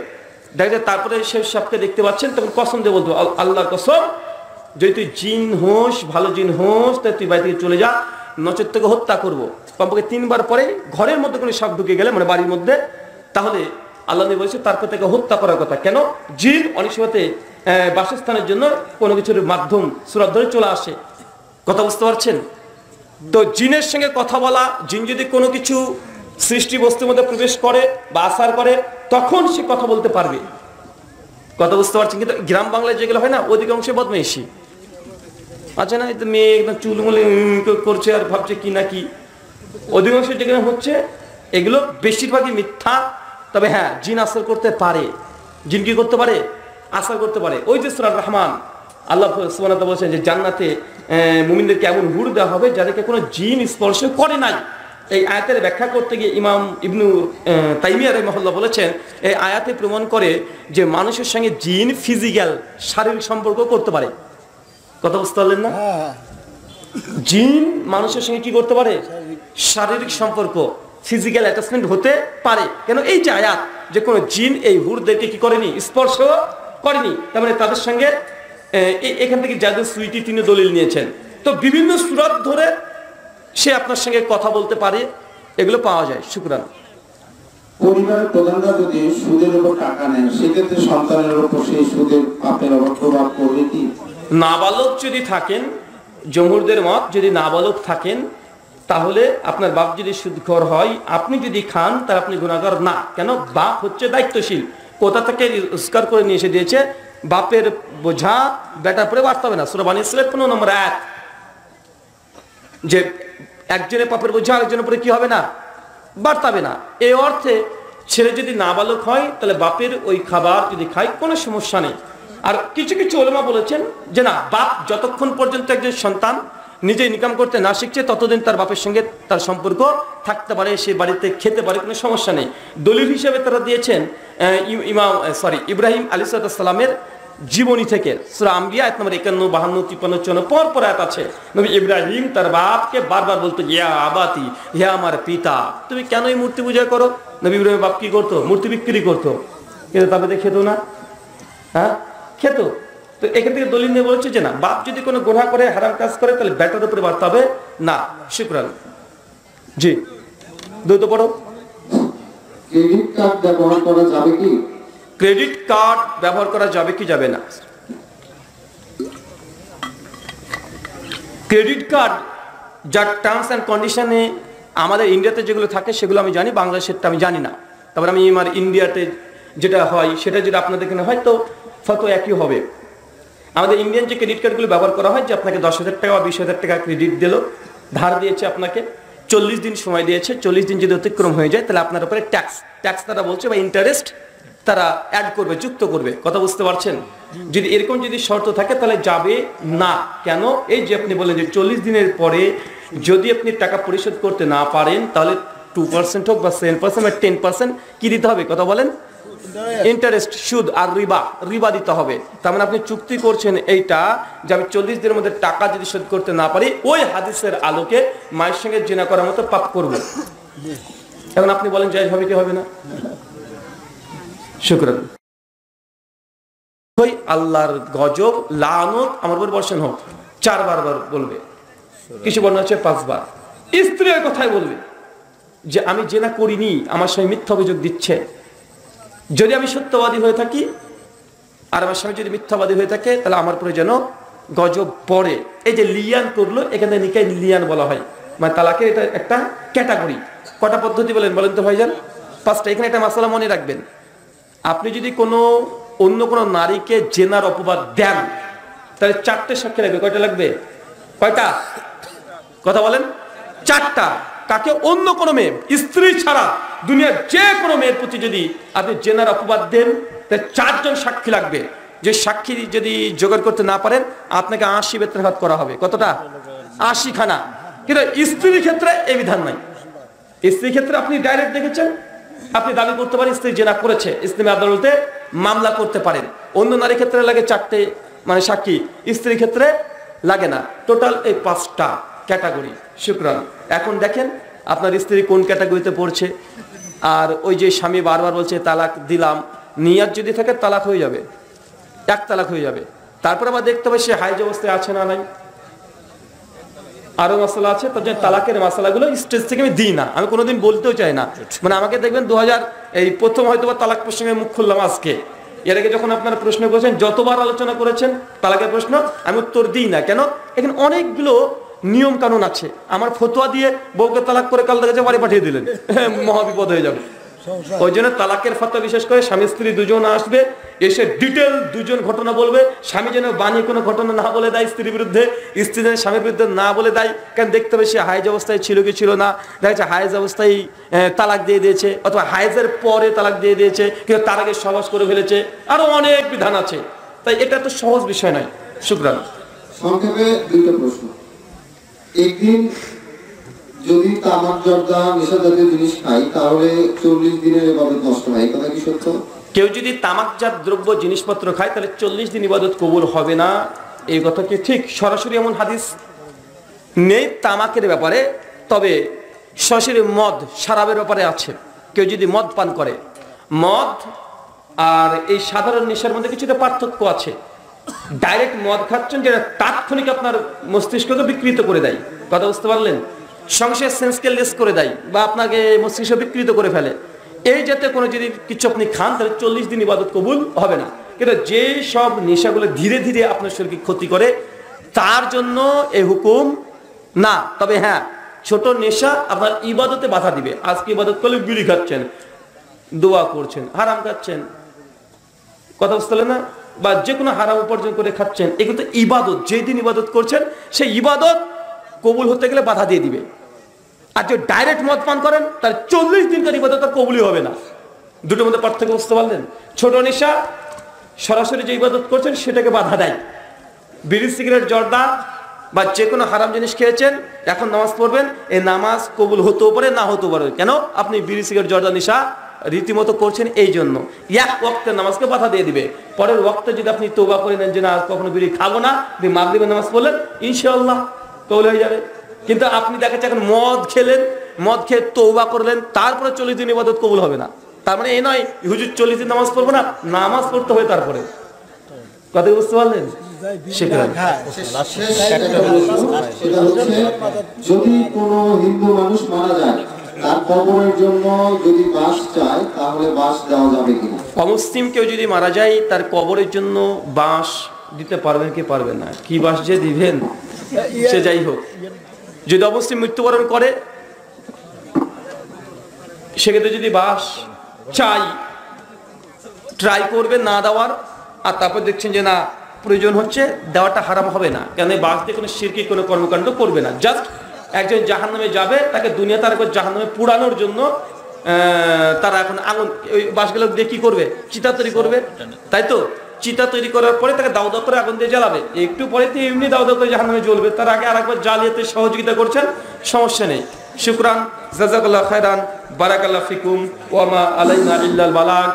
[SPEAKER 1] দেখা যায় তারপরে সে সাপকে দেখতে পাচ্ছেন, তখন কসম দিয়ে বলতে হবে আল্লাহর কসম, যদি তুই জিন হোস, ভালো জিন হোস, তাই তুই বাড়ি থেকে চলে যা, নচেত তোকে হত্যা করবো। কমপক্ষে 3 বার পরে ঘরের মধ্যে কোনো সাপ ঢুকে গেলে, মানে বাড়ির মধ্যে, তাহলে আল্লাহ নবী বলেছে তারপর তাকে হত্যা করার কথা। কেন? জিন অনেক সময়তে বাসস্থানের জন্য কোনো কিছুর মাধ্যম সুরাত ধরে চলে আসে। কথা বুঝতে পারছেন? তো জিনের সঙ্গে কথা বলা, জিন যদি কোনো কিছু সৃষ্টি বস্তুর মধ্যে প্রবেশ করে বা আসার করে, তখন সে কথা বলতে পারবে। কথা বুঝতে পারছেন? কিন্তু গ্রাম বাংলায় যেগুলো হয় না, অধিকাংশে বদমাইশি। আচ্ছা না, মেয়ে একদম চুলমুলে করছে আর ভাবছে কি না কি। অধিকাংশ যেগুলো হচ্ছে এগুলো বেশিরভাগই মিথ্যা। তবে হ্যাঁ, জিন আসর করতে পারে। জিন কি করতে পারে? আসর করতে পারে। ওই যে সূরা রহমান আল্লাহ সুবহানাহু ওয়া তাআলা বলেছেন যে জান্নাতে মুমিনদেরকে এমন হুর দেওয়া হবে যাদেরকে কোনো জিন স্পর্শ করে নাই। এই আয়াতের ব্যাখ্যা করতে গিয়ে ইমাম ইবনু তাইমিয়া রাহিমাহুল্লাহ বলেছেন এই আয়াতে প্রমাণ করে যে মানুষের সঙ্গে জিন ফিজিক্যাল শারীরিক সম্পর্ক করতে পারে। কথা বুঝতে পারলেন না? জিন মানুষের সঙ্গে কি করতে পারে? শারীরিক সম্পর্ক, ফিজিক্যাল অ্যাটাচমেন্ট হতে পারে। কেন? এই যে আয়াত যে কোনো জিন এই হুরদেরকে কি করেনি? স্পর্শ করেনি। তার মানে তাদের সঙ্গে এখান থেকে যাদের সুইটি তিনি দলিল নিয়েছেন। তো বিভিন্ন সূরাত ধরে সে আপনার সঙ্গে কথা বলতে পারে, এগুলো পাওয়া যায়। শুকরান।
[SPEAKER 2] পরিবারের প্রধানরা যদি সুদের উপর টাকা নেন, সেক্ষেত্রে সন্তানের উপর সেই সুদের পাপের প্রভাব পড়বে কি?
[SPEAKER 1] নাবালক যদি থাকেন, জমহুরদের মত, যদি নাবালক থাকেন, তাহলে আপনার বাপ যদি সুদখোর হয়, আপনি যদি খান, তাহলে আপনি গুনাহগার না। কেন? বাপ হচ্ছে দায়িত্বশীল। কোথা থেকে রোজগার করে নিয়ে এসে দিয়েছে, বাপের বোঝা বেটার পরে বাড়তে হবে না। সূরা বনী ইসরাঈল 15 নম্বর আয়াত, যে একজনের পাপের বোঝা আরেকজনের উপরে কি হবে না? বাড়তাবে না। এই অর্থে ছেলে যদি নাবালক হয়, তাহলে বাপের ওই খাবার যদি খায় কোনো সমস্যা নেই। আর কিছু কিছু ওলামা বলেছেন যে না, বাপ যতক্ষণ পর্যন্ত একজন সন্তান নিজে ইনকাম করতে না শিখছে, ততদিন তার বাপের সঙ্গে তার সম্পর্ক থাকতে পারে, সে বাড়িতে খেতে পারে, কোনো সমস্যা নেই। দলিল হিসেবে তারা দিয়েছেন ইব্রাহিম আলাইহিস সালামের জীবনী থেকে। সূরা আম্বিয়া আয়াত নম্বর 51, 52, 53, 54 পর আয়াত আছে। নবী ইব্রাহিম তার বাপকে বারবার বলতো, ইয়া আবাতি, হে আমার পিতা, তুমি কেন এই মূর্তি পূজা করো? নবী ইব্রাহিম বাপ কি করতো? মূর্তি বিক্রি করতো, কিন্তু তারপরে খেত না। হ্যাঁ, খেত। তো এখান থেকে দলিল নিয়ে বলছে যে না, বাপ যদি কোনো গুনাহ করে, হারাম কাজ করে, তাহলে বেটার উপরে বাড়তে হবে না। শুকরান। জি, দ্রুত পড়ো।
[SPEAKER 2] ক্রেডিট কার্ড ব্যবহার করা যাবে কি?
[SPEAKER 1] ক্রেডিট কার্ড ব্যবহার করা যাবে কি যাবে না? ক্রেডিট কার্ড যার টার্মস অ্যান্ড কন্ডিশনে আমাদের ইন্ডিয়াতে যেগুলো থাকে সেগুলো আমি জানি, বাংলাদেশেরটা আমি জানি না। তারপরে আমি আমার ইন্ডিয়াতে যেটা হয় সেটা যদি আপনাদের এখানে হয় তো ফতোয়া একই হবে। আমাদের ইন্ডিয়ান যে ক্রেডিট কার্ডগুলো ব্যবহার করা হয়, যে আপনাকে 10,000 টাকা বা 20,000 টাকা ক্রেডিট দিল, ধার দিয়েছে আপনাকে, 40 দিন সময় দিয়েছে, 40 দিন যদি অতিক্রম হয়ে যায় তাহলে আপনার উপরে ট্যাক্স তারা বলছে বা ইন্টারেস্ট তারা অ্যাড করবে, যুক্ত করবে। কথা বুঝতে পারছেন? যদি এরকম যদি শর্ত থাকে তাহলে যাবে না। কেন? এই যে আপনি বলেন যে 40 দিনের পরে যদি আপনি টাকা পরিশোধ করতে না পারেন তাহলে 2% হোক বা 7% বা 10% কি দিতে হবে? কথা বলেন, ইন্টারেস্ট, সুদ আর রিবা দিতে হবে। তার মানে আপনি চুক্তি করছেন এইটা যে আমি 40 দিনের মধ্যে টাকা যদি শোধ করতে না পারি ওই হাদিসের আলোকে মায়ের সঙ্গে জিনা করার মতো পাপ করব। এখন আপনি বলেন জায়েজ হবে কি হবে না? শুকরান। ওই আল্লাহর গজব লানত আমার উপর বর্ষণ হোক 4 বার বলবে, কিছু বর্ণনা আছে 5 বার। স্ত্রীর কথাই বলবে যে আমি জেনা করিনি, আমার স্বামী মিথ্যা অভিযোগ দিচ্ছে। যদি আমি সত্যবাদী হয়ে থাকি আর আমার স্বামী যদি মিথ্যাবাদী হয়ে থাকে তাহলে আমার উপরে যেন গজব পড়ে। এই যে লিয়ান করলো, এখানে নিকায় লিয়ান বলা হয়, মানে তালাকের এটা একটা ক্যাটাগরি। কটা পদ্ধতি বলেন তো ভাইজান? 5টা। এখানে একটা মাসালা মনে রাখবেন, আপনি যদি অন্য কোনো নারীকে জেনার অপবাদ দেন তাহলে 4টে সাক্ষী লাগবে। কয়টা লাগবে? কয়টা? কথা বলেন। 4টা। কাকে? অন্য কোনো মেয়ে, স্ত্রী ছাড়া দুনিয়ার যে কোনো মেয়ের প্রতি যদি আপনি জেনার অপবাদ দেন তাহলে 4 জন সাক্ষী লাগবে। যে সাক্ষী যদি জোগাড় করতে না পারেন আপনাকে 80 বেত্রাঘাত করা হবে। কতটা? 80 খানা। কিন্তু স্ত্রীর ক্ষেত্রে এই বিধান নাই। স্ত্রীর ক্ষেত্রে আপনি ডাইরেক্ট দেখেছেন, আপনি দাবি করতে পারেন স্ত্রী জেনা করেছে, ইসলামী আদালতে মামলা করতে পারেন। অন্য নারীর ক্ষেত্রে লাগে 4টে মানে সাক্ষী, স্ত্রীর ক্ষেত্রে লাগে না। টোটাল এই 5টা ক্যাটাগরি। শুকরান। এখন দেখেন আপনার স্ত্রী কোন ক্যাটাগরিতে পড়ছে। আর ওই যে স্বামী বারবার বলছে তালাক দিলাম, নিয়াত যদি থাকে তালাক হয়ে যাবে, 1 তালাক হয়ে যাবে। তারপর আবার দেখতে হবে সে হাইজ অবস্থায় আছে না নাই, আরো মশলা আছে। তার জন্য তালাকের মশলাগুলো স্টেজ থেকে আমি দিই না, আমি কোনোদিন বলতেও চাই না। মানে আমাকে দেখবেন 2000 এই প্রথম হয়তো বা তালাক প্রসঙ্গে মুখ খুললাম আজকে। এর আগে যখন আপনারা প্রশ্ন করেছেন, যতবার আলোচনা করেছেন তালাকের প্রশ্ন, আমি উত্তর দিই না। কেন? এখানে অনেকগুলো নিয়ম কানুন আছে। আমার ফতোয়া দিয়ে বউকে তালাক করে কাল দেখা বাড়ি পাঠিয়ে দিলেন, মহাবিপদ হয়ে যাবে। ওই জন্য তালাকের ফতোয়া বিশেষ করে স্বামী স্ত্রী দুজন আসবে, এসে ডিটেল দুজন ঘটনা বলবে। স্বামী যেন বানিয়ে কোনো ঘটনা না বলে দেয় স্ত্রীর বিরুদ্ধে, স্ত্রী যেন স্বামীর বিরুদ্ধে না বলে দেয়। কারণ দেখতে হবে সে হাইজ অবস্থায় ছিল কি ছিল না। দেখা যাচ্ছে হাইজ অবস্থায় তালাক দিয়ে দিয়েছে, অথবা হাইজের পরে তালাক দিয়ে দিয়েছে, কিন্তু তার আগে সহজ করে ফেলেছে। আরো অনেক বিধান আছে, তাই এটা তো সহজ বিষয় নয়। শুকরান।
[SPEAKER 2] সংক্ষেপে 2টা প্রশ্ন। একদিন যদি তামাক জর্দা নেশা জাতীয় জিনিস খাই তাহলে 40 দিনের ইবাদত নষ্ট হয়, কথা কি সত্য?
[SPEAKER 1] কেউ যদি তামাকজাত দ্রব্য জিনিসপত্র খায় তাহলে 40 দিন ইবাদত কবুল হবে না, এই কথা কি ঠিক? সরাসরি এমন হাদিস নেই তামাকের ব্যাপারে, তবে সরাসরি মদ শরাবের ব্যাপারে আছে। কেউ যদি মদ পান করে, মদ আর এই সাধারণ নেশার মধ্যে কিছুটা পার্থক্য আছে। ডাইরেক্ট মদ খাচ্ছেন যেটা তাৎক্ষণিক আপনার মস্তিষ্ককে বিকৃত করে দেয়। কথা বুঝতে পারলেন? সংসার সেন্সকে লেস করে দেয় বা আপনাকে মস্তিষ্ক বিকৃত করে ফেলে। এই জাতীয় কোনো যদি কিছু আপনি খান তাহলে 40 দিন ইবাদত কবুল হবে না। কিন্তু যে সব নেশাগুলো ধীরে ধীরে আপনার শরীরকে ক্ষতি করে তার জন্য এই হুকুম না। তবে হ্যাঁ, ছোট নেশা আপনার ইবাদতে বাধা দিবে। আজকে ইবাদত করলে বিড়ি খাচ্ছেন, দোয়া করছেন, হারাম খাচ্ছেন, কথা বুঝতে পারলেন না? বা যে কোনো হারাম উপার্জন করে খাচ্ছেন, এগুলো তো ইবাদত। যেদিন ইবাদত করছেন সেই ইবাদত কবুল হতে গেলে বাধা দিয়ে দিবে। আর যে ডাইরেক্ট মদ পান করেন তার 40 দিনকার ইবাদত আর কবুলই হবে না। দুটোর মধ্যে পার্থক্য বুঝতে পারলেন? ছোট নেশা সরাসরি যে ইবাদত করছেন সেটাকে বাধা দেয়। বিড়ি, সিগারেট, জর্দা বা যে কোনো হারাম জিনিস খেয়েছেন, এখন নামাজ পড়বেন, এই নামাজ কবুল হতেও পারে না হতেও পারে। কেন? আপনি বিড়ি, সিগারেট, জর্দা নেশা রীতিমতো করছেন, এই জন্য এক ওয়াক্তের নামাজকে বাধা দিয়ে দিবে। পরের ওয়াক্তে যদি আপনি তওবা করে নেন যে না আজ কখনো বিড়ি খাবো না, মাগরিবের নামাজ পড়লেন, ইনশাআল্লাহ কবুল হয়ে যাবে। কিন্তু আপনি দেখাচ্ছে এখন মদ খেলেন, মদ খেয়ে তওবা করলেন, তারপরে 40 দিন ইবাদত কবুল হবে না। তার মানে এই নয় হুজুর 40 দিন নামাজ পড়বো না, নামাজ পড়তে হবে তারপরে। কথা বুঝতে পারলেন?
[SPEAKER 2] সেটা হচ্ছে যদি কোনো হিন্দু মানুষ মারা যায় তার কবরের জন্য যদি বাঁশ চায় তাহলে বাঁশ দেওয়া যাবে কিনা?
[SPEAKER 1] অমুসলিম কেউ যদি মারা যায় তার কবরের জন্য বাঁশ দিতে পারবেন কি পারবেন না? কি বাঁশ যে দিবেন সে যাই হোক, যদি অমুসলিম মৃত্যুবরণ করে সেক্ষেত্রে যদি বাঁশ চাই ট্রাই করবে না দেওয়ার, আর তারপর দেখছেন যে না প্রয়োজন হচ্ছে, দেওয়াটা হারাম হবে না। কেন? বাঁশ দিয়ে কোনো শিরকি কোনো কর্মকাণ্ড করবে না। জাস্ট একজন জাহান্নামে যাবে, তাকে দুনিয়াতে আরেকবার জাহান্নামে পুরানোর জন্য তারা এখন আগুন ওই বাঁশগুলো দিয়ে কি করবে, চিতা তৈরি করবে, তাই তো? চিতা তৈরি করার পরে তাকে দাও দাও করে আগুন দিয়ে জ্বালাবে, একটু পরে তো এমনি দাও দাও করে জাহান্নামে জ্বলবে। তার আগে আরেকবার জ্বালিয়েতে সহযোগিতা করছেন, সমস্যা নেই। শুকরান, জাযাকাল্লাহু খায়রান, বারাকাল্লাহু ফিকুম, ওয়া মা আলাইনা ইল্লাল বালাগ।